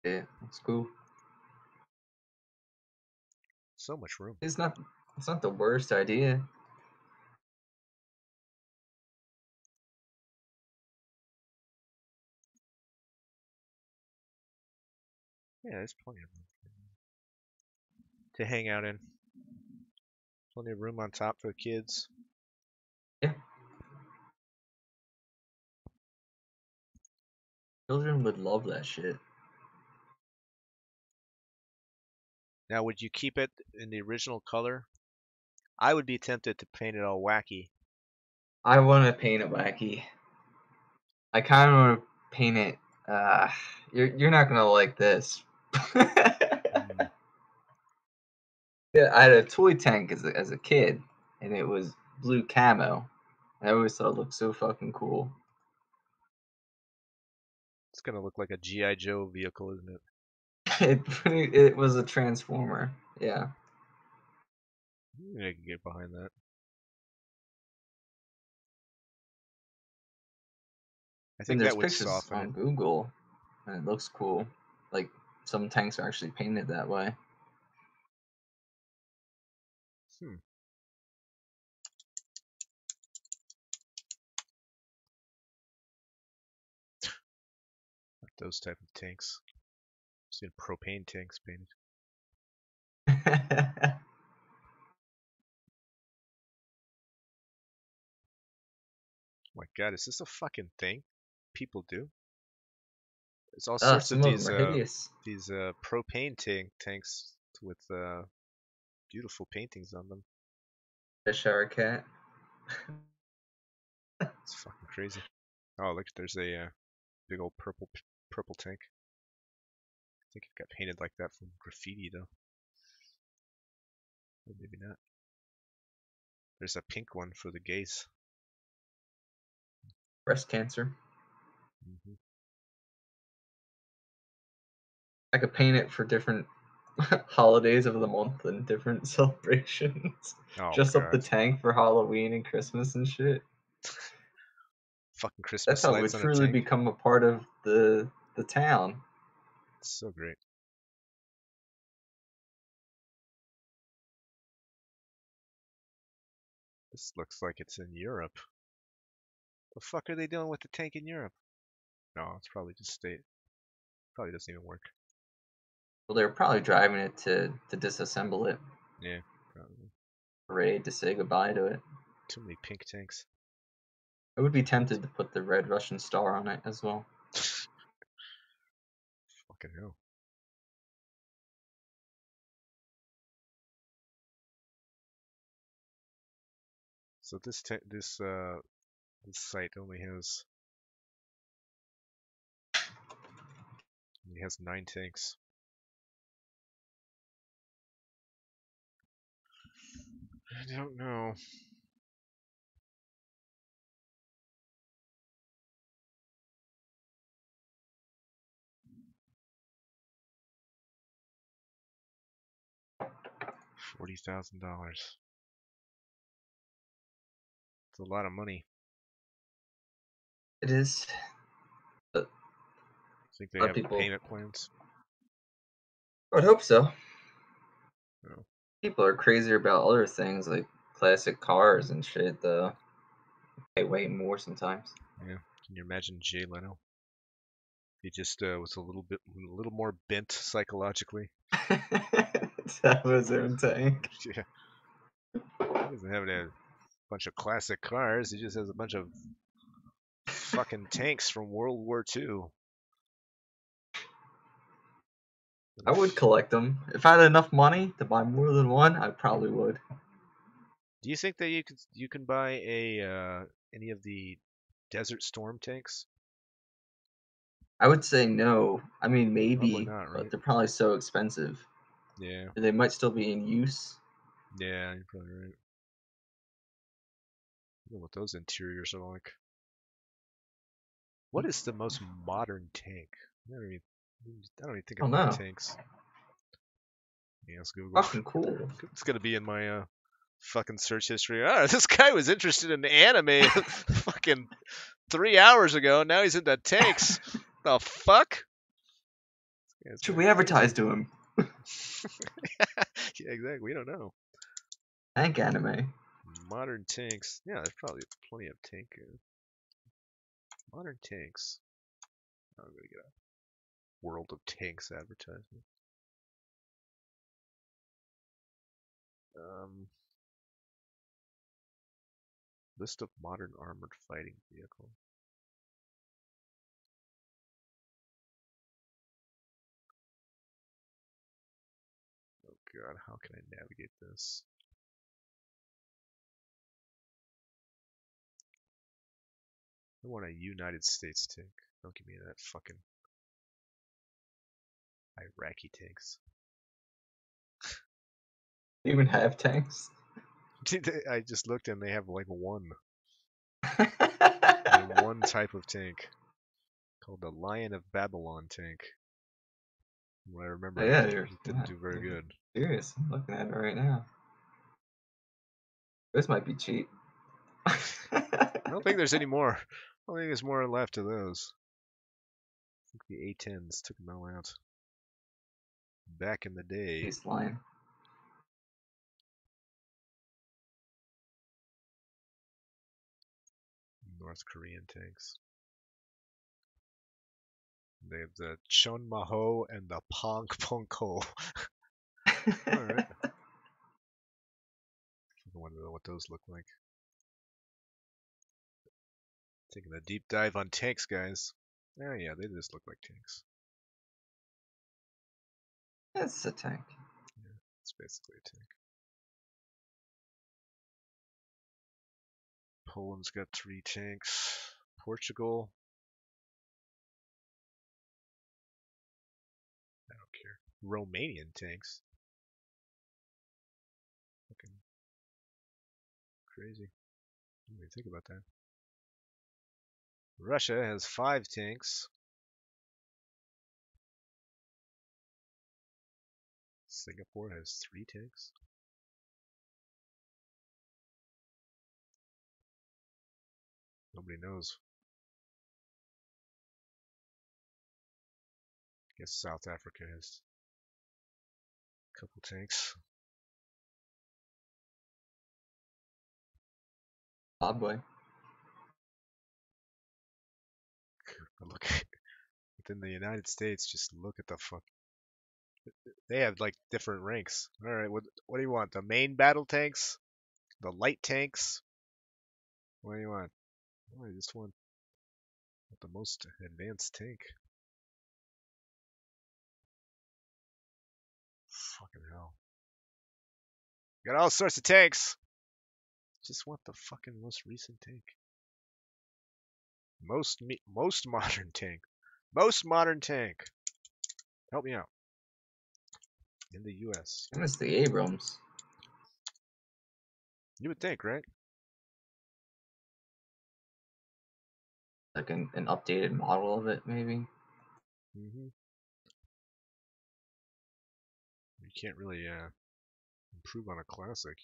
C: Yeah, that's cool.
A: So much room.
C: It's not the worst idea.
A: Yeah, there's plenty of room to hang out in. Plenty of room on top for the kids.
C: Yeah. Children would love that shit.
A: Now, would you keep it in the original color? I would be tempted to paint it all wacky.
C: I want to paint it wacky. I kind of want to paint it. You're not gonna like this. Yeah, I had a toy tank as a kid, and it was blue camo. I always thought it looked so fucking cool.
A: It's gonna look like a G.I. Joe vehicle, isn't it?
C: It was a transformer. Yeah.
A: I can get behind that. I think
C: And there's
A: that would
C: pictures
A: soften
C: on
A: it.
C: Google, and it looks cool. Like some tanks are actually painted that way.
A: Hmm. Not those type of tanks. I've seen propane tanks painted. My God, is this a fucking thing people do? There's all sorts
C: Some
A: of
C: of them are hideous.
A: these propane tanks with beautiful paintings on them.
C: A shower cat.
A: It's fucking crazy. Oh, look, there's a big old purple tank. I think it got painted like that from graffiti though. Or maybe not. There's a pink one for the gays.
C: Breast cancer.
A: Hmm.
C: I could paint it for different holidays of the month and different celebrations.
A: Oh
C: Just up the
A: God.
C: tank for Halloween and Christmas and shit.
A: Fucking
C: That's
A: Christmas
C: how it would
A: lights on a
C: truly
A: tank.
C: become a part of the town.
A: It's so great. This looks like it's in Europe. The fuck are they doing with the tank in Europe? No, it's probably just state. Probably doesn't even work.
C: Well, they were probably driving it to disassemble it,
A: Yeah, probably.
C: ready to say goodbye to it.
A: Too many pink tanks.
C: I would be tempted to put the red Russian star on it as well.
A: Fucking hell. So this site only has 9 tanks. I don't know. $40,000. It's a lot of money.
C: It is. But
A: Think
C: a
A: they
C: lot of
A: have
C: people.
A: payment plans?
C: I would hope so.
A: No.
C: People are crazier about other things like classic cars and shit, though. Pay way more sometimes.
A: Yeah. Can you imagine Jay Leno? He just was a little more bent psychologically.
C: That was his own tank.
A: Yeah. He doesn't have a bunch of classic cars. He just has a bunch of fucking tanks from World War II.
C: I would collect them. If I had enough money to buy more than one, I probably would.
A: Do you think that you can buy any of the Desert Storm tanks?
C: I would say no. I mean,
A: Probably
C: maybe,
A: not,
C: but
A: right?
C: they're probably so expensive.
A: Yeah.
C: They might still be in use.
A: Yeah, you're probably right. I don't know what those interiors are like. What is the most modern tank? I don't even think
C: Oh
A: about
C: no.
A: tanks. Yeah, let's Google.
C: Fucking cool.
A: It's gonna be in my fucking search history. Ah, this guy was interested in anime fucking 3 hours ago. Now he's into tanks. The fuck?
C: Should we advertise to him?
A: Yeah, exactly. We don't know.
C: Tank anime.
A: Modern tanks. Yeah, there's probably plenty of tank. Modern tanks. I'm gonna get a World of Tanks advertisement. List of modern armored fighting vehicles. Oh god, how can I navigate this? I want a United States tank. Don't give me that fucking Iraqi tanks.
C: They even have tanks.
A: I just looked and they have like one.
C: Yeah,
A: One type of tank called the Lion of Babylon tank. From what I remember, it didn't do very good.
C: serious. I'm looking at it right now. This might be cheap.
A: I don't think there's any more. I don't think there's more left of those. I think the A10s took them all out. back in the day.
C: Baseline.
A: North Korean tanks. They have the Chonmaho and the Pongpongho. Alright. I wonder what those look like. Taking a deep dive on tanks, guys. Oh yeah, they just look like tanks.
C: That's a tank.
A: Yeah, it's basically a tank. Poland's got 3 tanks. Portugal. I don't care. Romanian tanks. Fucking crazy. What do you think about that? Russia has 5 tanks. Singapore has 3 tanks. Nobody knows. Guess South Africa has a couple tanks.
C: Zimbabwe.
A: But look, within the United States, just look at the fuck. They have like different ranks. All right, what do you want? The main battle tanks, the light tanks. What do you want? Oh, I just want the most advanced tank. Fucking hell. Got all sorts of tanks. Just want the fucking most recent tank. Most modern tank. Most modern tank. Help me out. In the U.S.
C: And it's the Abrams.
A: You would think, right?
C: Like an updated model of it, maybe.
A: Mm-hmm. You can't really improve on a classic.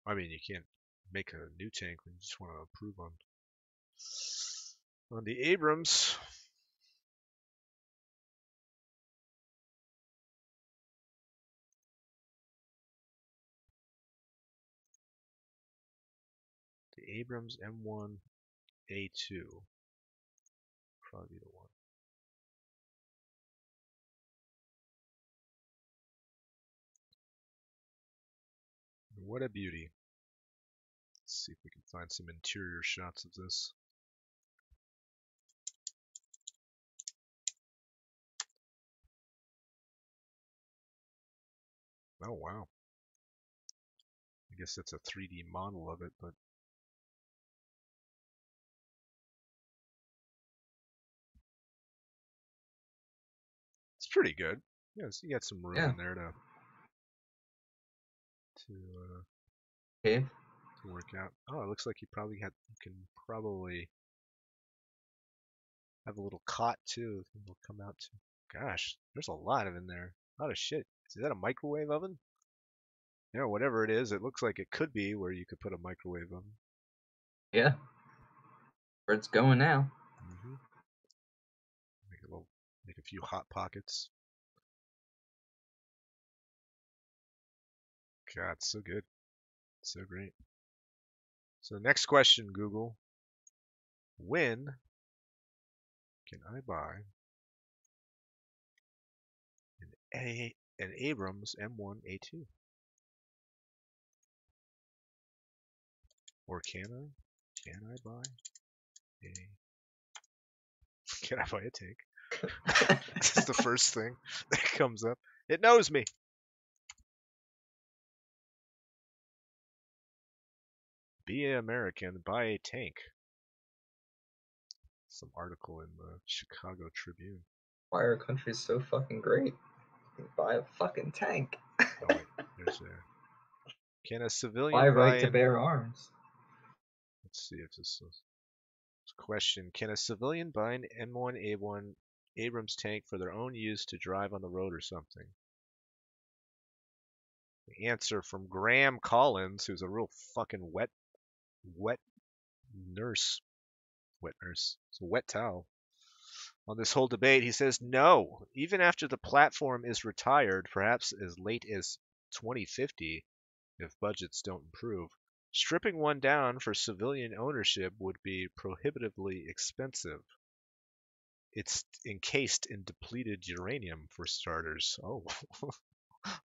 A: I mean, you can't make a new tank when you just want to improve on the Abrams. The Abrams M1A2 probably be the one. What a beauty. Let's see if we can find some interior shots of this. Oh wow. I guess that's a 3D model of it, but it's pretty good. Yeah, so you got some room
C: Yeah.
A: in there to
C: Okay.
A: to work out. Oh, it looks like you can probably have a little cot too. It'll come out too. Gosh, there's a lot of in there. A lot of shit. Is that a microwave oven? Yeah, whatever it is, it looks like it could be where you could put a microwave oven.
C: Yeah. Where it's going now.
A: Mm-hmm. Make a few hot pockets. God, it's so good. So great. So next question, Google. When can I buy an Abrams M1A2? Or can I? Can I buy a? Can I buy a tank? This is the first thing that comes up. It knows me. Be an American, buy a tank. Some article in the Chicago Tribune.
C: Why our country's so fucking great? You buy a fucking tank.
A: Oh wait, there's a. Can a
C: Why
A: civilian
C: right
A: buy
C: to
A: an?
C: bear arms?
A: Let's see if this is. Question: Can a civilian buy an M1A1 Abrams tank for their own use to drive on the road or something? The answer from Graham Collins, who's a real fucking wet nurse. Wet nurse. It's a wet towel. On this whole debate, he says no. Even after the platform is retired, perhaps as late as 2050, if budgets don't improve, stripping one down for civilian ownership would be prohibitively expensive. It's encased in depleted uranium, for starters. Oh,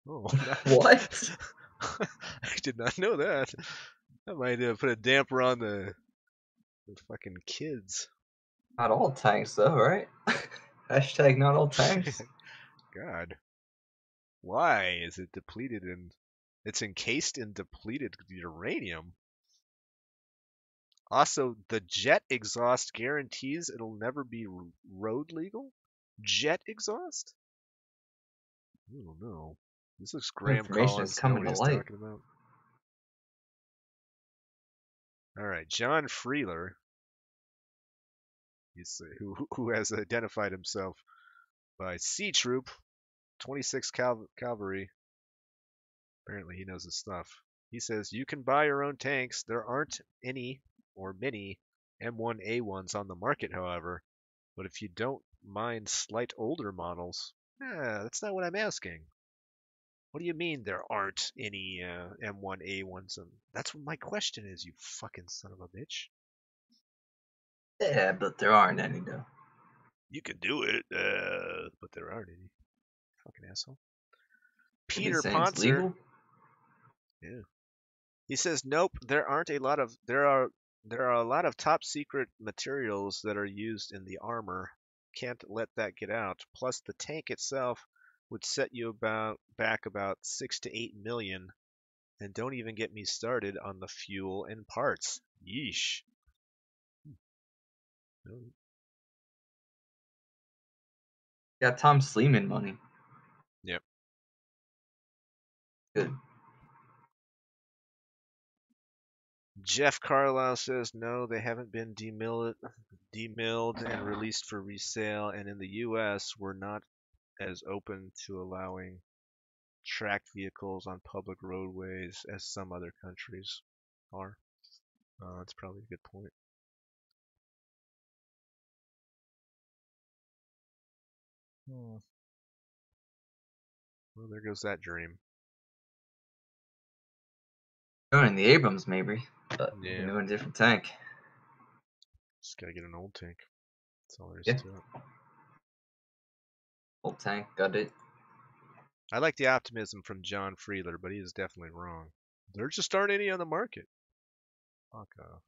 A: oh,
C: What?
A: I did not know that. That might put a damper on the fucking kids.
C: Not all tanks, though, right? Hashtag not all tanks.
A: God, why is it depleted in? It's encased in depleted uranium. Also, the jet exhaust guarantees it'll never be road legal. Jet exhaust? I don't know. This looks Graham
C: Information is
A: Collins know
C: coming
A: what
C: to
A: he's
C: light.
A: talking about. All right, John Freeler, he's who has identified himself by C Troop, 26 Cavalry. Apparently, he knows his stuff. He says you can buy your own tanks. There aren't any or many M1A1s on the market, however. But if you don't mind slight older models, that's not what I'm asking. What do you mean there aren't any M1A1s? That's what my question is, you fucking son of a bitch.
C: Yeah, but there aren't any, though.
A: You can do it, but there aren't any. Fucking asshole.
C: What are you
A: Peter
C: saying, it's
A: Ponser.
C: legal?
A: Yeah. He says, nope, there are a lot of top secret materials that are used in the armor. Can't let that get out. Plus, the tank itself would set you back about 6 to 8 million, and don't even get me started on the fuel and parts. Yeesh.
C: Got Tom Sleeman money.
A: Yep.
C: Good.
A: Jeff Carlisle says no, they haven't been demilled and released for resale, and in the U.S. we're not as open to allowing tracked vehicles on public roadways as some other countries are. That's probably a good point. Well, there goes that dream.
C: Going in the Abrams, maybe, but you can
A: Yeah,
C: do a different tank.
A: just gotta get an old tank. That's all there is
C: Yeah.
A: to it.
C: Old tank, got it.
A: I like the optimism from John Freeler, but he is definitely wrong. There just aren't any on the market. Fuck off.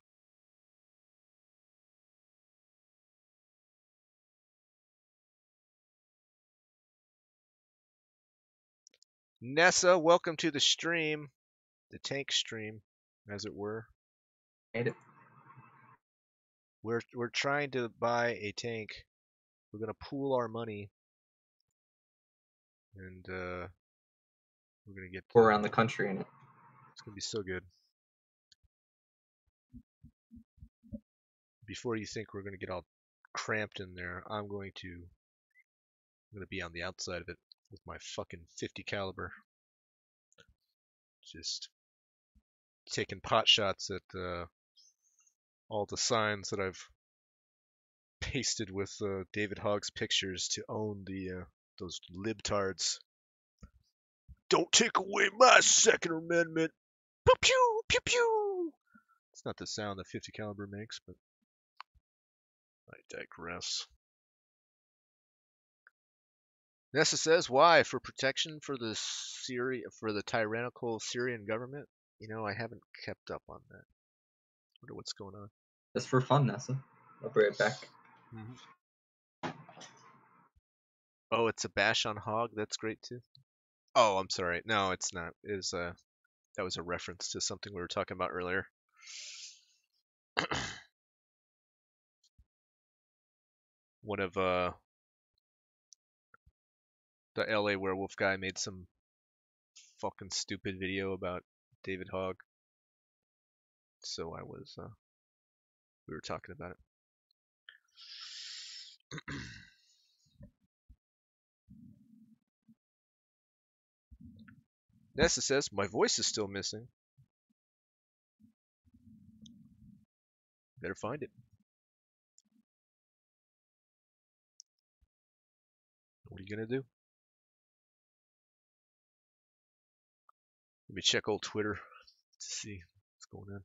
A: Nessa, welcome to the stream. The tank stream, as it were.
C: Made it.
A: We're trying to buy a tank. We're gonna pool our money, and we're gonna get.
C: We're around the country in it.
A: It's gonna be so good. Before you think we're gonna get all cramped in there, I'm gonna be on the outside of it with my fucking 50 caliber, just taking pot shots at all the signs that I've pasted with David Hogg's pictures to own those libtards. Don't take away my Second Amendment. Pew pew pew pew. It's not the sound that 50 caliber makes, but I digress. Nessa says, why? For protection for the tyrannical Syrian government? You know, I haven't kept up on that. Wonder what's going on.
C: Just for fun, Nessa. I'll be right back.
A: Oh, it's a bash on Hog. That's great too. Oh, I'm sorry. No, it's not. That was a reference to something we were talking about earlier. One of the LA werewolf guy made some fucking stupid video about David Hogg. So we were talking about it. Nessa says, my voice is still missing. Better find it. you gonna do? Let me check old Twitter to see what's going on.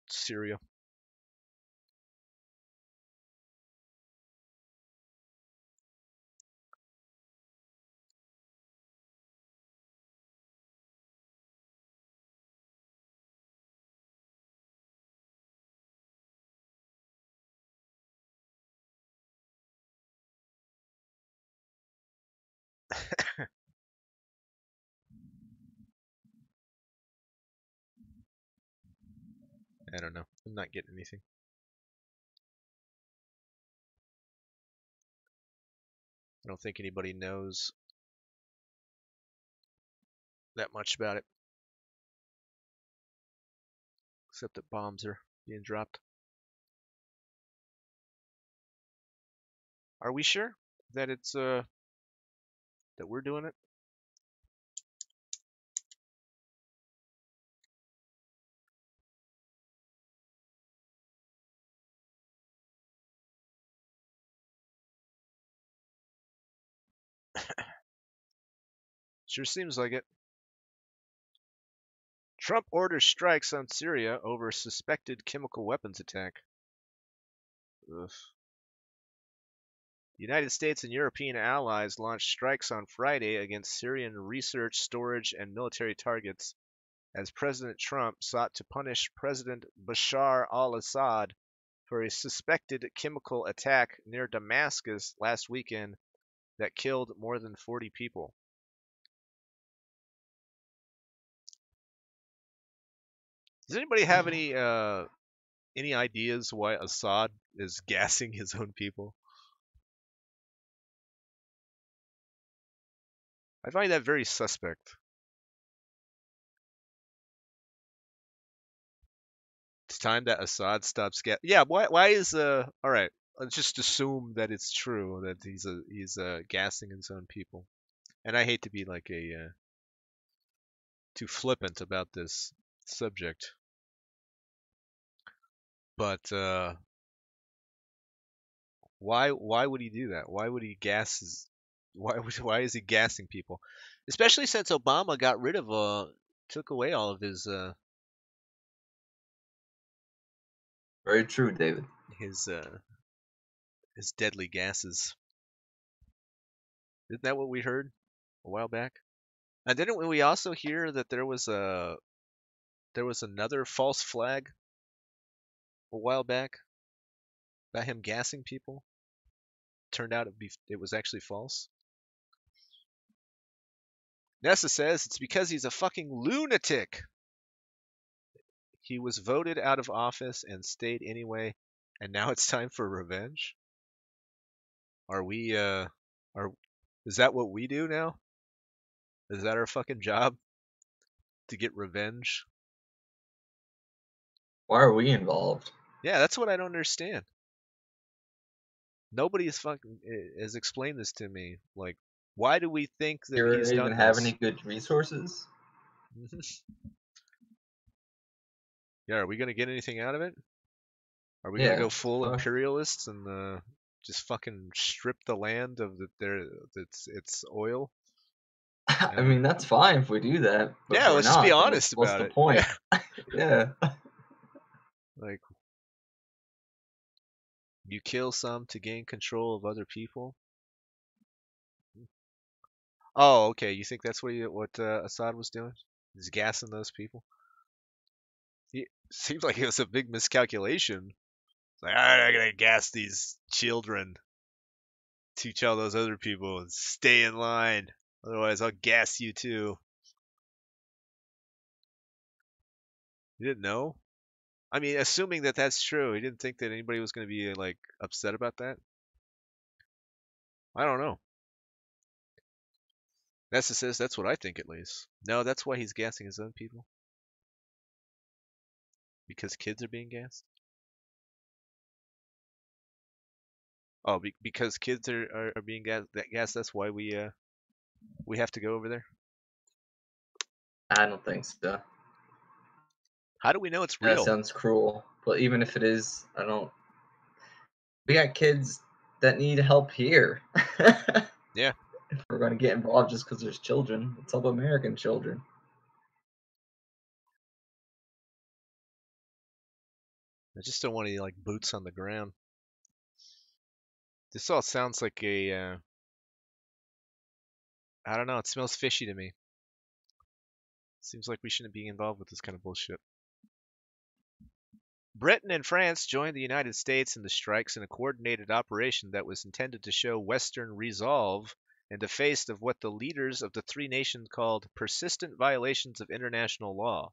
A: Syria. I don't know. I'm not getting anything. I don't think anybody knows that much about it, except that bombs are being dropped. Are we sure that it's that we're doing it? Sure seems like it. Trump orders strikes on Syria over suspected chemical weapons attack. Ugh. The United States and European allies launched strikes on Friday against Syrian research, storage, and military targets as President Trump sought to punish President Bashar al-Assad for a suspected chemical attack near Damascus last weekend that killed more than 40 people. Does anybody have any ideas why Assad is gassing his own people? I find that very suspect. It's time that Assad stops gas. Yeah, why is all right, let's just assume that it's true that he's gassing his own people. And I hate to be like a too flippant about this subject, but why would he do that? Why would he gas his why is he gassing people? Especially since Obama got rid of took away all of his
C: Very true, David.
A: his deadly gases. Isn't that what we heard a while back? And didn't we also hear that there was another false flag a while back about him gassing people? Turned out it was actually false. Nessa says it's because he's a fucking lunatic. He was voted out of office and stayed anyway, and now it's time for revenge. Are we is that what we do now? Is that our fucking job? To get revenge?
C: Why are we involved?
A: Yeah, that's what I don't understand. Nobody has explained this to me. Like, why do we think that
C: Do you
A: he's
C: even
A: done
C: have
A: this?
C: any good resources?
A: Yeah, are we gonna get anything out of it? Are we gonna
C: Yeah.
A: go full
C: Fuck.
A: imperialists and just fucking strip the land of its oil?
C: I mean, that's fine if we do that, but if
A: Yeah,
C: we're
A: let's just be
C: not, then
A: honest
C: what's
A: about
C: the
A: it.
C: point?
A: Yeah,
C: Yeah.
A: like you kill some to gain control of other people. Oh, okay. You think that's what Assad was doing? He's gassing those people. He seems like it was a big miscalculation. It's like, all right, I'm gonna gas these children. Teach all those other people and stay in line. Otherwise, I'll gas you too. You didn't know? I mean, assuming that that's true, he didn't think that anybody was going to be like upset about that. I don't know. Nessa says that's what I think at least. No, that's why he's gassing his own people. Because kids are being gassed. Oh, because kids are being gassed. That's why we have to go over there.
C: I don't think so.
A: How do we know it's
C: That
A: real?
C: sounds cruel, but even if it is, I don't. We got kids that need help here.
A: Yeah.
C: If we're going to get involved just because there's children, let's help American children.
A: I just don't want any like boots on the ground. This all sounds like a I don't know, it smells fishy to me. Seems like we shouldn't be involved with this kind of bullshit. Britain and France joined the United States in the strikes in a coordinated operation that was intended to show Western resolve in the face of what the leaders of the three nations called persistent violations of international law.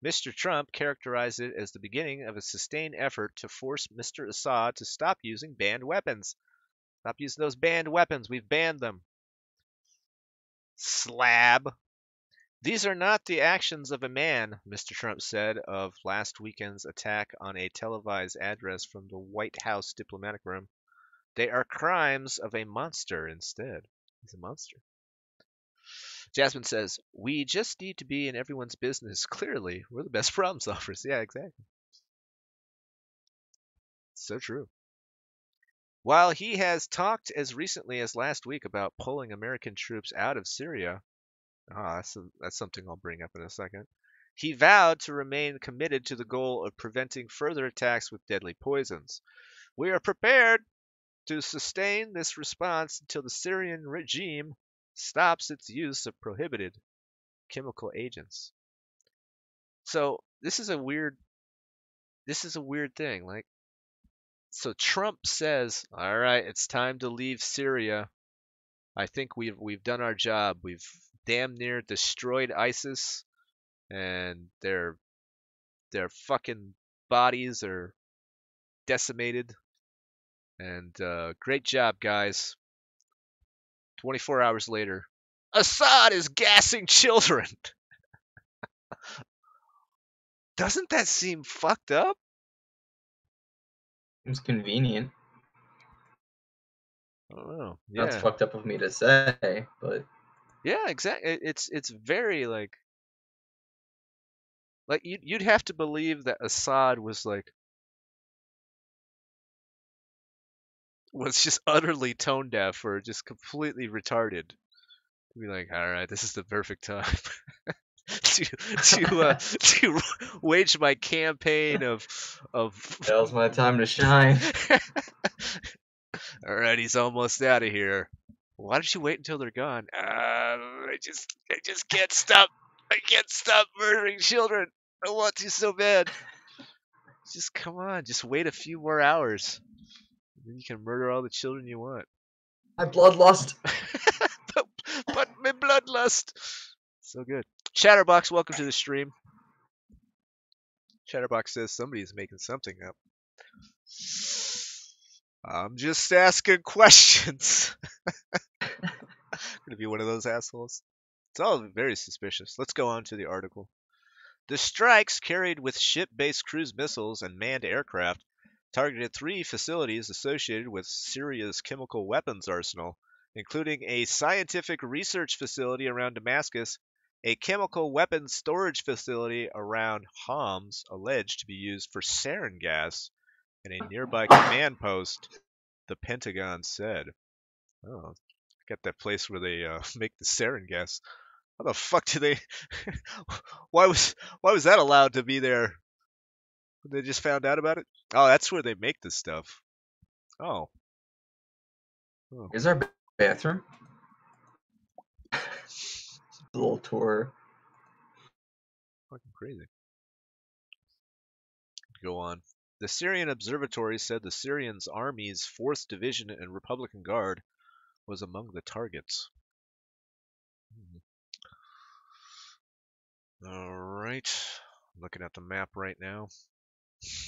A: Mr. Trump characterized it as the beginning of a sustained effort to force Mr. Assad to stop using banned weapons. Stop using those banned weapons. We've banned them. Slab. These are not the actions of a man, Mr. Trump said of last weekend's attack on a televised address from the White House diplomatic room. They are crimes of a monster instead. He's a monster. Jasmine says, we just need to be in everyone's business. Clearly, we're the best problem solvers. Yeah, exactly. So true. While he has talked as recently as last week about pulling American troops out of Syria, that's something I'll bring up in a second, he vowed to remain committed to the goal of preventing further attacks with deadly poisons. We are prepared to sustain this response until the Syrian regime stops its use of prohibited chemical agents. So this is a weird thing. Like, so Trump says, all right, it's time to leave Syria. I think we've done our job. We've damn near destroyed ISIS, and their fucking bodies are decimated. And great job, guys. 24 hours later, Assad is gassing children. Doesn't that seem fucked up?
C: It's convenient.
A: I don't know.
C: That's
A: Yeah.
C: fucked up of me to say, but
A: Yeah, exactly. It's very like you'd have to believe that Assad was just utterly tone deaf or just completely retarded. To be like, all right, this is the perfect time to wage my campaign of
C: now's my time to shine.
A: all right, he's almost out of here. Why don't you wait until they're gone? I just can't stop. I can't stop murdering children. I want to so bad. Just come on, just wait a few more hours. Then you can murder all the children you want.
C: My bloodlust.
A: but my bloodlust. So good. Chatterbox, welcome to the stream. Chatterbox says somebody's making something up. I'm just asking questions. Gonna be one of those assholes. It's all very suspicious. Let's go on to the article. The strikes carried with ship-based cruise missiles and manned aircraft targeted 3 facilities associated with Syria's chemical weapons arsenal, including a scientific research facility around Damascus, a chemical weapons storage facility around Homs alleged to be used for sarin gas, and a nearby command post, the Pentagon said. Oh, got that place where they make the sarin gas. How the fuck do they? why was that allowed to be there? They just found out about it. Oh, that's where they make this stuff. Oh.
C: Here's our bathroom. A little tour.
A: Fucking crazy. Go on. The Syrian Observatory said the Syrian Army's 4th Division and Republican Guard was among the targets. All right. I'm looking at the map right now.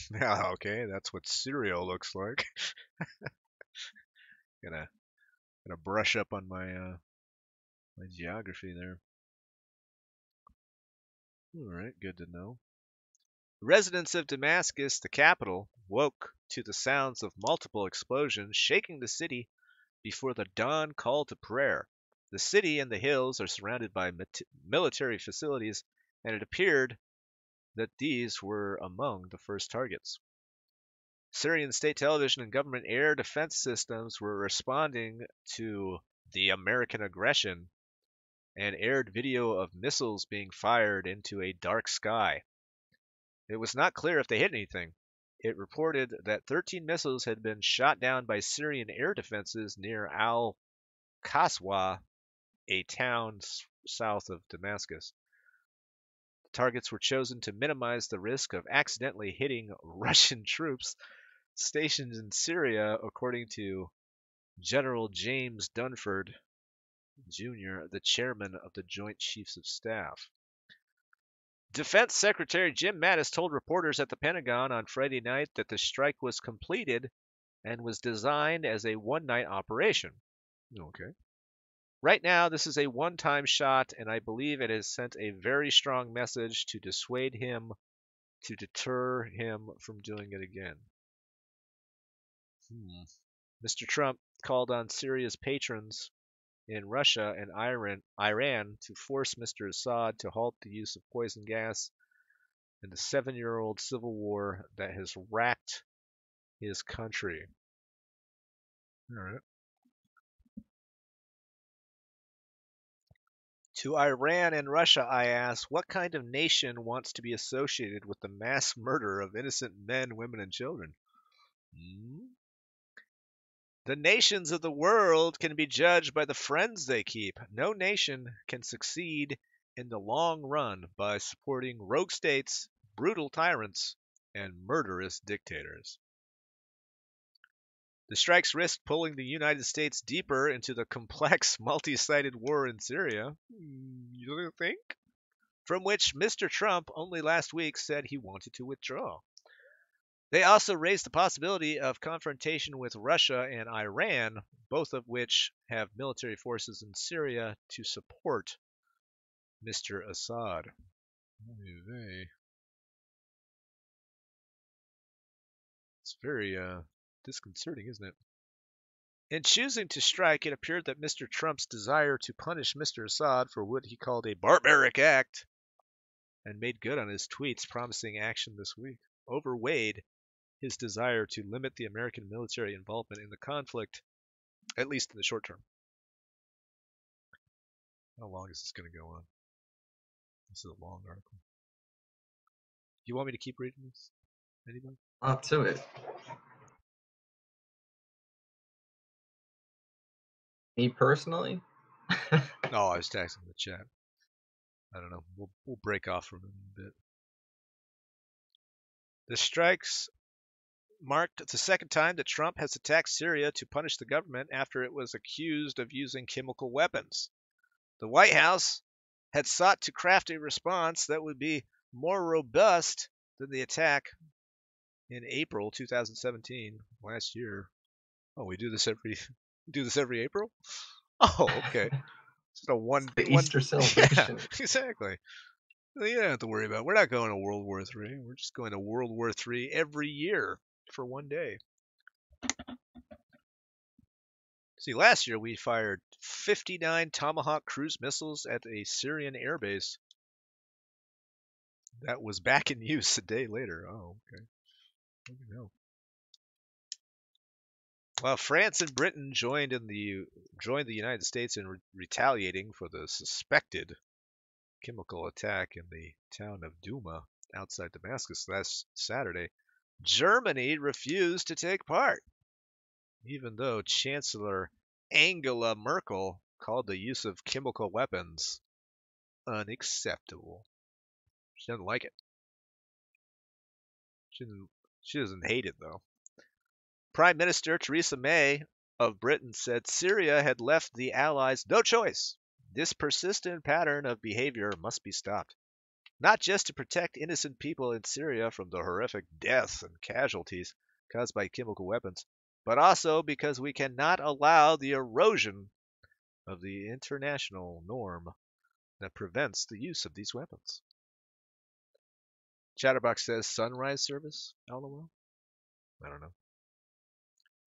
A: Yeah, okay, that's what Syria looks like. Gonna brush up on my my geography there. All right, good to know. Residents of Damascus, the capital, woke to the sounds of multiple explosions shaking the city before the dawn call to prayer. The city and the hills are surrounded by military facilities, and it appeared that these were among the first targets. Syrian state television and government air defense systems were responding to the American aggression and aired video of missiles being fired into a dark sky. It was not clear if they hit anything. It reported that 13 missiles had been shot down by Syrian air defenses near Al-Qaswa, a town south of Damascus. The targets were chosen to minimize the risk of accidentally hitting Russian troops stationed in Syria, according to General James Dunford, Jr., the chairman of the Joint Chiefs of Staff. Defense Secretary Jim Mattis told reporters at the Pentagon on Friday night that the strike was completed and was designed as a one-night operation. Okay. Right now, this is a one-time shot, and I believe it has sent a very strong message to dissuade him, to deter him from doing it again. Mr. Trump called on Syria's patrons in Russia and Iran to force Mr. Assad to halt the use of poison gas in the 7-year-old civil war that has racked his country. All right. To Iran and Russia, I ask, what kind of nation wants to be associated with the mass murder of innocent men, women, and children? The nations of the world can be judged by the friends they keep. No nation can succeed in the long run by supporting rogue states, brutal tyrants, and murderous dictators. The strikes risk pulling the United States deeper into the complex, multi-sided war in Syria. You think? From which Mr. Trump only last week said he wanted to withdraw. They also raised the possibility of confrontation with Russia and Iran, both of which have military forces in Syria to support Mr. Assad. It's very disconcerting, isn't it? In choosing to strike, it appeared that Mr. Trump's desire to punish Mr. Assad for what he called a barbaric act, and made good on his tweets promising action this week, overweighed his desire to limit the American military involvement in the conflict, at least in the short term. How long is this going to go on? This is a long article. You want me to keep reading this? Anybody?
C: Up to it. Me personally?
A: No, I was texting the chat. I don't know. We'll break off from it a bit. The strikes marked the second time that Trump has attacked Syria to punish the government after it was accused of using chemical weapons. The White House had sought to craft a response that would be more robust than the attack in April 2017, last year. Oh, we do this every April? Oh, okay. Just a
C: The Easter celebration.
A: Yeah, exactly. You don't have to worry about it. We're not going to World War III. We're just going to World War III every year for one day. See, last year we fired 59 Tomahawk cruise missiles at a Syrian airbase. That was back in use a day later. Oh, okay. Let me know. Well, France and Britain joined the United States in retaliating for the suspected chemical attack in the town of Douma outside Damascus last Saturday. Germany refused to take part, even though Chancellor Angela Merkel called the use of chemical weapons unacceptable. She doesn't like it. She doesn't hate it, though. Prime Minister Theresa May of Britain said Syria had left the Allies no choice. This persistent pattern of behavior must be stopped, not just to protect innocent people in Syria from the horrific deaths and casualties caused by chemical weapons, but also because we cannot allow the erosion of the international norm that prevents the use of these weapons. Chatterbox says sunrise service, LOL. I don't know.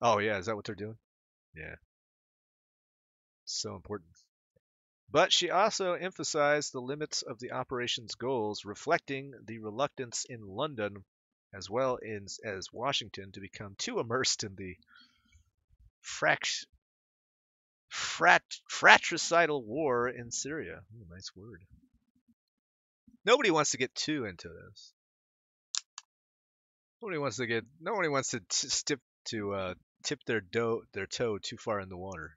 A: Oh, yeah, is that what they're doing? Yeah. It's so important. But she also emphasized the limits of the operation's goals, reflecting the reluctance in London as well as Washington, to become too immersed in the fratricidal war in Syria. Ooh, nice word. Nobody wants to get too into this. Nobody wants to tip their toe too far in the water.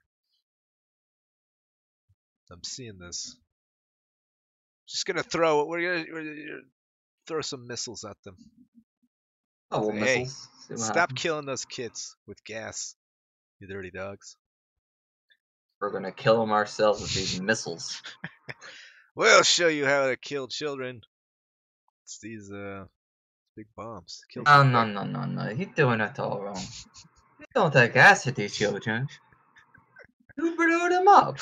A: I'm seeing this. Just gonna we're gonna throw some missiles at them.
C: Oh, well,
A: Say, hey,
C: missiles. See what
A: stop
C: happens.
A: killing those kids with gas, you dirty dogs.
C: We're gonna kill them ourselves with these missiles.
A: We'll show you how to kill children. It's these big bombs. Kill
C: No,
A: people.
C: no. You're doing it all wrong. You don't take gas at these children. You blew them up.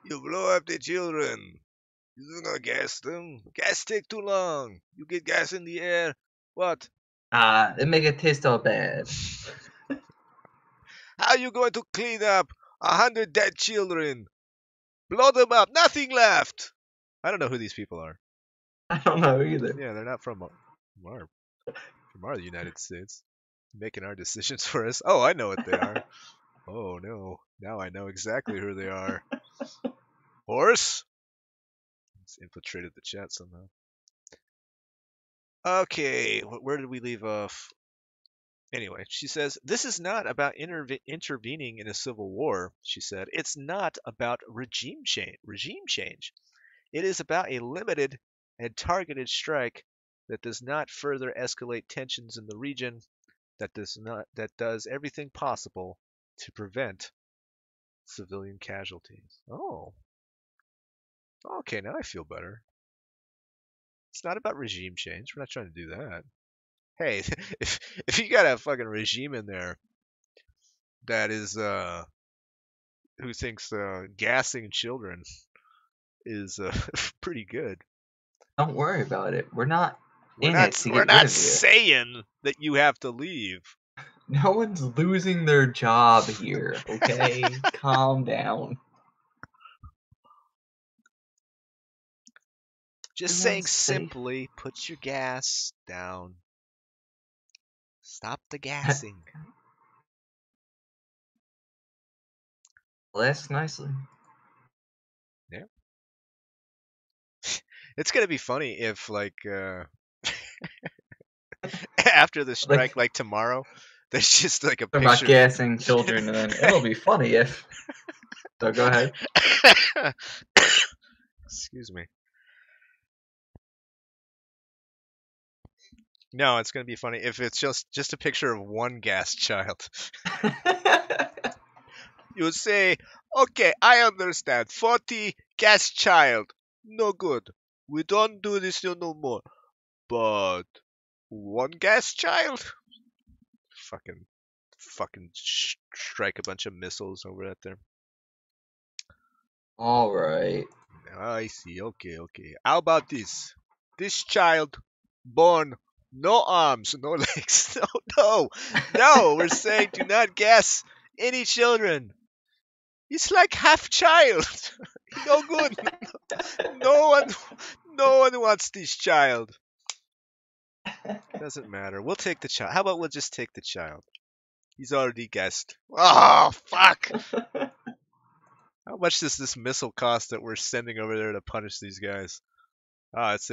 A: You blow up the children. You do not gas them. Gas take too long. You get gas in the air. What?
C: It make it taste all bad.
A: How are you going to clean up 100 dead children? Blow them up. Nothing left. I don't know who these people are.
C: I don't know either.
A: Yeah, they're not from our United States. Making our decisions for us. Oh, I know what they are. Oh no. Now I know exactly who they are. Horse? It's infiltrated the chat somehow. Okay, where did we leave off? Anyway, she says, this is not about intervening in a civil war, she said. It's not about regime change. It is about a limited and targeted strike that does not further escalate tensions in the region, that does everything possible to prevent civilian casualties. Oh. Okay, now I feel better. It's not about regime change. We're not trying to do that. Hey, if you got a fucking regime in there that is who thinks gassing children is pretty good.
C: Don't worry about it. We're not
A: We're
C: in it to
A: we're
C: get rid
A: not
C: of you.
A: saying that you have to leave.
C: No one's losing their job here, okay? Calm down.
A: Just
C: Everyone's
A: saying
C: safe.
A: simply, put your gas down. Stop the gassing.
C: Last nicely.
A: Yeah. It's gonna be funny if like after the strike, like tomorrow, there's just like a
C: Talking about
A: picture.
C: gassing children, and then it'll be funny if. So go ahead.
A: Excuse me. No, it's gonna be funny if it's just a picture of one gas child. You would say, okay, I understand. 40 gas child, no good. We don't do this no more. But one gas child, fucking strike a bunch of missiles over at there.
C: All right.
A: I see. Okay. How about this? This child born no arms, no legs. No. We're saying do not gas any children. He's like half child. No good. No one wants this child. Doesn't matter. We'll take the child. How about we'll just take the child? He's already guessed. Oh, fuck. How much does this missile cost that we're sending over there to punish these guys? Ah, it's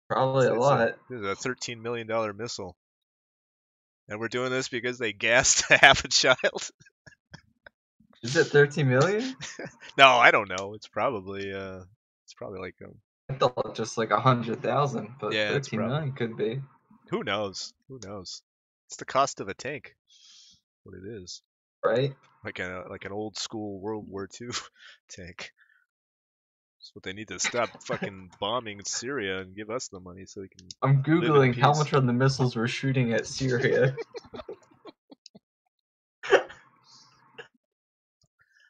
C: Probably a lot.
A: This is a $13 million missile. And we're doing this because they gassed half a child?
C: Is it 13 million?
A: No, I don't know. It's probably like
C: I thought just like 100,000, but
A: yeah, it's
C: 13 million could be.
A: Who knows? It's the cost of a tank. What it is.
C: Right?
A: Like an old school World War II tank. That's what they need to stop fucking bombing Syria and give us the money so we can.
C: I'm googling how
A: peace.
C: much are the missiles we're shooting at Syria.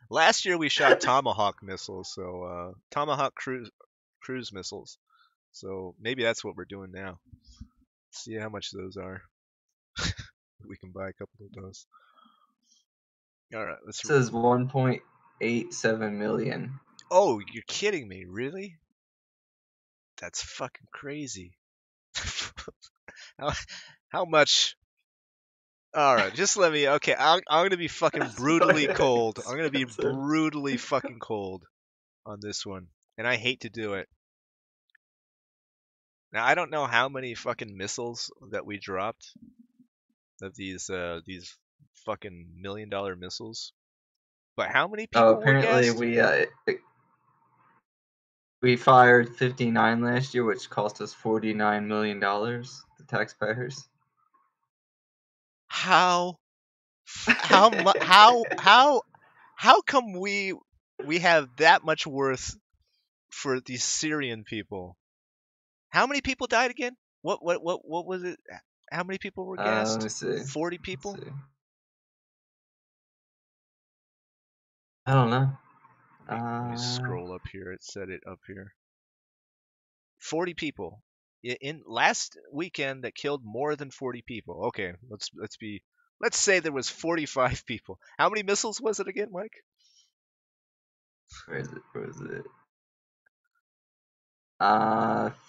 A: Last year we shot Tomahawk missiles, so Tomahawk cruise missiles. So maybe that's what we're doing now. See how much those are. We can buy a couple of those. All right, let's.
C: It says 1.87 million.
A: Oh, you're kidding me? Really? That's fucking crazy. How much? All right, just let me. Okay, I'm gonna be fucking
C: That's
A: brutally
C: fucking
A: cold. I'm gonna be
C: expensive.
A: brutally fucking cold on this one, and I hate to do it. Now I don't know how many fucking missiles that we dropped of these fucking $1 million missiles, but how many
C: Oh,
A: people were
C: apparently
A: gassed?
C: we fired 59 last year, which cost us $49 million, the taxpayers.
A: How how come we have that much worth for these Syrian people? How many people died again? What was it? How many people were
C: Let
A: gassed?
C: me see.
A: 40
C: Let's
A: people?
C: see. I don't know.
A: Let me scroll up here. It said it up here. 40 people. In last weekend that killed more than 40 people. Okay, let's say there was 45 people. How many missiles was it again, Mike?
C: Where is it? Where is it?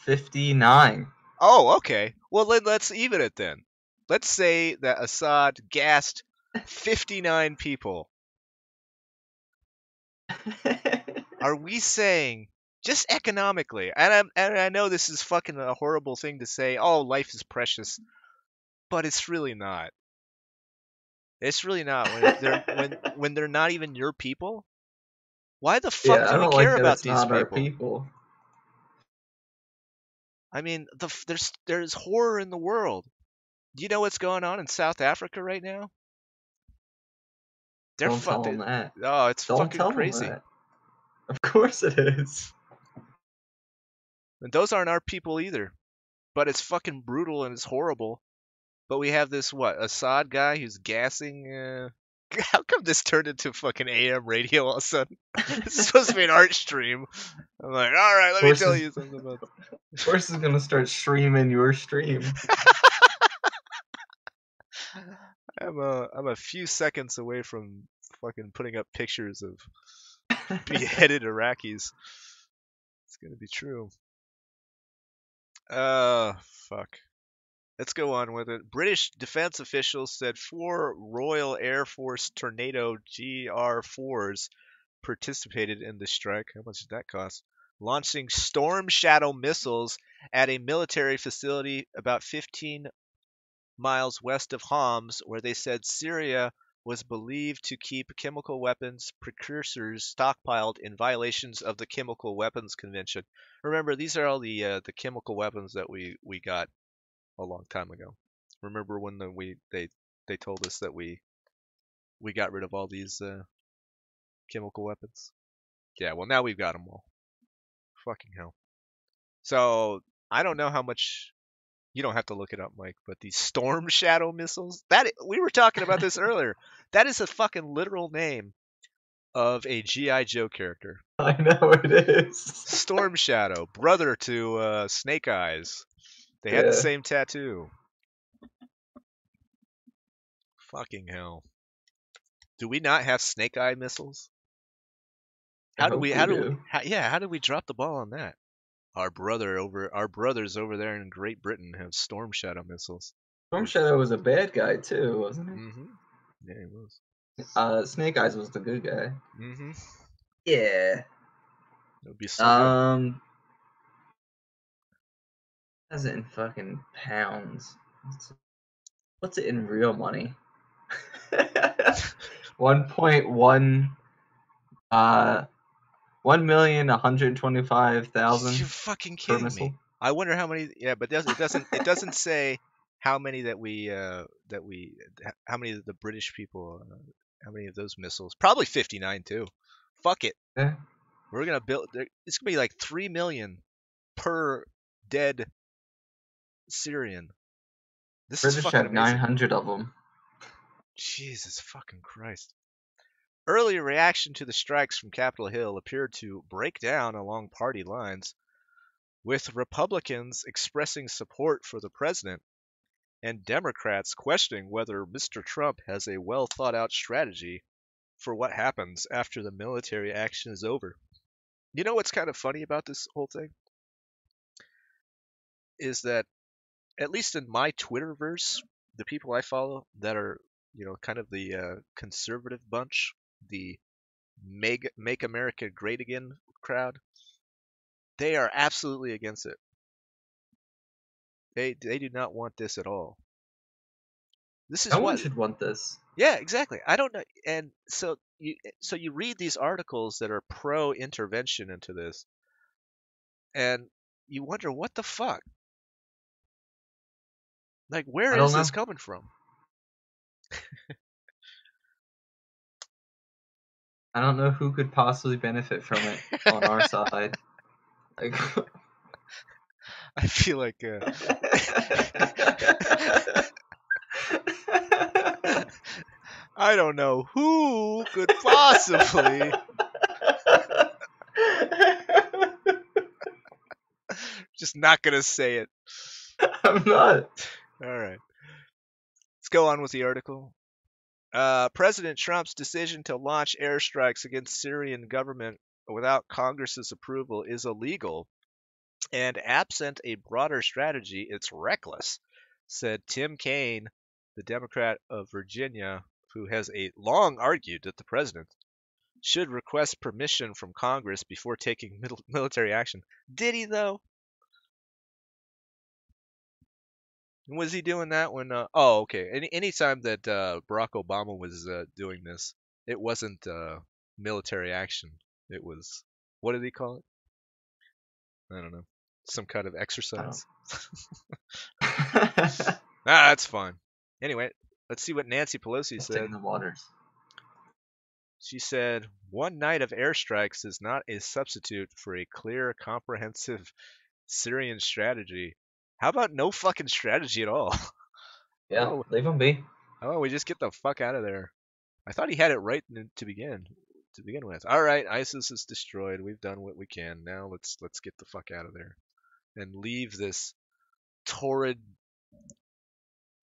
C: 59.
A: Oh, okay. Well, then let's even it then. Let's say that Assad gassed 59 people. Are we saying just economically? And I know this is fucking a horrible thing to say. Oh, life is precious, but it's really not. It's really not when they're not even your people. Why the fuck
C: Yeah, I
A: do we
C: don't like
A: care
C: that
A: about
C: it's
A: these
C: not our
A: people?
C: people.
A: I mean, there's horror in the world. Do you know what's going on in South Africa right now? They're
C: Don't tell
A: fucked.
C: them that.
A: Oh, it's
C: Don't
A: fucking
C: tell them
A: crazy.
C: that. Of course it is.
A: And those aren't our people either. But it's fucking brutal and it's horrible. But we have this Assad guy who's gassing. How come this turned into fucking AM radio all of a sudden? This is supposed to be an art stream. I'm like, all right, let me tell you something about.
C: Of course is gonna start streaming your stream.
A: I'm a few seconds away from fucking putting up pictures of beheaded Iraqis. It's gonna be true. Fuck. Let's go on with it. British defense officials said 4 Royal Air Force Tornado GR4s participated in the strike. How much did that cost? Launching Storm Shadow missiles at a military facility about 15 miles west of Homs, where they said Syria was believed to keep chemical weapons precursors stockpiled in violations of the Chemical Weapons Convention. Remember, these are all the chemical weapons that we got a long time ago. Remember when they told us that we got rid of all these chemical weapons? Yeah, well now we've got them all. Fucking hell. So I don't know how much. You don't have to look it up, Mike. But these Storm Shadow missiles. We were talking about this earlier. That is a fucking literal name of a GI Joe character.
C: I know it is.
A: Storm Shadow, brother to Snake Eyes. They had the
C: Yeah.
A: same tattoo. Fucking hell. Do we not have Snake Eye missiles?
C: I hope we do.
A: How did we drop the ball on that? Our brothers over there in Great Britain have Storm Shadow missiles.
C: Storm Shadow was a bad guy too, wasn't
A: Mm-hmm. Yeah, he was.
C: he? Snake Eyes was the good guy.
A: Mm-hmm.
C: Yeah.
A: It would be so good.
C: That's it in fucking pounds. What's it in real money? 1.1 1,125,000
A: You're fucking
C: per
A: kidding
C: missile.
A: me. I wonder how many. Yeah, but it doesn't say how many how many of the British people how many of those missiles. Probably 59 too. Fuck it.
C: Yeah.
A: We're gonna build. It's gonna be like 3 million per dead Syrian. This is
C: British
A: fucking
C: have
A: amazing.
C: 900 of them.
A: Jesus fucking Christ. Early reaction to the strikes from Capitol Hill appeared to break down along party lines, with Republicans expressing support for the president and Democrats questioning whether Mr. Trump has a well thought out strategy for what happens after the military action is over. You know what's kind of funny about this whole thing? Is that at least in my Twitterverse, the people I follow that are, kind of the conservative bunch, the Make America Great Again crowd, they are absolutely against it. They do not want this at all. This is
C: No one
A: what.
C: should want this.
A: Yeah, exactly. I don't know. And so you read these articles that are pro intervention into this, and you wonder what the fuck. Like, where
C: I don't
A: is
C: know.
A: this coming from?
C: I don't know who could possibly benefit from it on our side. Like,
A: I feel like I don't know who could possibly. Just not gonna say it.
C: I'm not.
A: All right. Let's go on with the article. President Trump's decision to launch airstrikes against Syrian government without Congress's approval is illegal, and absent a broader strategy, it's reckless, said Tim Kaine, the Democrat of Virginia, who has long argued that the president should request permission from Congress before taking military action. Did he, though? Was he doing that when? Oh, okay. Anytime that Barack Obama was doing this, it wasn't military action. It was, what did he call it? I don't know. Some kind of exercise. That's fine. Anyway, let's see what Nancy Pelosi said.
C: Testing the waters.
A: She said, "One night of airstrikes is not a substitute for a clear, comprehensive Syrian strategy." How about no fucking strategy at all?
C: Yeah, leave them be.
A: How about we just get the fuck out of there? I thought he had it right to begin with. All right, ISIS is destroyed. We've done what we can. Now let's get the fuck out of there and leave this torrid,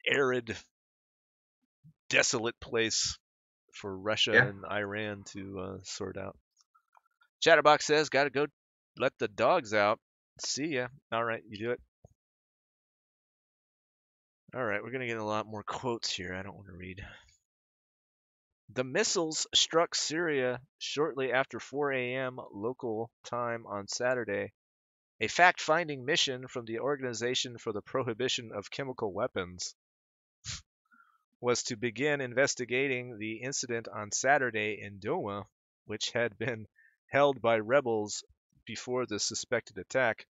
A: arid, desolate place for Russia and Iran to sort out. Chatterbox says, "Gotta go let the dogs out. See ya." All right, you do it. All right, we're going to get a lot more quotes here. I don't want to read. The missiles struck Syria shortly after 4 a.m. local time on Saturday. A fact-finding mission from the Organization for the Prohibition of Chemical Weapons was to begin investigating the incident on Saturday in Douma, which had been held by rebels before the suspected attack.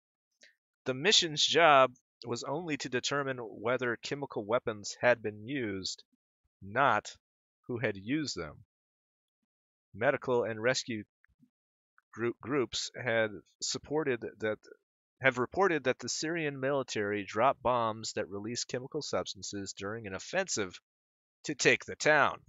A: The mission's job was only to determine whether chemical weapons had been used, not who had used them. Medical and rescue groups have reported that the Syrian military dropped bombs that released chemical substances during an offensive to take the town.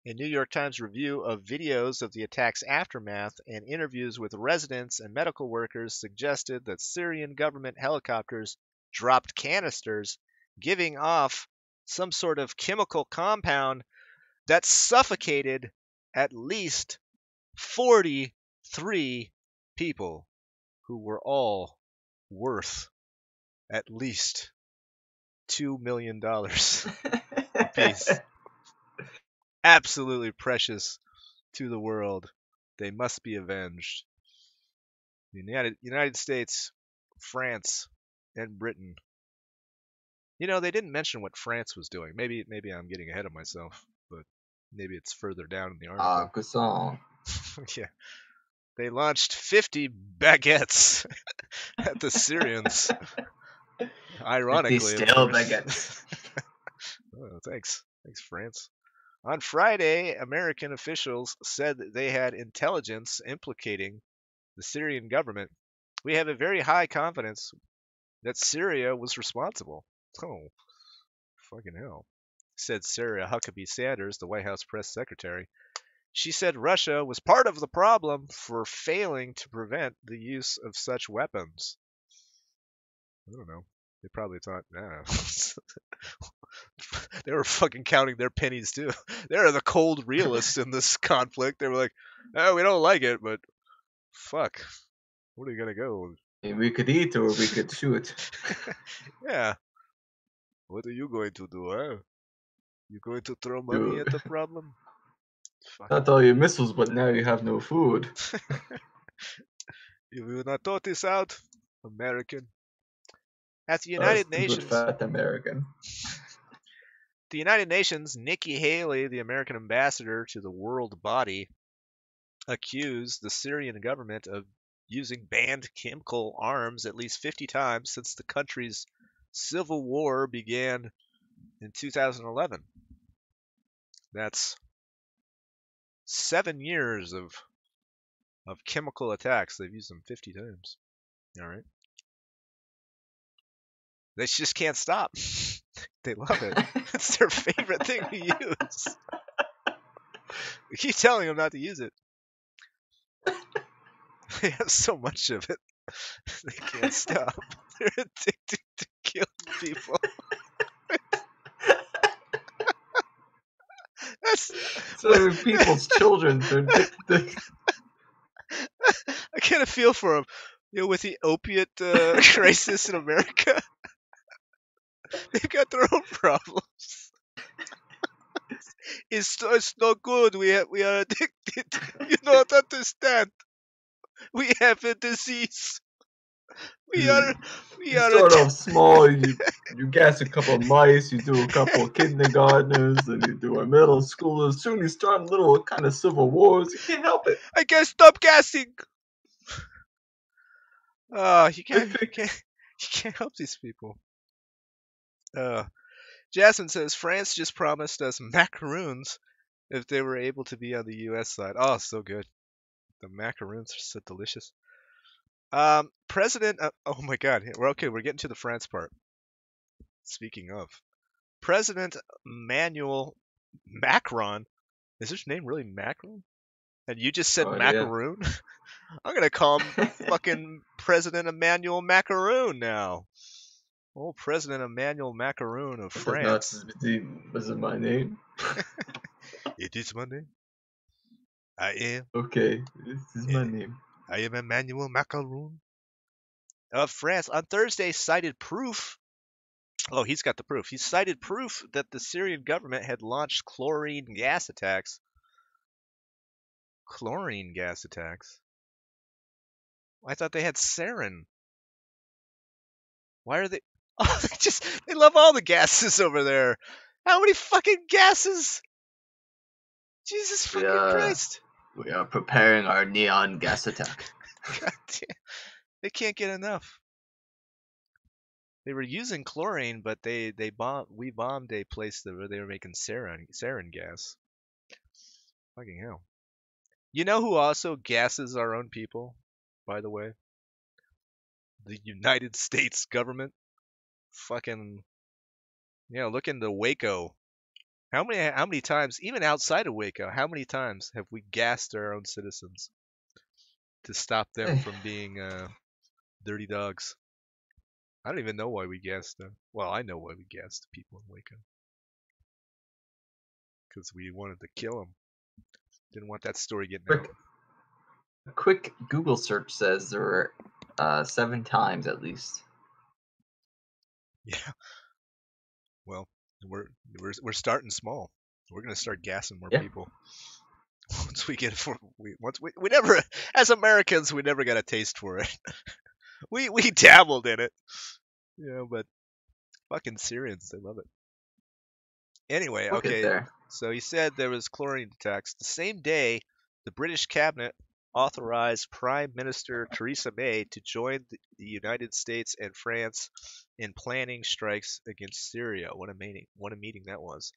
A: A New York Times review of videos of the attack's aftermath and interviews with residents and medical workers suggested that Syrian government helicopters dropped canisters, giving off some sort of chemical compound that suffocated at least 43 people who were all worth at least $2 million apiece. Absolutely precious to the world. They must be avenged. The United States, France, and Britain. They didn't mention what France was doing. Maybe I'm getting ahead of myself, but maybe it's further down in the article.
C: Good song.
A: Yeah. They launched 50 baguettes at the Syrians. Ironically,
C: 50 stale baguettes.
A: Oh, thanks, France. On Friday, American officials said that they had intelligence implicating the Syrian government. "We have a very high confidence that Syria was responsible." Oh, fucking hell, said Sarah Huckabee Sanders, the White House press secretary. She said Russia was part of the problem for failing to prevent the use of such weapons. I don't know. They probably thought, nah. They were fucking counting their pennies too. They're the cold realists in this conflict. They were like, "Oh, we don't like it, but fuck, what are you gonna go?
C: We could eat or we could shoot.
A: Yeah. What are you going to do, huh? You going to throw money
C: You
A: at the problem?
C: not all your missiles, but now you have no food.
A: You will not throw this out, American. At the
C: A
A: United
C: stupid
A: Nations,
C: fat American.
A: Nikki Haley, the American ambassador to the world body, accused the Syrian government of using banned chemical arms at least 50 times since the country's civil war began in 2011. That's 7 years of chemical attacks. They've used them 50 times. All right. They just can't stop. They love it. It's their favorite thing to use. We keep telling them not to use it. They have so much of it. They can't stop. They're addicted to killing people. That's
C: So people's children are addicted.
A: I kind of feel for them. You know, with the opiate crisis in America, they've got their own problems. It's not good. We are addicted. You don't understand. We have a disease. We are
C: You start
A: addicted.
C: off small. You gas a couple of mice. You do a couple of kindergartners, and you do a middle schoolers. Soon you start little kind of civil wars. You can't help it.
A: I can't stop gassing. You can't help these people. Jasmine says France just promised us macaroons if they were able to be on the U.S. side. Oh, so good. The macaroons are so delicious. Oh my God. We're getting to the France part. Speaking of, President Emmanuel Macron. Is his name really Macron? And you just said
C: Oh yeah.
A: macaroon? I'm gonna call him fucking President Emmanuel Macaroon now. Old President Emmanuel Macaroon of France.
C: Was it my name?
A: It is my name. I
C: Okay, this is my name.
A: am Emmanuel Macaroon of France. On Thursday, cited proof. Oh, he's got the proof. He cited proof that the Syrian government had launched chlorine gas attacks. Chlorine gas attacks? I thought they had sarin. Why are they? Oh, they love all the gases over there. How many fucking gases? Jesus fucking Christ.
C: We are preparing our neon gas attack.
A: God damn. They can't get enough. They were using chlorine, but we bombed a place where they were making sarin gas. Fucking hell. You know who also gasses our own people, by the way? The United States government. Fucking, look into Waco. How many times, even outside of Waco, how many times have we gassed our own citizens to stop them from being dirty dogs? I don't even know why we gassed them. Well, I know why we gassed people in Waco. Because we wanted to kill them. Didn't want that story getting out.
C: A quick Google search says there were 7 times at least.
A: Yeah. Well, we're starting small. We're gonna start gassing more people. Once we get we never, as Americans, we never got a taste for it. we dabbled in it, but fucking Syrians, they love it. Anyway, okay. So he said there was chlorine attacks. The same day, the British cabinet authorized Prime Minister Theresa May to join the United States and France in planning strikes against Syria. What a meeting that was.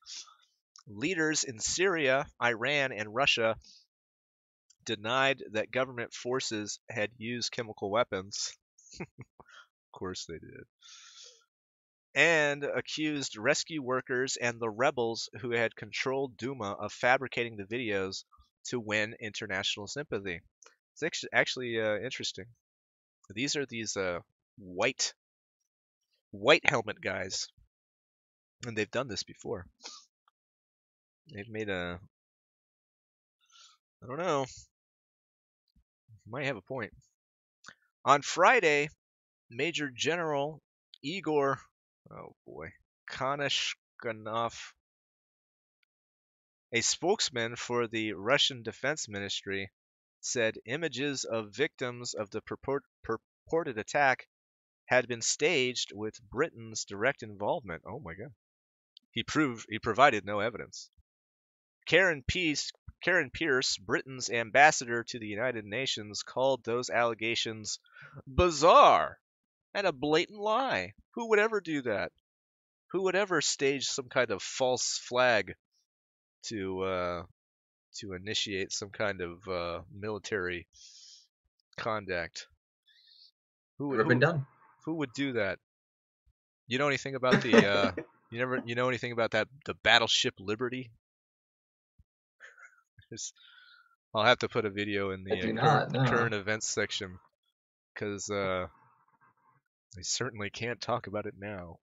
A: Leaders in Syria, Iran, and Russia denied that government forces had used chemical weapons. Of course they did. And accused rescue workers and the rebels who had controlled Duma of fabricating the videos to win international sympathy. It's actually interesting. These are these white helmet guys, and they've done this before. They've made I don't know, might have a point. On Friday, Major General Igor, oh boy, Konashkanov, a spokesman for the Russian Defense Ministry, said images of victims of the purported attack had been staged with Britain's direct involvement. Oh my God. He provided no evidence. Karen Pierce, Britain's ambassador to the United Nations, called those allegations bizarre and a blatant lie. Who would ever do that? Who would ever stage some kind of false flag to initiate some kind of military conduct?
C: Never been done.
A: Who would do that? You know anything about the you know anything about the battleship Liberty? I'll have to put a video in
C: I
A: the
C: do not, no.
A: current events section because I certainly can't talk about it now.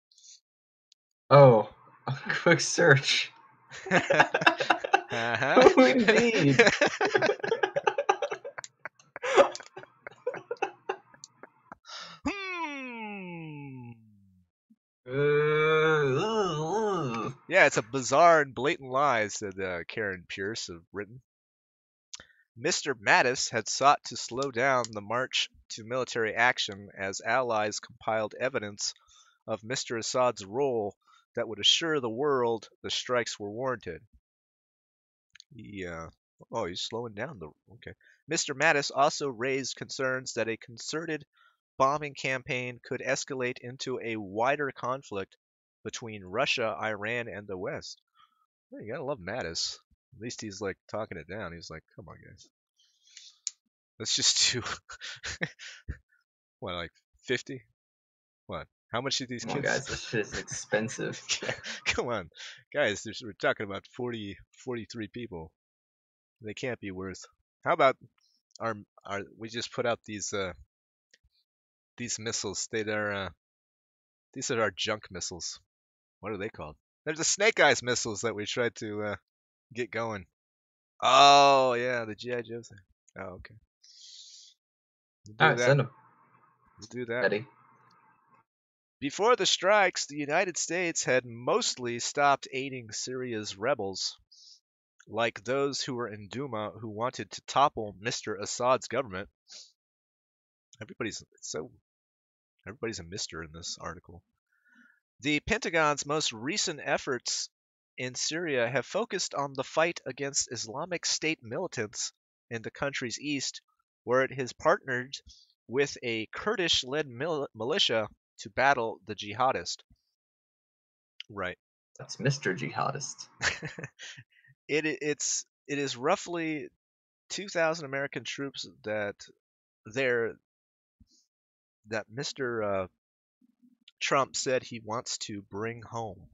C: Oh, a quick search.
A: Uh-huh.
C: Oh, indeed.
A: Yeah, it's a bizarre and blatant lie, said Karen Pierce of Britain. Mr. Mattis had sought to slow down the march to military action as allies compiled evidence of Mr. Assad's role that would assure the world the strikes were warranted. He's slowing down okay. Mr. Mattis also raised concerns that a concerted bombing campaign could escalate into a wider conflict between Russia, Iran, and the West. Well, you gotta love Mattis. At least he's like talking it down. He's like, come on, guys. Let's just do what, like 50? What? How much did these
C: Come on,
A: kids?
C: guys, this shit is expensive.
A: Come on, guys. We're talking about 43 people. They can't be worth. How about our we just put out these missiles. These are our junk missiles. What are they called? They're the Snake Eyes missiles that we tried to get going. Oh yeah, the GI Joe thing. Oh okay.
C: All right, send them.
A: We'll do that.
C: Eddie.
A: Before the strikes, the United States had mostly stopped aiding Syria's rebels, like those who were in Duma who wanted to topple Mr. Assad's government. Everybody's a Mister in this article. The Pentagon's most recent efforts in Syria have focused on the fight against Islamic State militants in the country's east, where it has partnered with a Kurdish-led militia to battle the jihadist. Right.
C: That's Mr. Jihadist.
A: It is roughly 2,000 American troops that Mr. Trump said he wants to bring home.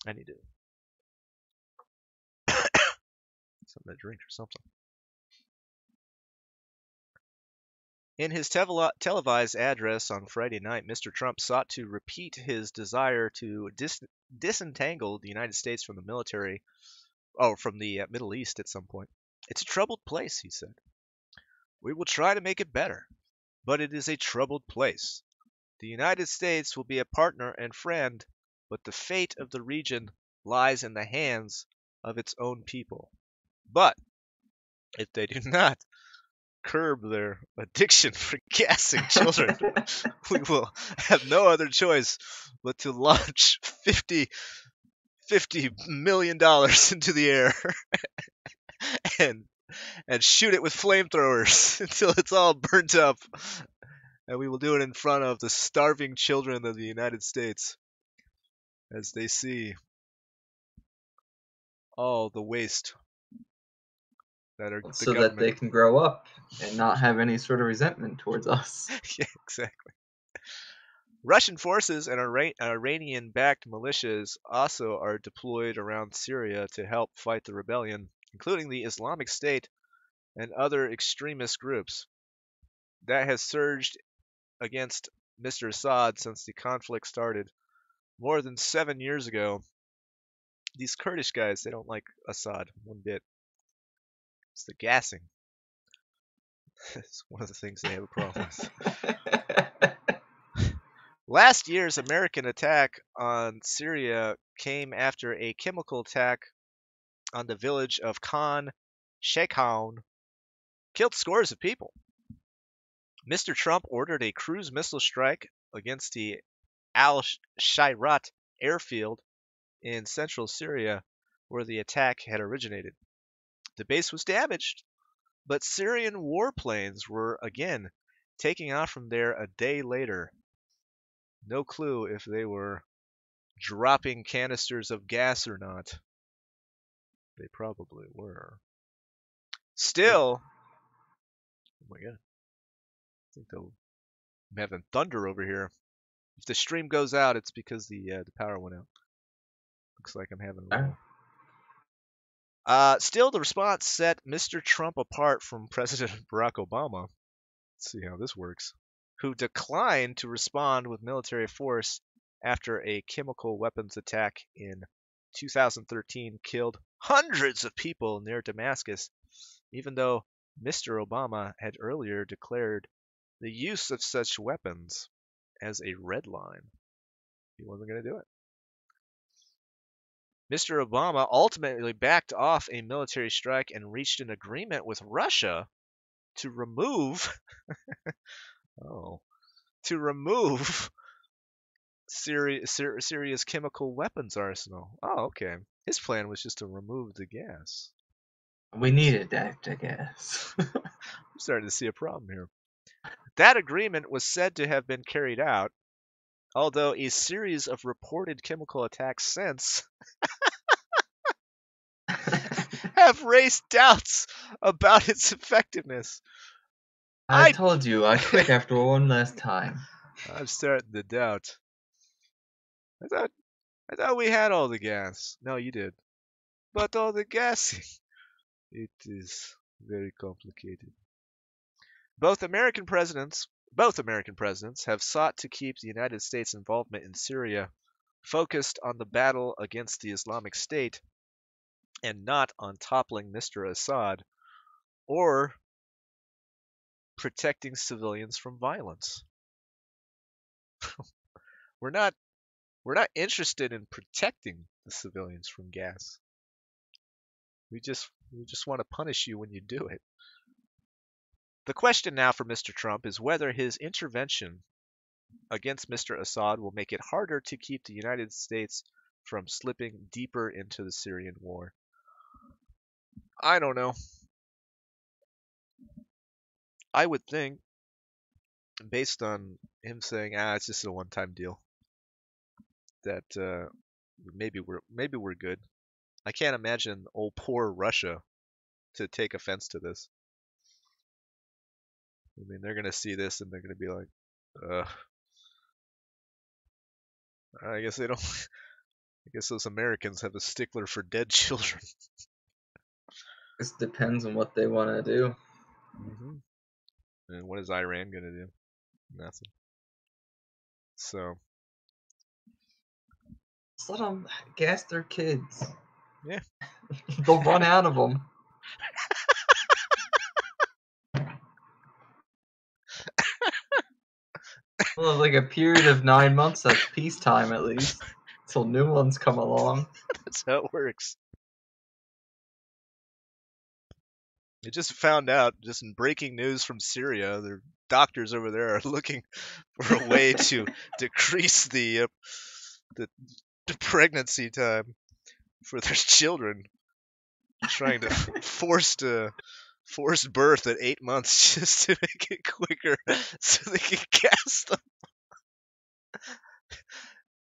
A: I need to something to drink or something. In his televised address on Friday night, Mr. Trump sought to repeat his desire to disentangle the United States from the Middle East at some point. It's a troubled place, he said. We will try to make it better, but it is a troubled place. The United States will be a partner and friend, but the fate of the region lies in the hands of its own people. But if they do not curb their addiction for gassing children, we will have no other choice but to launch $50 million into the air and shoot it with flamethrowers until it's all burnt up. And we will do it in front of the starving children of the United States as they see all the waste that are
C: so that they can grow up and not have any sort of resentment towards us.
A: Yeah, exactly. Russian forces and Iranian-backed militias also are deployed around Syria to help fight the rebellion, including the Islamic State and other extremist groups. That has surged against Mr. Assad since the conflict started more than 7 years ago. These Kurdish guys, they don't like Assad one bit. It's the gassing. It's one of the things they have a problem with. Last year's American attack on Syria came after a chemical attack on the village of Khan Sheikhoun killed scores of people. Mr. Trump ordered a cruise missile strike against the Al-Shairat airfield in central Syria where the attack had originated. The base was damaged, but Syrian warplanes were again taking off from there a day later. No clue if they were dropping canisters of gas or not. They probably were. Still, oh my god, I think I'm having thunder over here. If the stream goes out, it's because the power went out. Looks like I'm having a little. Still, the response set Mr. Trump apart from President Barack Obama. Let's see how this works. Who declined to respond with military force after a chemical weapons attack in 2013 killed hundreds of people near Damascus, even though Mr. Obama had earlier declared the use of such weapons as a red line. He wasn't going to do it. Mr. Obama ultimately backed off a military strike and reached an agreement with Russia to remove Syria's chemical weapons arsenal. Oh, okay. His plan was just to remove the gas.
C: We needed that, I guess.
A: I'm starting to see a problem here. That agreement was said to have been carried out, although a series of reported chemical attacks since have raised doubts about its effectiveness.
C: I told you, I quit after one last time.
A: I'm starting to doubt. I thought we had all the gas. No, you did. But all the gassing. It is very complicated. Both American presidents have sought to keep the United States' involvement in Syria focused on the battle against the Islamic State and not on toppling Mr. Assad or protecting civilians from violence. We're not interested in protecting the civilians from gas. We just want to punish you when you do it. The question now for Mr. Trump is whether his intervention against Mr. Assad will make it harder to keep the United States from slipping deeper into the Syrian war. I don't know. I would think, based on him saying, it's just a one-time deal, that maybe we're good. I can't imagine old poor Russia to take offense to this. I mean, they're gonna see this and they're gonna be like, I guess they don't. I guess those Americans have a stickler for dead children.
C: This depends on what they want to do.
A: Mm-hmm. And what is Iran gonna do? Nothing. So.
C: Just let them gas their kids.
A: Yeah.
C: They'll run out of them. Well, like a period of 9 months of peacetime at least, until new ones come along.
A: That's how it works. I just found out, just in breaking news from Syria, their doctors over there are looking for a way to decrease the pregnancy time for their children, trying to force birth at 8 months just to make it quicker so they can gas them.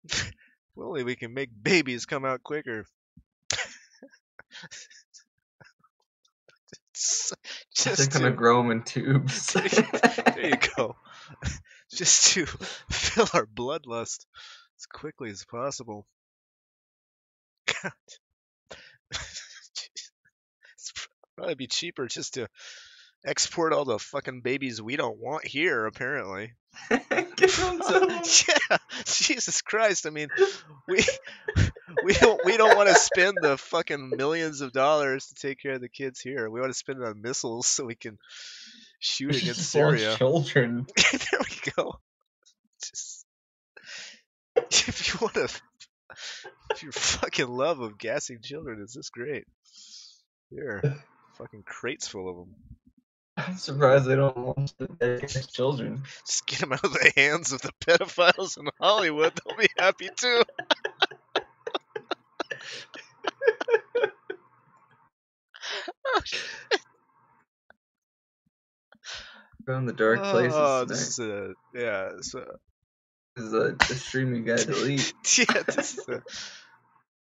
A: If only we can make babies come out quicker.
C: They're gonna grow them in tubes.
A: There you go. Just to fill our bloodlust as quickly as possible. God. It's probably be cheaper just to export all the fucking babies we don't want here, apparently. Yeah, Jesus Christ. I mean, we don't want to spend the fucking millions of dollars to take care of the kids here. We want to spend it on missiles so we can shooting in
C: Just lost
A: Syria.
C: children.
A: There we go. Just, if you want to, if your fucking love of gassing children is this great, here, fucking crates full of them.
C: I'm surprised they don't launch the dead children.
A: Just get them out of the hands of the pedophiles in Hollywood. They'll be happy too.
C: Found the dark places
A: Oh,
C: tonight.
A: this is a yeah. So
C: This is a stream you gotta delete.
A: yeah, this is a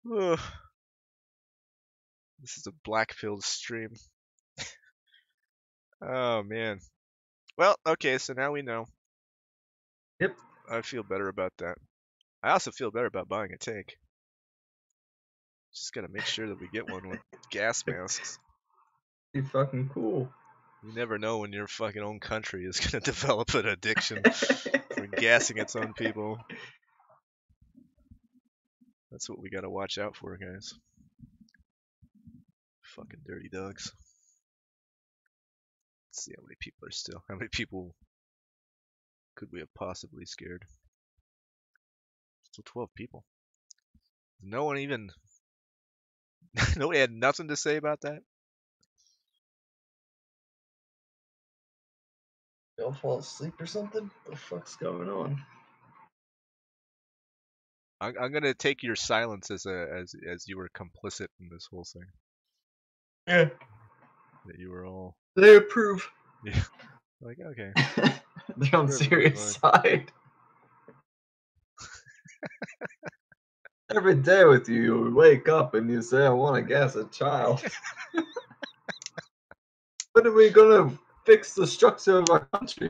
A: oh, this is a black-pilled stream. Oh man. Well, okay, so now we know.
C: Yep.
A: I feel better about that. I also feel better about buying a tank. Just gotta make sure that we get one with gas masks.
C: Be fucking cool.
A: You never know when your fucking own country is gonna develop an addiction for gassing its own people. That's what we gotta watch out for, guys. Fucking dirty dogs. Let's see how many people are still. How many people could we have possibly scared? Still 12 people. No one even. Nobody had nothing to say about that.
C: Y'all fall asleep or something? What the fuck's going on?
A: I'm gonna take your silence as you were complicit in this whole thing.
C: Yeah.
A: That you were all
C: They approve.
A: yeah, like okay.
C: They're on
A: Perfectly
C: Syria's side. Every day with you, you wake up and you say, I want to gas a child. When are we gonna fix the structure of our country?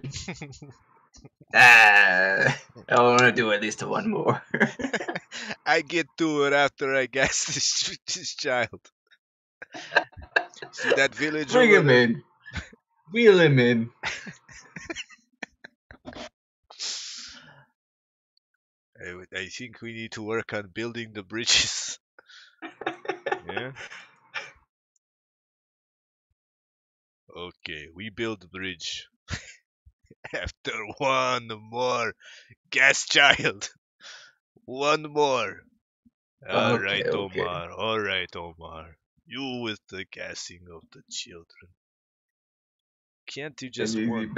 C: I want to do at least one more.
A: I get to it after I gas this child. See that village
C: Bring
A: over
C: him
A: there?
C: in. Wheel him in.
A: I think we need to work on building the bridges. Yeah. Okay, we build the bridge. After one more gas child. One more. All right,
C: Okay.
A: Omar. All right, Omar. You with the gassing of the children. Can't do just one.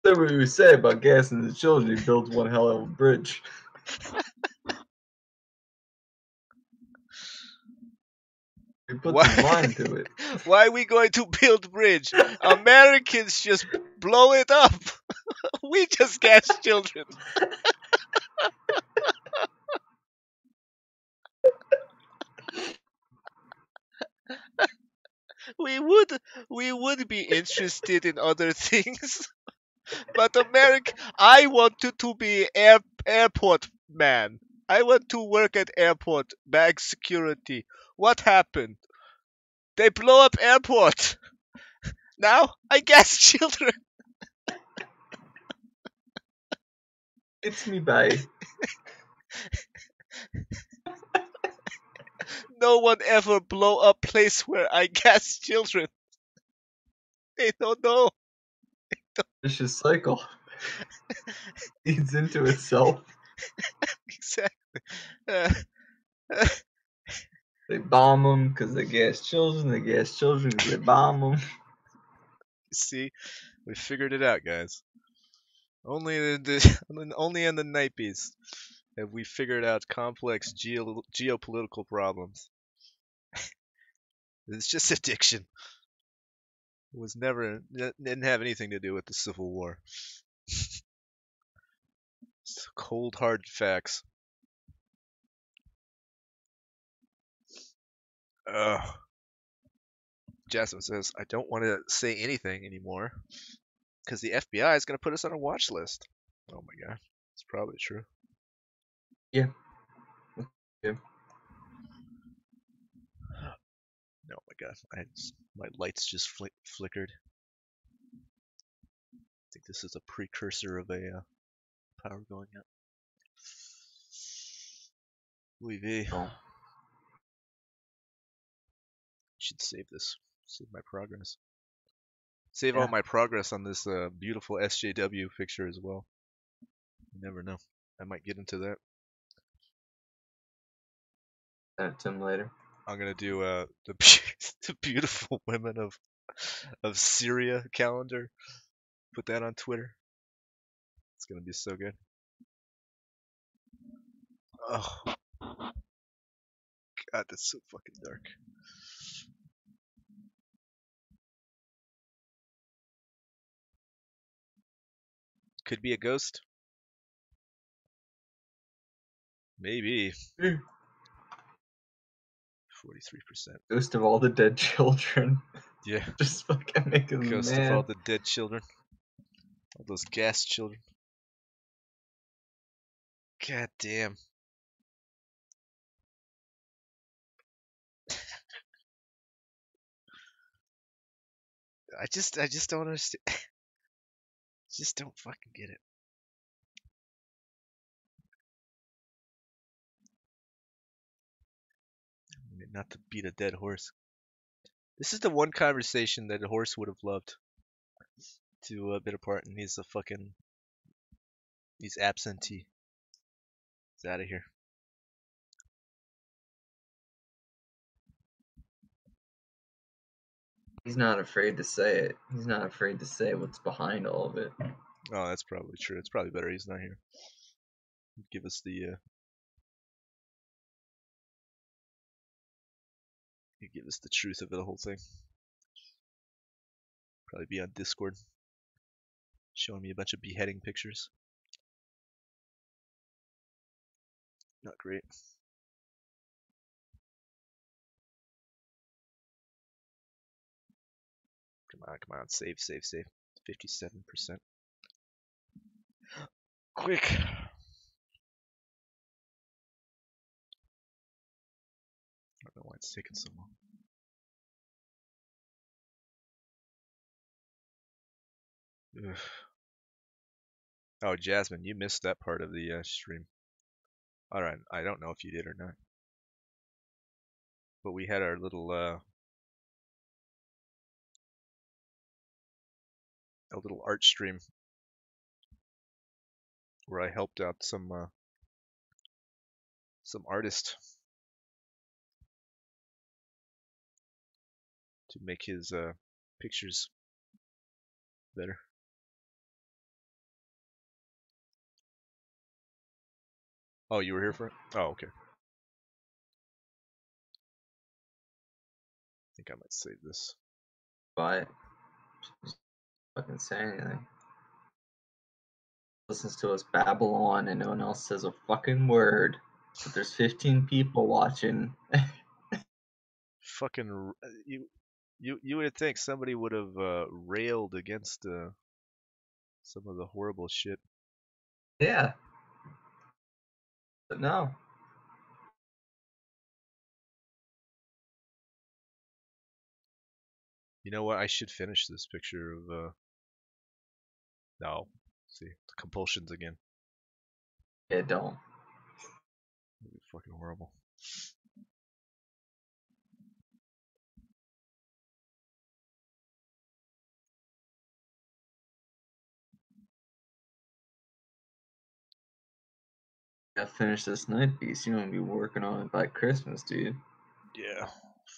C: That's what we say about gassing the children. He builds one hell of a bridge. He puts his mind to it.
A: Why are we going to build bridge? Americans just blow it up. We just gas children. We would be interested in other things. But America, I wanted to be airport man. I want to work at airport, bag security. What happened? They blow up airport. Now I gas children.
C: It's me, bye.
A: No one ever blow up place where I gas children. They don't know.
C: Vicious cycle. Feeds into itself.
A: Exactly.
C: They bomb them because they gas children. They gas children because they bomb them.
A: See, we figured it out, guys. Only in the 90s have we figured out complex geopolitical problems. It's just addiction. It was never didn't have anything to do with the Civil War. It's cold hard facts. Jasmine says, I don't want to say anything anymore because the FBI is going to put us on a watch list. Oh my god, it's probably true.
C: Yeah. Yeah.
A: Oh my god, my lights just flickered. I think this is a precursor of a power going out. Oy vey.
C: Oh.
A: Should save this. Save my progress. Save
C: Yeah.
A: all my progress on this beautiful SJW picture as well. You never know. I might get into that.
C: Send it to him later.
A: I'm gonna do the beautiful women of Syria calendar. Put that on Twitter. It's gonna be so good. Oh God, that's so fucking dark. Could be a ghost. Maybe. 43%.
C: Ghost of all the dead children.
A: Yeah.
C: Just fucking making them
A: Ghost of all
C: mad.
A: the dead children. All those gas children. God damn. I just don't understand. Just don't fucking get it. I mean, not to beat a dead horse. This is the one conversation that a horse would have loved to bit apart, and he's absentee. He's out of here.
C: He's not afraid to say it. He's not afraid to say what's behind all of it.
A: Oh, that's probably true. It's probably better he's not here. Give us the give us the truth of the whole thing. Probably be on Discord, showing me a bunch of beheading pictures. Not great. Come on, save. 57%. Quick. I don't know why it's taking so long. Ugh. Oh, Jasmine, you missed that part of the stream. Alright, I don't know if you did or not. But we had our little a little art stream where I helped out some artist to make his pictures better. Oh, you were here for it? Oh, okay. I think I might save this.
C: But just fucking say anything. Listens to us babble on and no one else says a fucking word. But there's 15 people watching.
A: Fucking you would think somebody would have railed against some of the horrible shit.
C: Yeah. But no.
A: You know what? I should finish this picture of no. See, the compulsions again.
C: Yeah, don't.
A: That'd be fucking horrible.
C: Gotta finish this night piece. You want to be working on it by Christmas, dude.
A: Yeah.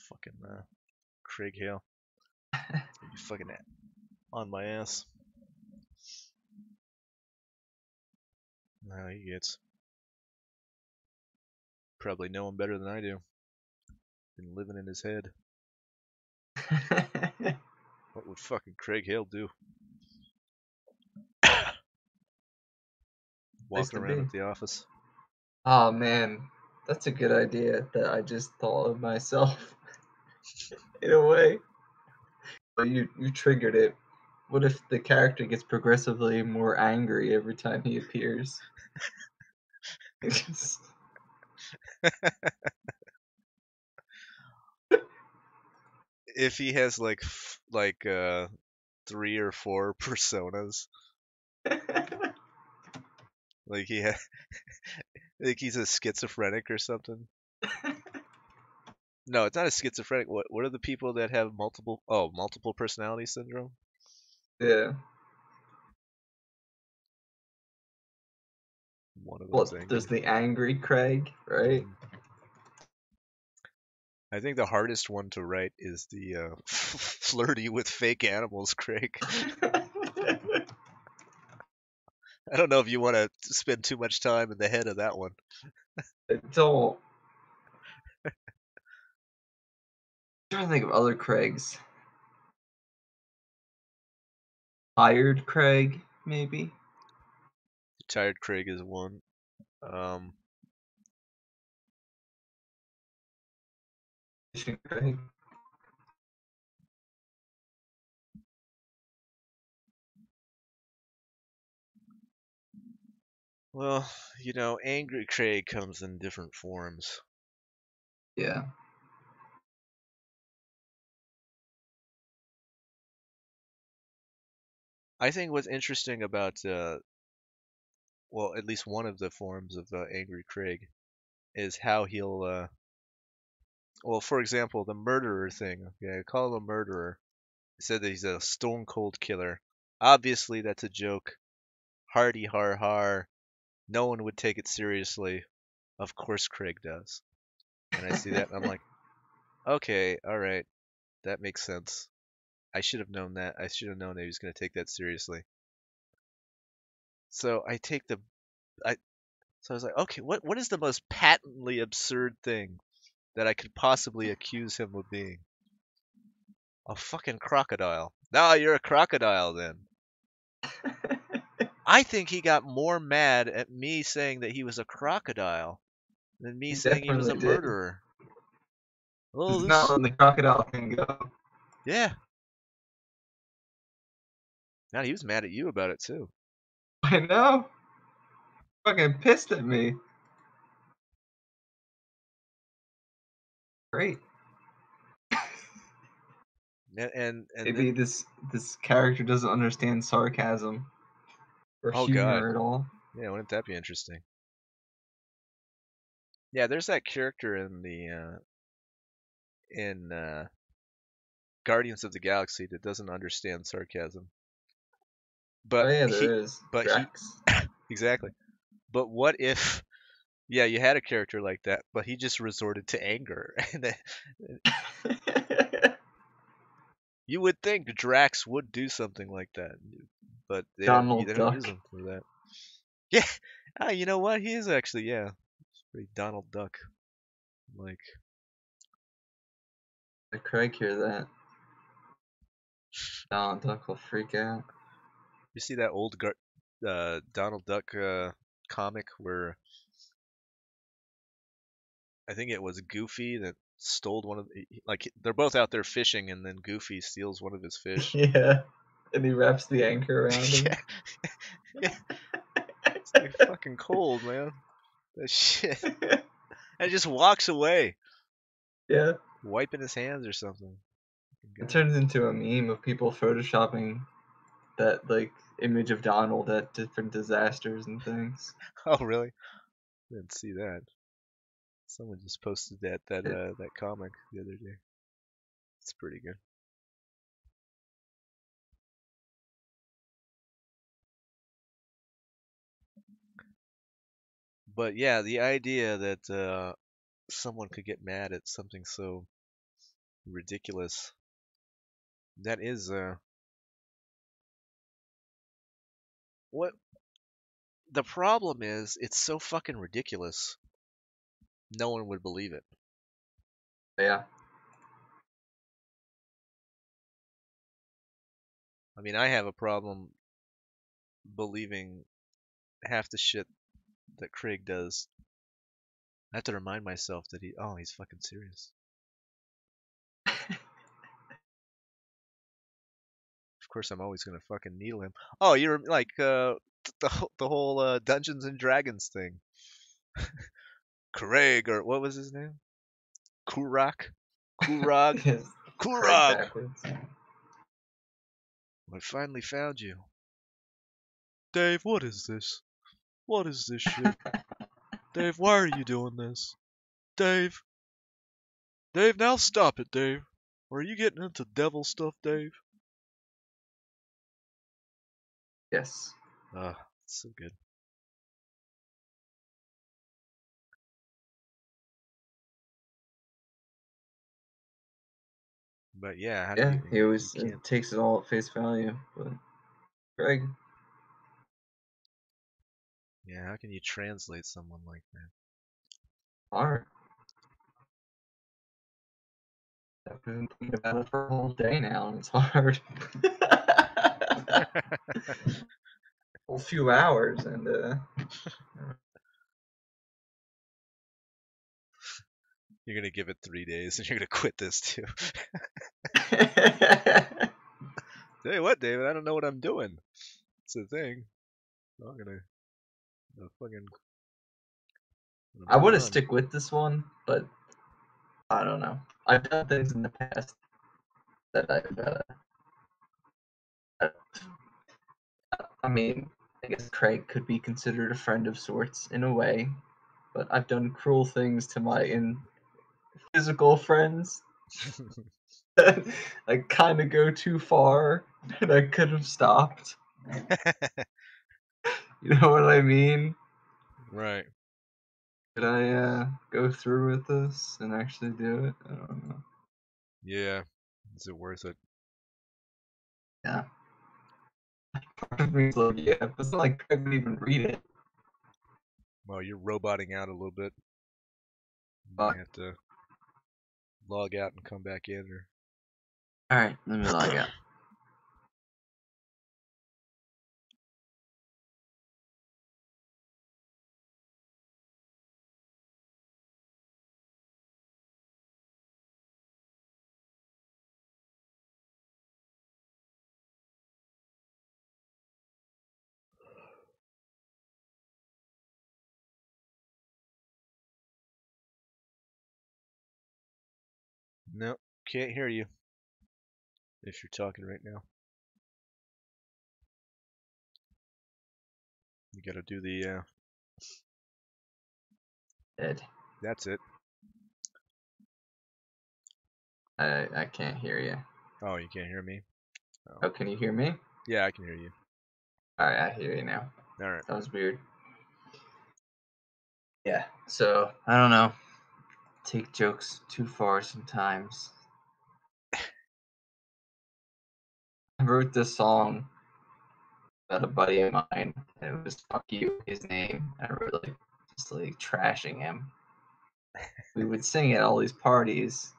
A: Fucking Craig Hale. You fucking on my ass. No, he gets. Probably know him better than I do. Been living in his head. What would fucking Craig Hale do? Walking around at the office.
C: Oh man, that's a good idea that I just thought of myself. In a way. But you triggered it. What if the character gets progressively more angry every time he appears?
A: If he has like 3 or 4 personas, like like he's a schizophrenic or something. No, it's not a schizophrenic. What are the people that have multiple personality syndrome?
C: Yeah.
A: One of
C: Well,
A: them's angry.
C: there's the angry Craig, right?
A: I think the hardest one to write is the flirty with fake animals, Craig. I don't know if you want to spend too much time in the head of that one.
C: I don't. I'm trying to think of other Craigs. Tired Craig, maybe.
A: Tired Craig is one. Um,
C: Fishing Craig.
A: well, angry Craig comes in different forms.
C: Yeah.
A: I think what's interesting about, well, at least one of the forms of angry Craig is how he'll, well, for example, the murderer thing. Okay, I call him a murderer. He said that he's a stone cold killer. Obviously, that's a joke. Hardy har har. No one would take it seriously. Of course, Craig does. And I see that, and I'm like, okay, all right, that makes sense. I should have known that. I should have known that he was going to take that seriously. So I so I was like, okay, what is the most patently absurd thing that I could possibly accuse him of being? A fucking crocodile. No, you're a crocodile then. I think he got more mad at me saying that he was a crocodile than me
C: He
A: saying he was a
C: definitely did.
A: murderer. Oh,
C: He's not
A: this,
C: letting the crocodile thing go.
A: yeah. Now he was mad at you about it too.
C: I know. Fucking pissed at me. Great.
A: And
C: Maybe
A: then,
C: this character doesn't understand sarcasm or
A: oh god,
C: humor at all.
A: yeah, wouldn't that be interesting? Yeah, there's that character in the in Guardians of the Galaxy that doesn't understand sarcasm.
C: Oh
A: But
C: yeah,
A: he,
C: there is.
A: but he,
C: Drax.
A: exactly. But what if, yeah, you had a character like that, but he just resorted to anger, and you would think Drax would do something like that, but they
C: Donald
A: don't use
C: Duck.
A: him for that. Yeah, you know what? He is actually, yeah, pretty Donald Duck. Like,
C: Did Craig hear that? Donald Duck will freak out.
A: you see that old Donald Duck comic where I think it was Goofy that stole one of like they're both out there fishing and then Goofy steals one of his fish.
C: Yeah. And he wraps the anchor around him.
A: Yeah, yeah, it's like fucking cold, man. That shit. And just walks away,
C: Yeah.
A: wiping his hands or something.
C: It
A: God.
C: turns into a meme of people photoshopping that like image of Donald at different disasters and things.
A: Oh, really? Didn't see that. Someone just posted
C: It,
A: that comic the other day. It's pretty good. But yeah, the idea that someone could get mad at something so ridiculous, that is what the problem is. It's so fucking ridiculous. No one would believe it.
C: yeah.
A: I mean, I have a problem believing half the shit that Craig does. I have to remind myself that he's fucking serious. Of course, I'm always gonna fucking needle him. Oh, you're like the whole Dungeons and Dragons thing. Craig, or what was his name? Kurak? Kurag?
C: Yes. Craig
A: Kurag!
C: backwards.
A: I finally found you. Dave, what is this? What is this shit? Dave, why are you doing this? Dave? Dave, now stop it, Dave. Are you getting into devil stuff, Dave?
C: Yes.
A: Oh, it's so good. But yeah, how do
C: Yeah,
A: you?
C: he
A: You
C: always
A: can't.
C: takes it all at face value. But Greg,
A: Yeah, how can you translate someone like that?
C: hard. I've been thinking about it for a whole day now, and it's hard. A few hours, and
A: You're gonna give it 3 days, and you're gonna quit this too. Tell you what, David, I don't know what I'm doing. It's a thing. I'm gonna fucking
C: I
A: move
C: want to
A: on.
C: stick with this one, but I don't know. I've done things in the past that I mean, I guess Craig could be considered a friend of sorts in a way, but I've done cruel things to my physical friends that I kind of go too far, and I could have stopped. You know what I mean?
A: Right.
C: Could I go through with this and actually do it? I don't know.
A: Yeah. Is it worth it?
C: Yeah. Part of me is like, yeah, but it's not like Craig would even read it.
A: Well, you're roboting out a little bit. You
C: But
A: might have to log out and come back in, or
C: alright, let me log out.
A: no, can't hear you if you're talking right now. You gotta do the.
C: Dead.
A: That's it.
C: I can't hear you.
A: Oh, you can't hear me.
C: Oh, can you hear me?
A: Yeah, I can hear you.
C: Alright, I hear you now.
A: All right.
C: That was weird. Yeah, so, I don't know. Take jokes too far sometimes. I wrote this song about a buddy of mine, and it was Fuck You, his name. I wrote, like, just, like, trashing him. We would sing at all these parties.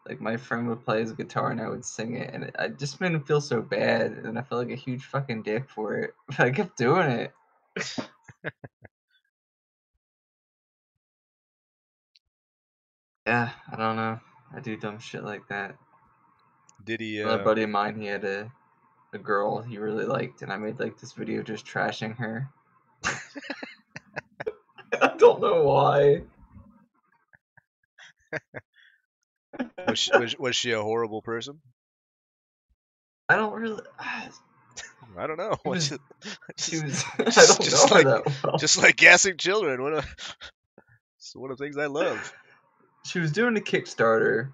C: Like, my friend would play his guitar, and I would sing it, and I just made him feel so bad, and I felt like a huge fucking dick for it. But I kept doing it. Yeah, I don't know. I do dumb shit like that.
A: Did he?
C: Another buddy of mine, he had a girl he really liked, and I made like this video just trashing her. I don't know why.
A: Was she a horrible person?
C: I don't really.
A: I don't know.
C: She was.
A: What's it?
C: She
A: Just,
C: was. I don't know her that well.
A: just like gassing children. It's one of the things I love.
C: She was doing a Kickstarter,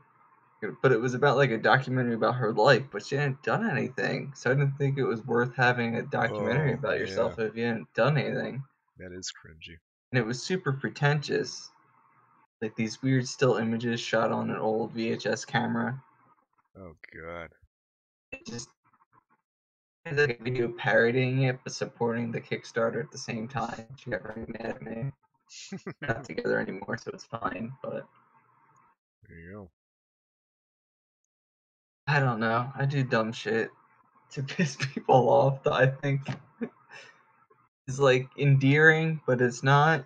C: but it was about like a documentary about her life, but she hadn't done anything. So I didn't think it was worth having a documentary
A: Oh
C: about
A: yeah,
C: yourself if you hadn't done anything.
A: that is cringy.
C: And it was super pretentious. Like these weird still images shot on an old VHS camera.
A: Oh god.
C: It just had like a video parodying it but supporting the Kickstarter at the same time. She got very mad at me. We're not together anymore, so it's fine. But
A: There you go.
C: I don't know. I do dumb shit to piss people off that I think is like endearing, but it's not.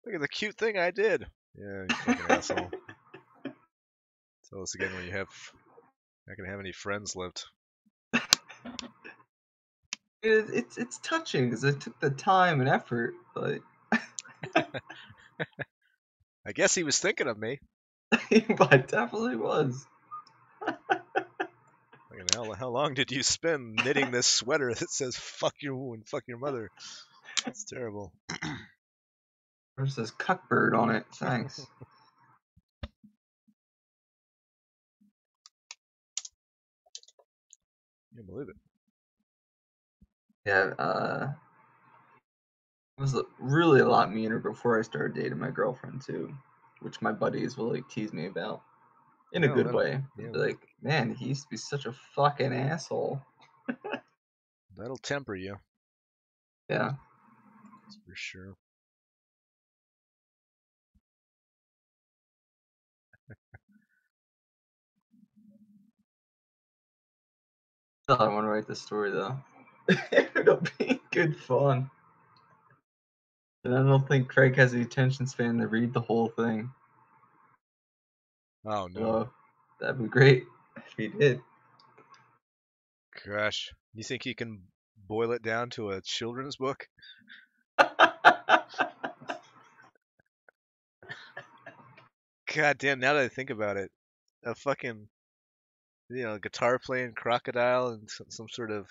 A: Look at the cute thing I did. Yeah, you fucking asshole. Tell us again when you have not gonna have any friends left.
C: It's touching because I took the time and effort, but
A: I guess he was thinking of me.
C: I definitely was.
A: Fucking how long did you spend knitting this sweater that says "fuck you" and "fuck your mother"? It's terrible.
C: There's this cuckbird on it. Thanks.
A: Can't believe it.
C: Yeah, I was really a lot meaner before I started dating my girlfriend too, which my buddies will like tease me about in a
A: Well,
C: good way.
A: yeah,
C: They'll be like, man, he used to be such a fucking asshole.
A: that'll temper you.
C: Yeah.
A: That's for sure.
C: I want to write this story though. It'll be good fun. And I don't think Craig has the attention span to read the whole thing.
A: Oh no.
C: Although, that'd be great if he did.
A: Gosh, you think you can boil it down to a children's book? God damn, now that I think about it, a fucking, guitar playing crocodile in some sort of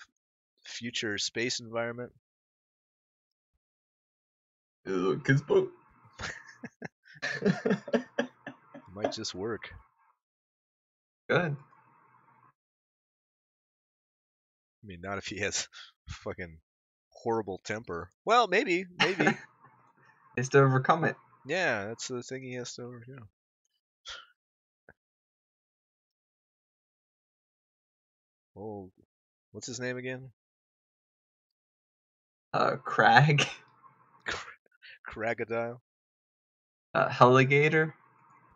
A: future space environment.
C: Kids book.
A: Might just work.
C: Good.
A: I mean, not if he has fucking horrible temper. Well, maybe.
C: Is to overcome it.
A: Yeah, that's the thing he has to overcome. Oh, what's his name again?
C: Crag.
A: Crocodile.
C: Heligator.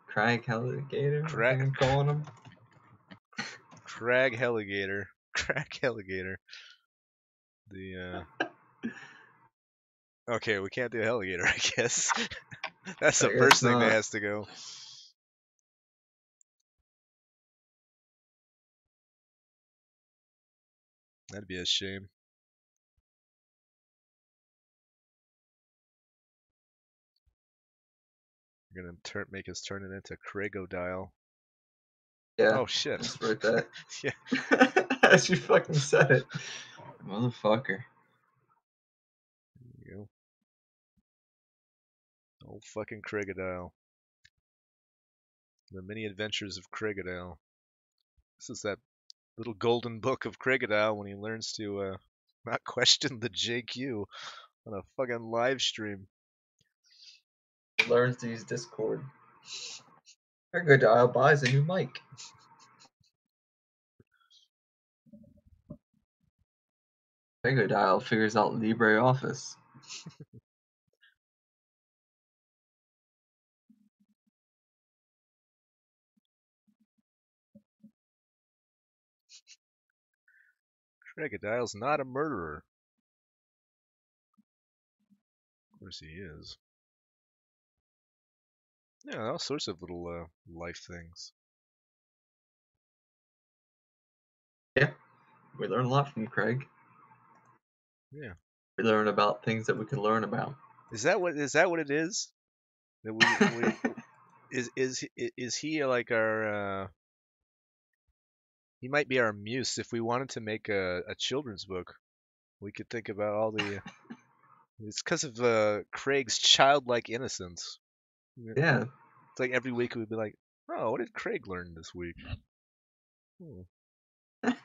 C: Crag Heligator. I think I'm calling him.
A: Crag Heligator. Crag Heligator. The Okay, we can't do Heligator, I guess. That's the
C: I guess
A: first thing that
C: not.
A: has to go. That'd be a shame. You're gonna make us turn it into Cragodile.
C: Yeah.
A: Oh shit.
C: Just wrote that.
A: Yeah.
C: As you fucking said it. Motherfucker.
A: There you go. Old fucking Cragodile. The Many Adventures of Cragodile. This is that little golden book of Cragodile when he learns to not question the JQ on a fucking live stream.
C: Learns to use Discord. Crocodile buys a new mic. Crocodile figures out LibreOffice.
A: Crocodile's not a murderer. Of course he is. Yeah, all sorts of little life things.
C: Yeah. We learn a lot from Craig.
A: Yeah.
C: We learn about things that we can learn about.
A: Is that what it is? That we is he like our he might be our muse if we wanted to make a children's book. We could think about all the it's because of Craig's childlike innocence.
C: Yeah.
A: It's like every week we'd be like, "Oh, what did Craig learn this week?" Hmm. Alright.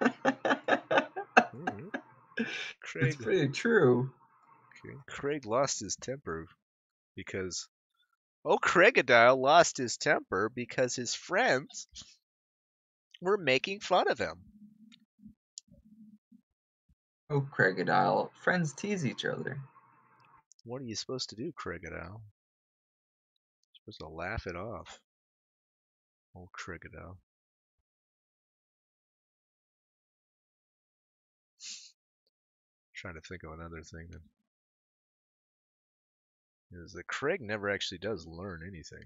C: It's
A: Craig
C: pretty true.
A: Craig lost his temper because Craigadile lost his temper because his friends were making fun of him.
C: Oh, Crocodile. Friends tease each other.
A: What are you supposed to do, Craigadile? You're supposed to laugh it off. Oh, Craigadile. Trying to think of another thing that is that Craig never actually does learn anything.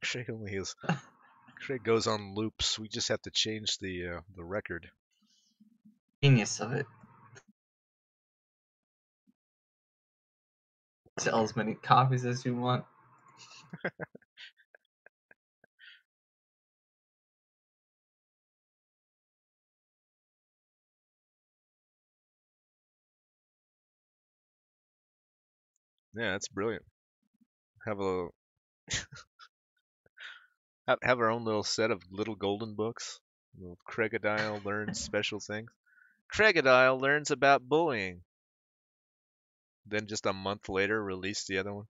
A: Craig only is. Craig goes on loops. We just have to change the record.
C: Genius of it. Sell as many copies as you want.
A: Yeah, that's brilliant. Have a have our own little set of little golden books. Little Crocodile learns special things. Crocodile learns about bullying. Then just a month later, release the other one.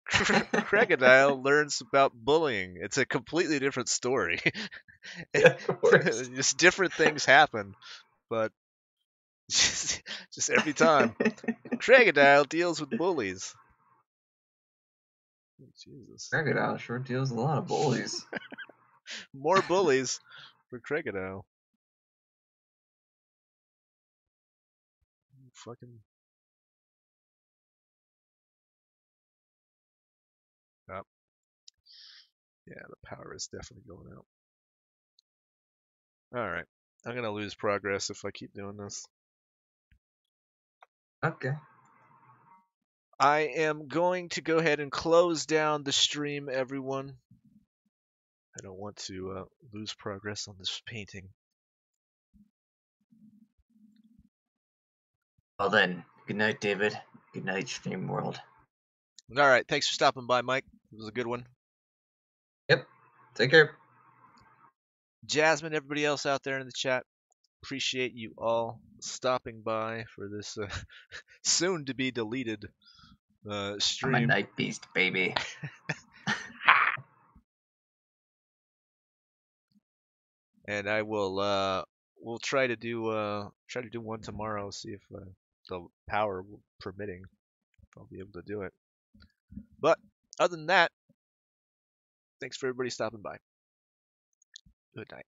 A: Crocodile learns about bullying. It's a completely different story.
C: Yeah, of course.
A: Just different things happen, but just every time. Crocodile deals with bullies. Jesus.
C: Crocodile sure deals with a lot of bullies.
A: More bullies for Crocodile. Fucking. Oh. Yeah, the power is definitely going out. Alright. I'm going to lose progress if I keep doing this.
C: Okay.
A: I am going to go ahead and close down the stream, everyone. I don't want to lose progress on this painting.
C: Well then, good night, David. Good night, Stream World.
A: Alright, thanks for stopping by, Mike. It was a good one.
C: Yep. Take care.
A: Jasmine, everybody else out there in the chat, appreciate you all stopping by for this soon to be deleted stream.
C: I'm a night beast, baby.
A: And I will we'll try to do one tomorrow, see if the power permitting, if I'll be able to do it. But other than that, thanks for everybody stopping by. Good night.